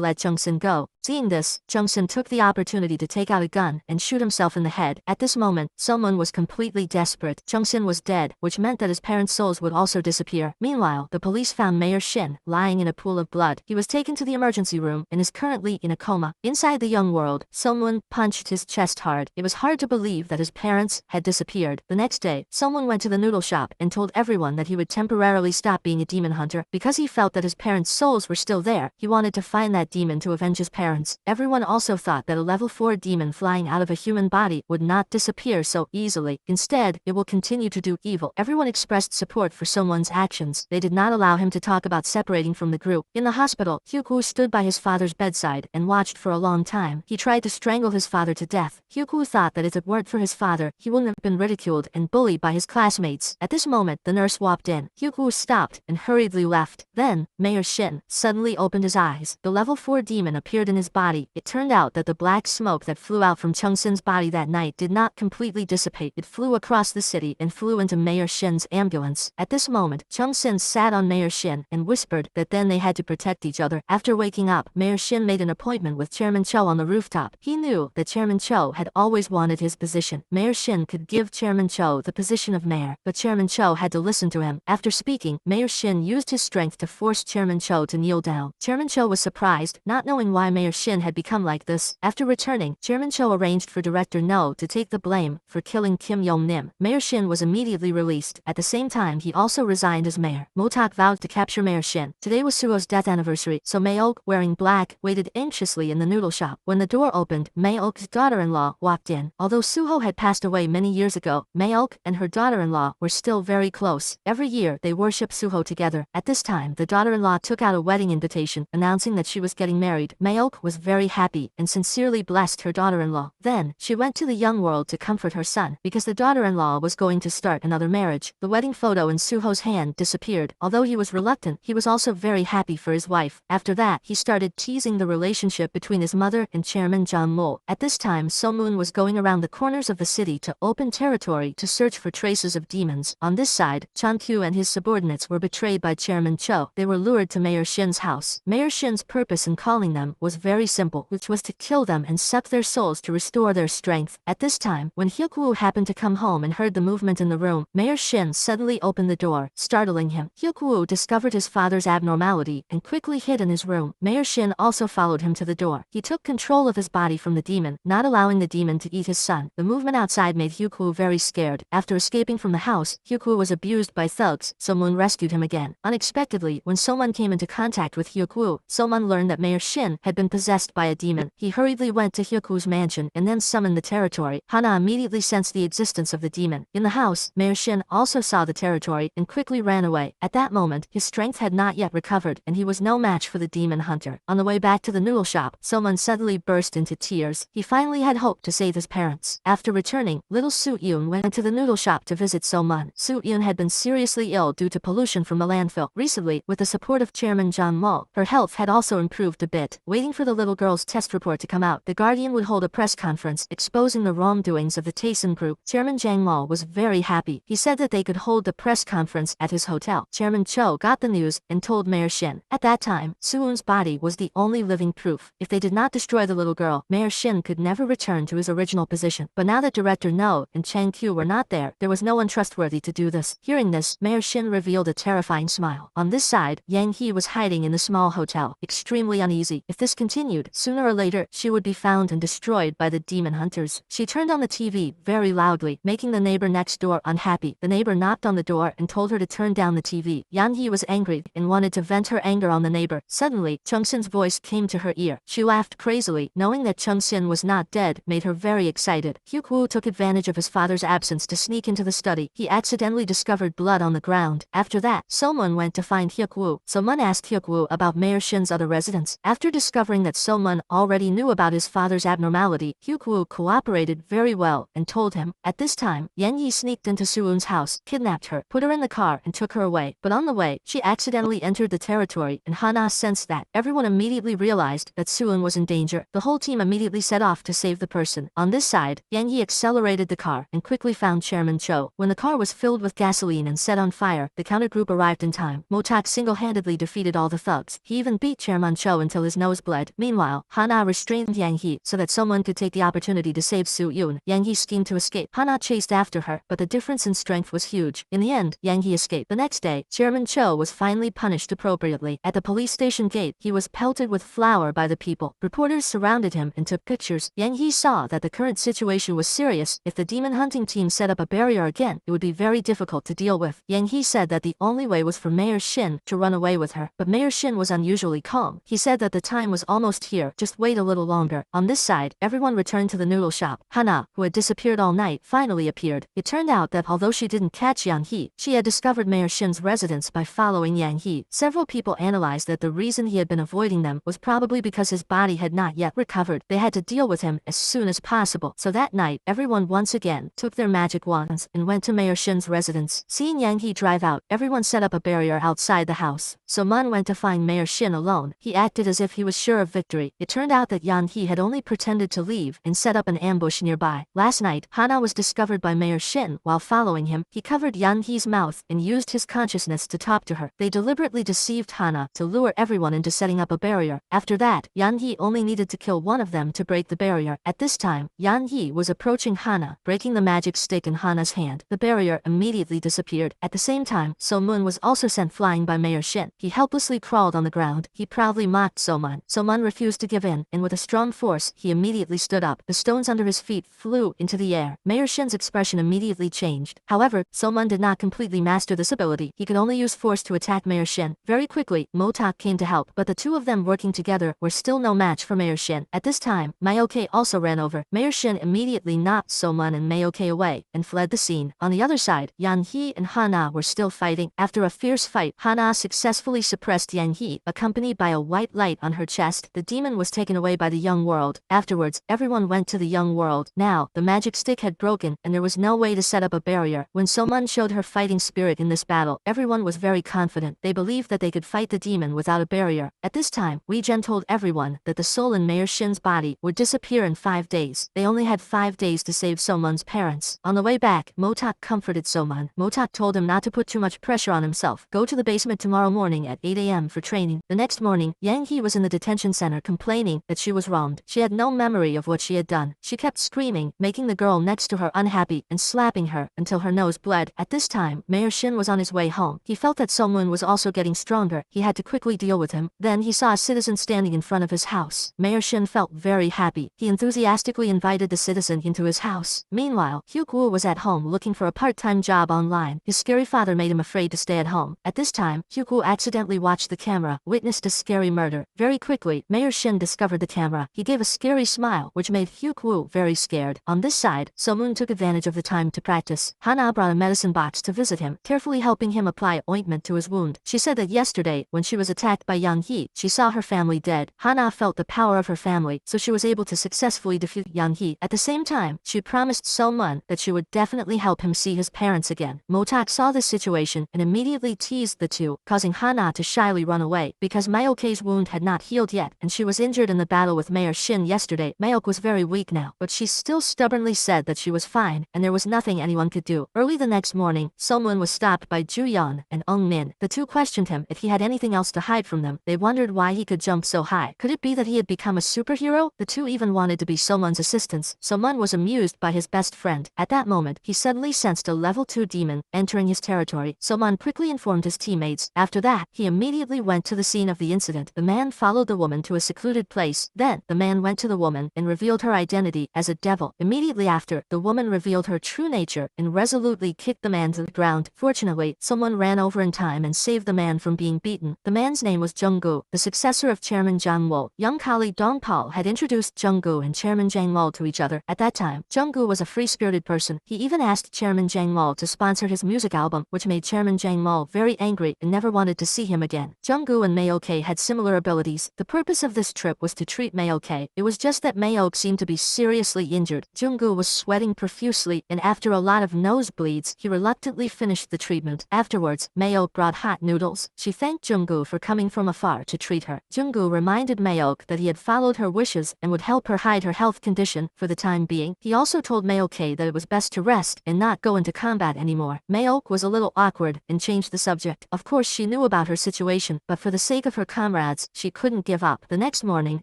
let Chung Sin go. Seeing this, Chung Sin took the opportunity to take out a gun and shoot himself in the head. At this moment, Somun was completely desperate. Chung Sin was dead, which meant that his parents' souls would also disappear. Meanwhile, the police found Mayor Shin lying in a pool of blood. He was taken to the emergency room and is currently in a coma. Inside the young world, Somun punched his chest hard. It was hard to believe that his parents had disappeared. The next day, Somun went to the noodle shop and told everyone that he would temporarily stop being a demon hunter because he felt that his parents' souls were still there. He wanted to find that demon to avenge his parents. Everyone also thought that a level 4 demon flying out of a human body would not disappear so easily. Instead, it will continue to do evil. Everyone expressed support for Somun's actions. They did not allow him to talk about separating from the group. In the hospital, Hyuk-woo stood by his father's bedside and watched for a long time. He tried to strangle his father to death. Hyuk-woo thought that if it weren't for his father, he wouldn't have been ridiculed and bullied by his classmates. At this moment, the nurse walked in. Hyuk-woo stopped and hurriedly left. Then, Mayor Shin suddenly opened his eyes. The level 4 demon appeared in his body. It turned out that the black smoke that flew out from Chung Sin's body that night did not completely dissipate. It flew across the city and flew into Mayor Shin's ambulance. At this moment, Chung Sin sat on Mayor Shin and whispered that then they had to protect each other. After waking up, Mayor Shin made an appointment with Chairman Cho on the rooftop. He knew that Chairman Cho had always wanted his position. Mayor Shin could give Chairman Cho the position of mayor, but Chairman Cho had to listen to him. After speaking, Mayor Shin used his strength to force Chairman Cho to kneel down. Chairman Cho was surprised, not knowing why Mayor Shin had become like this. After returning, Chairman Cho arranged for Director No to take the blame for killing Kim Young-nim. Mayor Shin was immediately released. At the same time, he also resigned as mayor. Motak vowed to capture Mayor Shin. Today was Suho's death anniversary, so Mae-ok, wearing black, waited anxiously in the noodle shop. When the door opened, Mae-ok's daughter-in-law walked in. Although Suho had passed away many years ago, Mae-ok and her daughter-in-law were still very close. Every year, they worship Suho together. At this time, the daughter-in-law took out a wedding invitation, announcing that she was getting married. Mae-ok was very happy and sincerely blessed her daughter-in-law. Then, she went to the young world to comfort her son, because the daughter-in-law was going to start another marriage. The wedding photo in Suho's hand disappeared. Although he was reluctant, he was also very happy for his wife. After that, he started teasing the relationship between his mother and Chairman John Mo. At this time, So-moon was going around the corners of the city to open territory to search for traces of demons. On this side, Chan-kyu and his subordinates were betrayed by Chairman Cho. They were lured to Mayor Shin's house. Mayor Shin's purpose in calling them was very simple, which was to kill them and suck their souls to restore their strength. At this time, when Hyuk-woo happened to come home and heard the movement in the room, Mayor Shin suddenly opened the door, startling him. Hyuk-woo discovered his father's abnormality and quickly hid in his room. Mayor Shin also followed him to the door. He took control of his body from the demon, not allowing the demon to eat his son. The movement outside made Hyuk-woo very scared. After escaping from the house, Hyuk-woo was abused by thugs. So-moon rescued him again. Unexpectedly, when So-mun came into contact with Hyuk-woo, So-mun learned that Mayor Shin had been possessed by a demon. He hurriedly went to Hyuk-woo's mansion and then summoned the territory. Hana immediately sensed the existence of the demon. In the house, Mayor Shin also saw the territory and quickly ran away. At that moment, his strength had not yet recovered and he was no match for the demon hunter. On the way back to the noodle shop, So-mun suddenly burst into tears. He finally had hope to save his parents. After returning, little Soo-yoon went to the noodle shop to visit So-mun. Soo-yoon had been seriously ill due to pollution from the landfill. Recently, with the support of Chairman John Mo, her health had also improved a bit. Waiting for for the little girl's test report to come out, the Guardian would hold a press conference exposing the wrongdoings of the Taesun group. Chairman Jang Mall was very happy. He said that they could hold the press conference at his hotel. Chairman Cho got the news and told Mayor Shin. At that time, Suun's body was the only living proof. If they did not destroy the little girl, Mayor Shin could never return to his original position. But now that Director No and Chang Kyu were not there was no one trustworthy to do this. Hearing this, Mayor Shin revealed a terrifying smile. On this side, Yang He was hiding in the small hotel, extremely uneasy. If this continued, sooner or later, she would be found and destroyed by the demon hunters. She turned on the TV very loudly, making the neighbor next door unhappy. The neighbor knocked on the door and told her to turn down the TV. Yang He was angry and wanted to vent her anger on the neighbor. Suddenly, Chung Sin's voice came to her ear. She laughed crazily, knowing that Chung Sin was not dead, made her very excited. Hyuk Woo took advantage of his father's absence to sneak into the study. He accidentally discovered blood on the ground. After that, So-mun went to find Hyuk Woo. So-mun asked Hyuk Woo about Mayor Shin's other residents. After discovering that So-mun already knew about his father's abnormality, Hyuk Woo cooperated very well and told him. At this time, Yang Yi sneaked into Suun's house, kidnapped her, put her in the car and took her away. But on the way, she accidentally entered the territory and Hana sensed that. Everyone immediately realized that Suun was in danger. The whole team immediately set off to save the person. On this side, Yang Yi accelerated the car and quickly found Chairman Cho. When the car was filled with gasoline and set on fire, the counter group arrived in time. Motak single-handedly defeated all the thugs. He even beat Chairman Cho until his nose bled. Meanwhile, Hana restrained Yang He so that someone could take the opportunity to save Su Yoon. Yang He schemed to escape. Hana chased after her, but the difference in strength was huge. In the end, Yang He escaped. The next day, Chairman Cho was finally punished appropriately. At the police station gate, he was pelted with flour by the people. Reporters surrounded him and took pictures. Yang He saw that the current situation was serious. If the demon hunting team set up a barrier again, it would be very difficult to deal with. Yang He said that the only way was for Mayor Shin to run away with her. But Mayor Shin was unusually calm. He said that the time was almost here, just wait a little longer. On this side, everyone returned to the noodle shop. Hana, who had disappeared all night, finally appeared. It turned out that although she didn't catch Yang He, she had discovered Mayor Shin's residence by following Yang He. Several people analyzed that the reason he had been avoiding them was probably because his body had not yet recovered. They had to deal with him as soon as possible. So that night, everyone once again took their magic wands and went to Mayor Shin's residence. Seeing Yang He drive out, everyone set up a barrier outside the house. So Mun went to find Mayor Shin alone. He acted as if he was sure of victory. It turned out that Yang He had only pretended to leave and set up an ambush nearby. Last night, Hana was discovered by Mayor Shin. While following him, he covered Yang He's mouth and used his consciousness to talk to her. They deliberately deceived Hana to lure everyone into setting up a barrier. After that, Yang He only needed to kill one of them to break the barrier. At this time, Yang He was approaching Hana, breaking the magic stick in Hana's hand. The barrier immediately disappeared. At the same time, So-mun was also sent flying by Mayor Shin. He helplessly crawled on the ground. He proudly mocked So-mun. So-mun refused to give in, and with a strong force, he immediately stood up. The stones under his feet flew into the air. Mayor Shin's expression immediately changed. However, So-mun did not completely master this ability. He could only use force to attack Mayor Shin. Very quickly, Motak came to help, but the two of them working together were still no match for Mayor Shin. At this time, Mayoke also ran over. Mayor Shin immediately knocked So-mun and Mayoke away and fled the scene. On the other side, Yang He and Hana were still fighting. After a fierce fight, Hana successfully suppressed Yang He, accompanied by a white light on her chest. The demon was taken away by the young world. Afterwards, everyone went to the young world. Now, the magic stick had broken, and there was no way to set up a barrier. When So-mun showed her fighting spirit in this battle, everyone was very confident. They believed that they could fight the demon without a barrier. At this time, Wee Jen told everyone that the soul in Mayor Shin's body would disappear in 5 days. They only had 5 days to save So-mun's parents. On the way back, Motak comforted So-mun. Motak told him not to put too much pressure on himself. Go to the basement tomorrow morning at 8 a.m. for training. The next morning, Yang He was in the detention center complaining that she was wronged. She had no memory of what she had done. She kept screaming, making the girl next to her unhappy and slapping her until her nose bled. At this time, Mayor Shin was on his way home. He felt that So-mun was also getting stronger. He had to quickly deal with him. Then he saw a citizen standing in front of his house. Mayor Shin felt very happy. He enthusiastically invited the citizen into his house. Meanwhile, Hyuk Woo was at home looking for a part-time job online. His scary father made him afraid to stay at home. At this time, Hyuk Woo accidentally watched the camera, witnessed a scary murder. Very quickly, Mayor Shin discovered the camera. He gave a scary smile, which made Hyuk Woo very scared. On this side, So-mun took advantage of the time to practice. Hana brought a medicine box to visit him, carefully helping him apply ointment to his wound. She said that yesterday, when she was attacked by Yang He, she saw her family dead. Hana felt the power of her family, so she was able to successfully defeat Yang He. At the same time, she promised So-mun that she would definitely help him see his parents again. Motak saw this situation and immediately teased the two, causing Hana Hana to shyly run away, because Mayoke's wound had not healed yet, and she was injured in the battle with Mayor Shin yesterday. Mayoke was very weak now, but she still stubbornly said that she was fine, and there was nothing anyone could do. Early the next morning, Someone was stopped by Ju Yeon and Eung Min. The two questioned him if he had anything else to hide from them. They wondered why he could jump so high. Could it be that he had become a superhero? The two even wanted to be Someone's assistants. Someone was amused by his best friend. At that moment, he suddenly sensed a level 2 demon entering his territory. Someone quickly informed his teammates. After that, he immediately went to the scene of the incident. The man followed the woman to a secluded place. Then, the man went to the woman and revealed her identity as a devil. Immediately after, the woman revealed her true nature and resolutely kicked the man to the ground. Fortunately, someone ran over in time and saved the man from being beaten. The man's name was Jung-gu, the successor of Chairman Jang-woo. Young colleague Dong-pal had introduced Jung-gu and Chairman Jang-woo to each other. At that time, Jung-gu was a free-spirited person. He even asked Chairman Jang-woo to sponsor his music album, which made Chairman Jang-woo very angry and never wanted to see him again. Jung-gu and Mayoke had similar abilities. The purpose of this trip was to treat Mayoke. It was just that Mayoke seemed to be seriously injured. Jung-gu was sweating profusely, and after a lot of nosebleeds, he reluctantly finished the treatment. Afterwards, Mayoke brought hot noodles. She thanked Jung-gu for coming from afar to treat her. Jung-gu reminded Mayoke that he had followed her wishes and would help her hide her health condition for the time being. He also told Mayoke that it was best to rest and not go into combat anymore. Mayoke was a little awkward and changed the subject. Of course, she knew about her situation, but for the sake of her comrades, she couldn't give up. The next morning,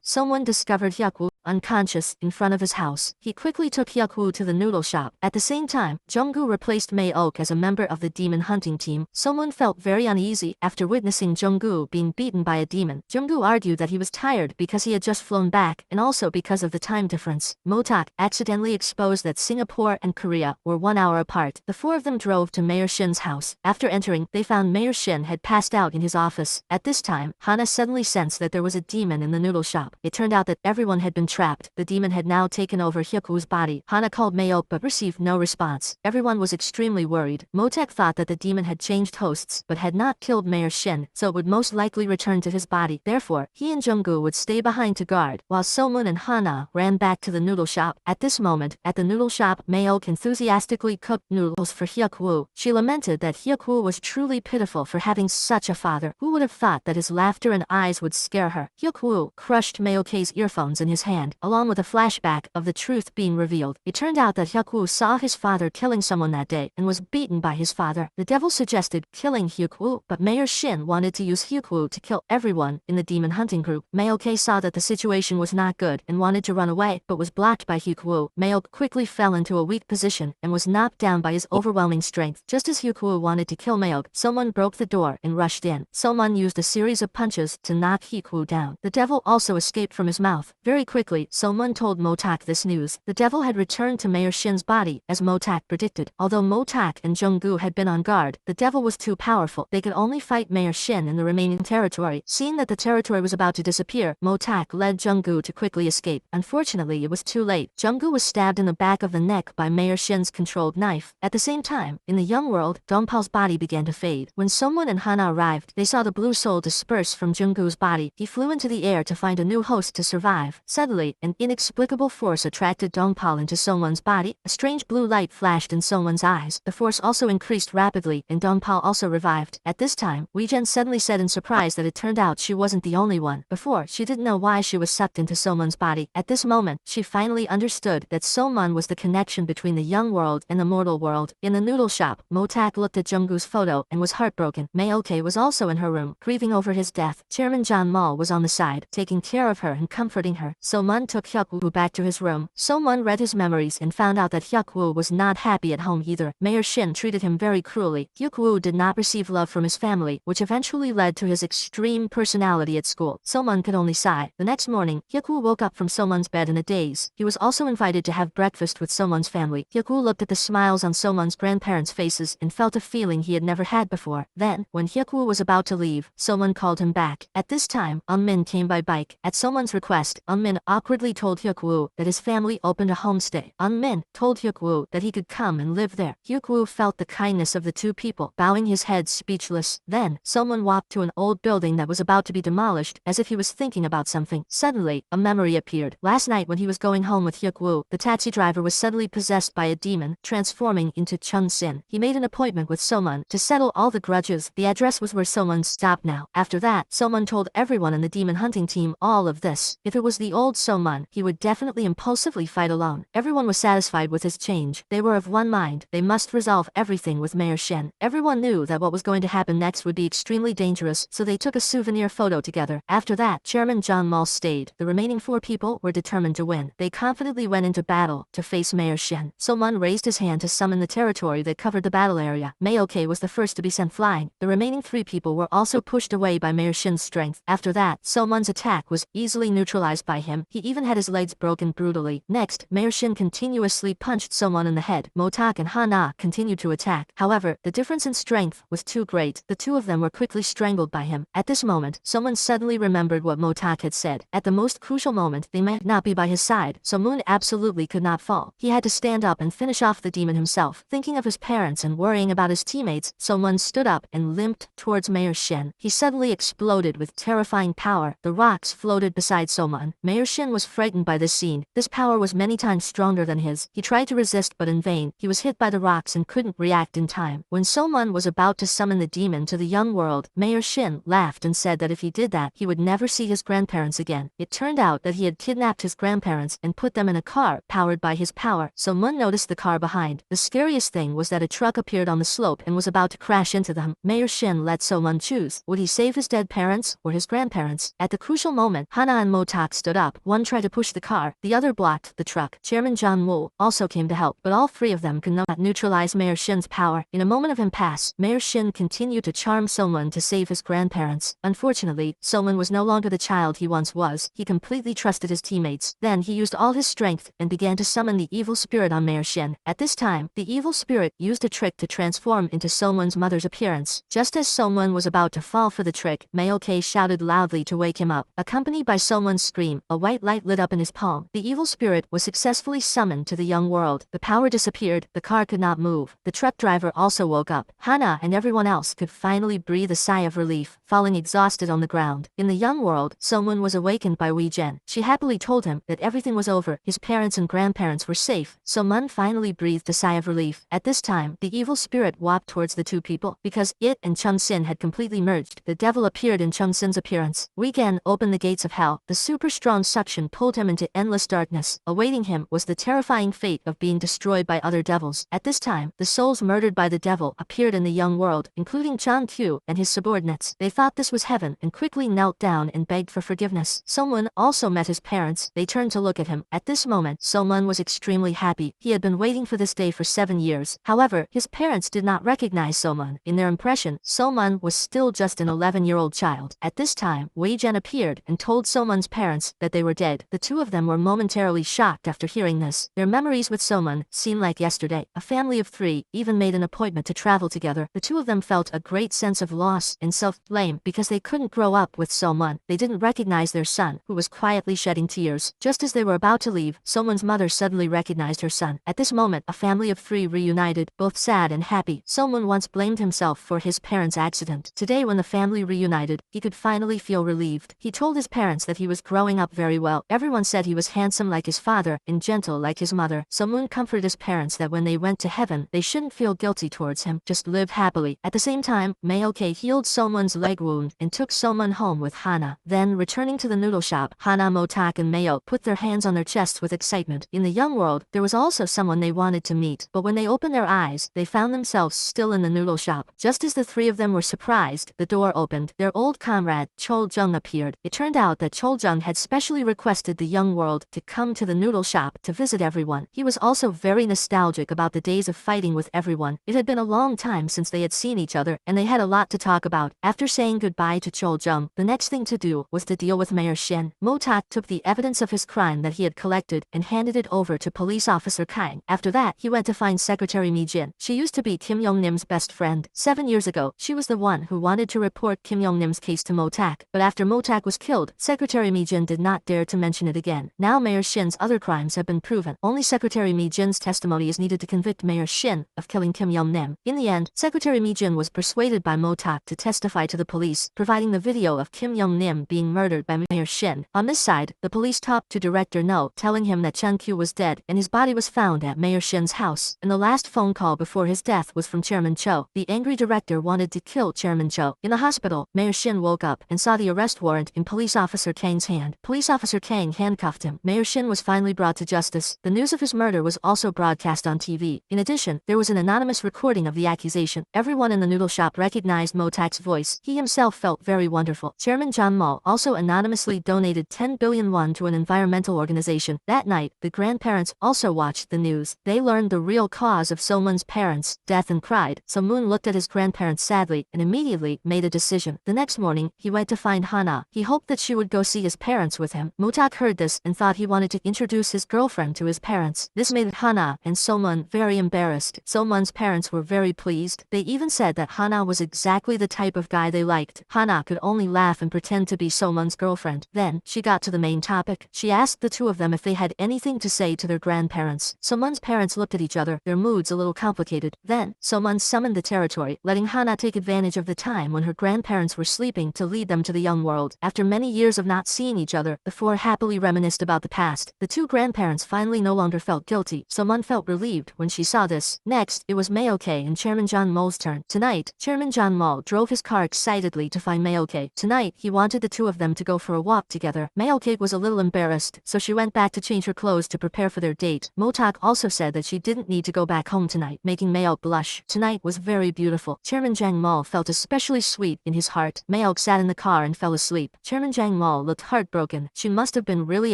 someone discovered Hyuk-woo unconscious in front of his house. He quickly took Hyuk-woo to the noodle shop. At the same time, Jung-gu replaced Mayoke as a member of the demon hunting team. Someone felt very uneasy after witnessing Jung-gu being beaten by a demon. Jung-gu argued that he was tired because he had just flown back and also because of the time difference. Motak accidentally exposed that Singapore and Korea were 1 hour apart. The four of them drove to Mayor Shin's house. After entering, they found Mayor Shin had passed out in his office. At this time, Hana suddenly sensed that there was a demon in the noodle shop. It turned out that everyone had been trapped. The demon had now taken over Hyuk-woo's body. Hana called Mayoke but received no response. Everyone was extremely worried. Motek thought that the demon had changed hosts but had not killed Mayor Shin, so it would most likely return to his body. Therefore, he and Jung-gu would stay behind to guard, while Somun and Hana ran back to the noodle shop. At this moment, at the noodle shop, Mayoke enthusiastically cooked noodles for Hyuk-woo. She lamented that Hyuk-woo was truly pitiful for having such a father. Who would have thought that his laughter and eyes would scare her? Hyuk-woo crushed Mayoke's earphones in his hand, along with a flashback of the truth being revealed. It turned out that Hyuk-woo saw his father killing someone that day and was beaten by his father. The devil suggested killing Hyuk-woo, but Mayor Shin wanted to use Hyuk-woo to kill everyone in the demon hunting group. Mayoke saw that the situation was not good and wanted to run away, but was blocked by Hyuk-woo. Mayoke quickly fell into a weak position and was knocked down by his overwhelming strength. Just as Hyuk-woo wanted to kill Mayoke, someone broke the door and rushed in. Someone used a series of punches to knock Hyuk-woo down. The devil also escaped from his mouth. Very quickly, someone told Motak this news. The devil had returned to Mayor Shin's body, as Motak predicted. Although Motak and Jung-gu had been on guard, the devil was too powerful. They could only fight Mayor Shin in the remaining territory. Seeing that the territory was about to disappear, Motak led Jung-gu to quickly escape. Unfortunately, it was too late. Jung-gu was stabbed in the back of the neck by Mayor Shin's controlled knife. At the same time, in the young world, Dongpal's body began to fade. When Someone and Hana arrived, they saw the blue soul disperse from Jung-gu's body. He flew into the air to find a new host to survive. Suddenly, an inexplicable force attracted Dongpal into Someone's body. A strange blue light flashed in Someone's eyes. The force also increased rapidly, and Dongpal also revived. At this time, Weijun suddenly said in surprise that it turned out she wasn't the only one. Before, she didn't know why she was sucked into Someone's body. At this moment, she finally understood that Someone was the connection between the young world and the mortal world. In the noodle shop, Motak looked at Jung-gu's photo and was heartbroken. Mayoke was also in her room, grieving over his death. Chairman John Mall was on the side, taking care of her and comforting her. So-mun took Hyuk-woo back to his room. So-mun read his memories and found out that Hyuk-woo was not happy at home either. Mayor Shin treated him very cruelly. Hyuk-woo did not receive love from his family, which eventually led to his extreme personality at school. So-mun could only sigh. The next morning, Hyuk-woo woke up from So-mun's bed in a daze. He was also invited to have breakfast with So-mun's family. Hyuk-woo looked at the smiles on So-mun's grandparents' faces and felt a feeling he had never had before. Then, when Hyuk-woo was about to leave, So-mun called him back. At this time, Eun-min came by bike. At So-mun's request, Eun-min awkwardly told Hyuk-woo that his family opened a homestay. Eun-min told Hyuk-woo that he could come and live there. Hyuk-woo felt the kindness of the two people, bowing his head speechless. Then, someone walked to an old building that was about to be demolished, as if he was thinking about something. Suddenly, a memory appeared. Last night when he was going home with Hyuk-woo, the taxi driver was suddenly possessed by a demon, transforming into Chun-sin. He made an appointment with Somun to settle all the grudges. The address was over Someone stop now. After that, Someone told everyone in the demon hunting team all of this. If it was the old Someone, he would definitely impulsively fight alone. Everyone was satisfied with his change. They were of one mind. They must resolve everything with Mayor Shen. Everyone knew that what was going to happen next would be extremely dangerous, so they took a souvenir photo together. After that, Chairman John Mull stayed. The remaining 4 people were determined to win. They confidently went into battle to face Mayor Shen. Someone raised his hand to summon the territory that covered the battle area. Mayoke was the first to be sent flying. The remaining 3 people were also pushed away by Mayor Shen's strength. After that, Someone's attack was easily neutralized by him. He even had his legs broken brutally. Next, Mayor Shen continuously punched Someone in the head. Motak and Hana continued to attack. However, the difference in strength was too great. The 2 of them were quickly strangled by him. At this moment, Someone suddenly remembered what Motak had said. At the most crucial moment, they might not be by his side, so Moon absolutely could not fall. He had to stand up and finish off the demon himself. Thinking of his parents and worrying about his teammates, Someone stood up and limped towards Mayor Shen. He suddenly exploded with terrifying power. The rocks floated beside Someone. Mayor Shen was frightened by this scene. This power was many times stronger than his. He tried to resist but in vain. He was hit by the rocks and couldn't react in time. When Someone was about to summon the demon to the young world, Mayor Shen laughed and said that if he did that, he would never see his grandparents again. It turned out that he had kidnapped his grandparents and put them in a car powered by his power. So Moon noticed the car behind. The scariest thing was that a truck appeared on the slope and was about to crash into them. Mayor Shen let Someone choose. Would he save his dead parents or his grandparents? At the crucial moment, Hana and Motak stood up. One tried to push the car, the other blocked the truck. Chairman John Wu also came to help, but all 3 of them could not neutralize Mayor Shen's power. In a moment of impasse, Mayor Shen continued to charm Someone to save his grandparents. Unfortunately, Someone was no longer the child he once was. He completely trusted his teammates. Then he used all his strength and began to summon the evil spirit on Mayor Shen. At this time, the evil spirit used a trick to transform into Someone's mother's appearance. Just as Someone was about to fall for the trick, Mayoke shouted loudly to wake him up. Accompanied by Someone's scream, a white light lit up in his palm. The evil spirit was successfully summoned to the young world. The power disappeared. The car could not move. The truck driver also woke up. Hana and everyone else could finally breathe a sigh of relief, falling exhausted on the ground. In the young world, Someone was awakened by Wei Zhen. She happily told him that everything was over. His parents and grandparents were safe. Someone finally breathed a sigh of relief. At this time, the evil spirit walked towards the 2 people. Because it and Chung Sin had completely merged, the devil appeared in Chung Sin's appearance. Wei Gen opened the gates of hell. The super strong suction pulled him into endless darkness. Awaiting him was the terrifying fate of being destroyed by other devils. At this time, the souls murdered by the devil appeared in the young world, including Chang Q and his subordinates. They thought this was heaven and quickly knelt down and begged for forgiveness. Someone also met his parents. They turned to look at him. At this moment, Someone was extremely happy. He had been waiting for this day for 7 years. However, his parents did not recognize Someone. In their impression, Someone was still just an 11-year-old child. At this time, Wei Zhen appeared and told Someone's parents that they were dead. The 2 of them were momentarily shocked after hearing this. Their memories with Someone seemed like yesterday. A family of 3 even made an appointment to travel together. The 2 of them felt a great sense of loss and self-blame because they couldn't grow up with Someone. They didn't recognize their son, who was quietly shedding tears. Just as they were about to leave, Someone's mother suddenly recognized her son. At this moment, a family of 3 reunited, both sad and happy. Someone once blamed himself for his parents' accident. Today, when the family reunited, he could finally feel relieved. He told his parents that he was growing up very well. Everyone said he was handsome like his father and gentle like his mother. Someone comforted his parents that when they went to heaven, they shouldn't feel guilty towards him, just live happily. At the same time, Mayoke healed Someone's leg wound and took Someone home with Hana. Then, returning to the noodle shop, Hana, Motak and Mayo put their hands on their chests with excitement. In the young world, there was also someone they wanted to meet, but when they opened their eyes, they found themselves still in the noodle shop. Just as the 3 of them were surprised, the door opened. Their old comrade, Chol Jung, appeared. It turned out that Chol Jung had specially requested the young world to come to the noodle shop to visit everyone. He was also very nostalgic about the days of fighting with everyone. It had been a long time since they had seen each other, and they had a lot to talk about. After saying goodbye to Chol Jung, the next thing to do was to deal with Mayor Shen. Motak took the evidence of his crime that he had collected and handed it over to Police Officer Kang. After that, he went to find Secretary Mi Jin. She used to be Kim Yong-nim's best friend. 7 years ago, she was the one who wanted to report Kim Yong-nim's case to Motak, but after Motak was killed, Secretary Mi Jin did not dare to mention it again. Now Mayor Shin's other crimes have been proven. Only Secretary Mi Jin's testimony is needed to convict Mayor Shin of killing Kim Yong-nim. In the end, Secretary Mi Jin was persuaded by Motak to testify to the police, providing the video of Kim Yong-nim being murdered by Mayor Shin. On this side, the police talked to Director No, telling him that Chen Q was dead and his body was found at Mayor Shin's house. And the last phone call before his death was from Chairman Cho. The angry director wanted to kill told Chairman Cho. In the hospital, Mayor Shin woke up and saw the arrest warrant in Police Officer Kang's hand. Police Officer Kang handcuffed him. Mayor Shin was finally brought to justice. The news of his murder was also broadcast on TV. In addition, there was an anonymous recording of the accusation. Everyone in the noodle shop recognized Motak's voice. He himself felt very wonderful. Chairman John Mall also anonymously donated 10 billion won to an environmental organization. That night, the grandparents also watched the news. They learned the real cause of So-moon's parents' death and cried. So-moon looked at his grandparents sadly and immediately made a decision. The next morning, he went to find Hana. He hoped that she would go see his parents with him. Motak heard this and thought he wanted to introduce his girlfriend to his parents. This made Hana and So-moon very embarrassed. So-moon's parents were very pleased. They even said that Hana was exactly the type of guy they liked. Hana could only laugh and pretend to be So-moon's girlfriend. Then, she got to the main topic. She asked the two of them if they had anything to say to their grandparents. So-moon's parents looked at each other, their moods a little complicated. Then, So-moon summoned the territory, letting Hana take advantage of the time when her grandparents were sleeping to lead them to the young world. After many years of not seeing each other, the four happily reminisced about the past. The two grandparents finally no longer felt guilty. So-moon felt relieved when she saw this. Next, it was Mayoke and Chairman John Moll's turn. Tonight, Chairman John Moll drove his car excitedly to find Mayoke. Tonight, he wanted the two of them to go for a walk together. Mayoke was a little embarrassed, so she went back to change her clothes to prepare for their date. Motak also said that she didn't need to go back home tonight, making Mayoke blush. Tonight was very beautiful. Chairman Jang Mall felt especially sweet in his heart. Mayoke sat in the car and fell asleep. Chairman Jang Mall looked heartbroken. She must have been really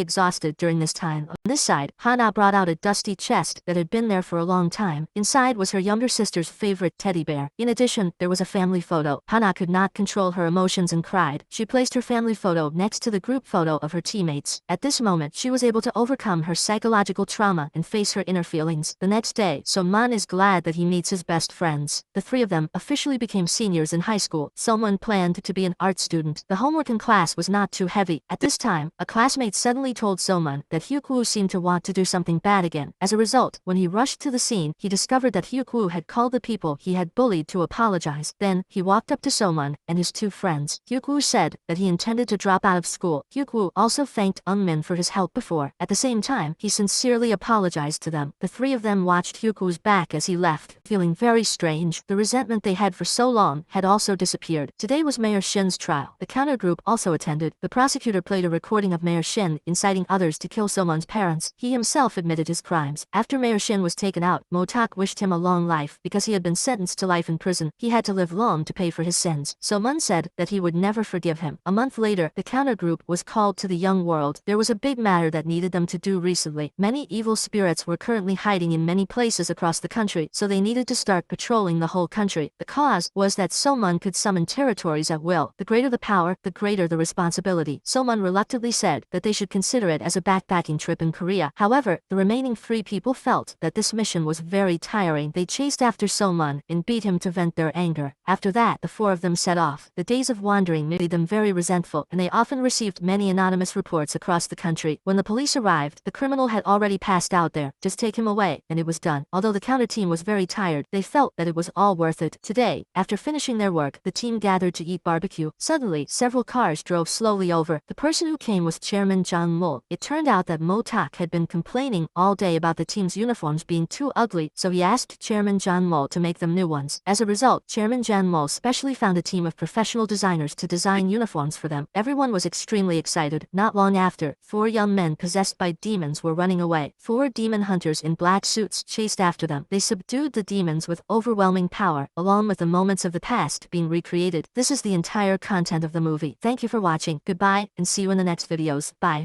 exhausted during this time. On this side, Hana brought out a dusty chest that had been there for a long time. Inside was her younger sister's favorite teddy bear. In addition, there was a family photo. Hana could not control her emotions and cried. She placed her family photo next to the group photo of her teammates. At this moment, she was able to overcome her psychological trauma and face her inner feelings. The next day, So-moon is glad that he meets his best friends. The three of them officially became seniors in high school. So-moon planned to be an art student. The homework in class was not too heavy. At this time, a classmate suddenly told So-moon that Hyuk-woo seemed to want to do something bad again. As a result, when he rushed to the scene, he discovered that Hyuk-woo had called the people he had bullied to apologize. Then, he walked up to So-moon and his two friends. Hyuk-woo said that he intended to drop out of school. Hyuk-woo also thanked Eun-min for his help before. At the same time, he sincerely apologized to them. The three of them watched Hyuk-woo's back as he left, feeling very strange. The resentment they had for so long had also disappeared. Today was Mayor Shin's trial. The counter group also attended. The prosecutor played a recording of Mayor Shin inciting others to kill So-moon's parents. He himself admitted his crimes. After Mayor Shin was taken out, Motak wished him a long life because he had been sentenced to life in prison. He had to live long to pay for his sins. So-moon said that he would never forgive him. A month later, the counter group was called to the young world. There was a big matter that needed them to do recently. Many evil spirits were currently hiding in many places across the country, so they needed to start patrolling the whole country. The cause was that So-moon could summon territories at will. The greater the power, the greater the responsibility. So-moon reluctantly said that they should consider it as a backpacking trip in Korea. However, the remaining three people felt that this mission was very tiring. They chased after So-moon and beat him to vent their anger. After that, the four of them set off. The days of wandering made them very resentful, and they often received many anonymous reports across the country. When the police arrived, the criminal had already passed out there. Just take him away, and it was done. Although the counter team was very tired, they felt that it was all worth it. Today, after finishing their work, the team gathered to eat barbecue. Suddenly, several cars drove slowly over. The person who came was Chairman John Mol. It turned out that Motak had been complaining all day about the team's uniforms being too ugly, so he asked Chairman John Mol to make them new ones. As a result, Chairman John Mol specially found a team of professional designers to design uniforms for them. Everyone was extremely excited. Not long after, four young men possessed by demons were running away. Four demon hunters in black suits chased after them. They subdued the demons with overwhelming power, along with the moments of the past being recreated. This is the entire content of the movie. Thank you for watching. Goodbye, and see you in the next videos. Bye.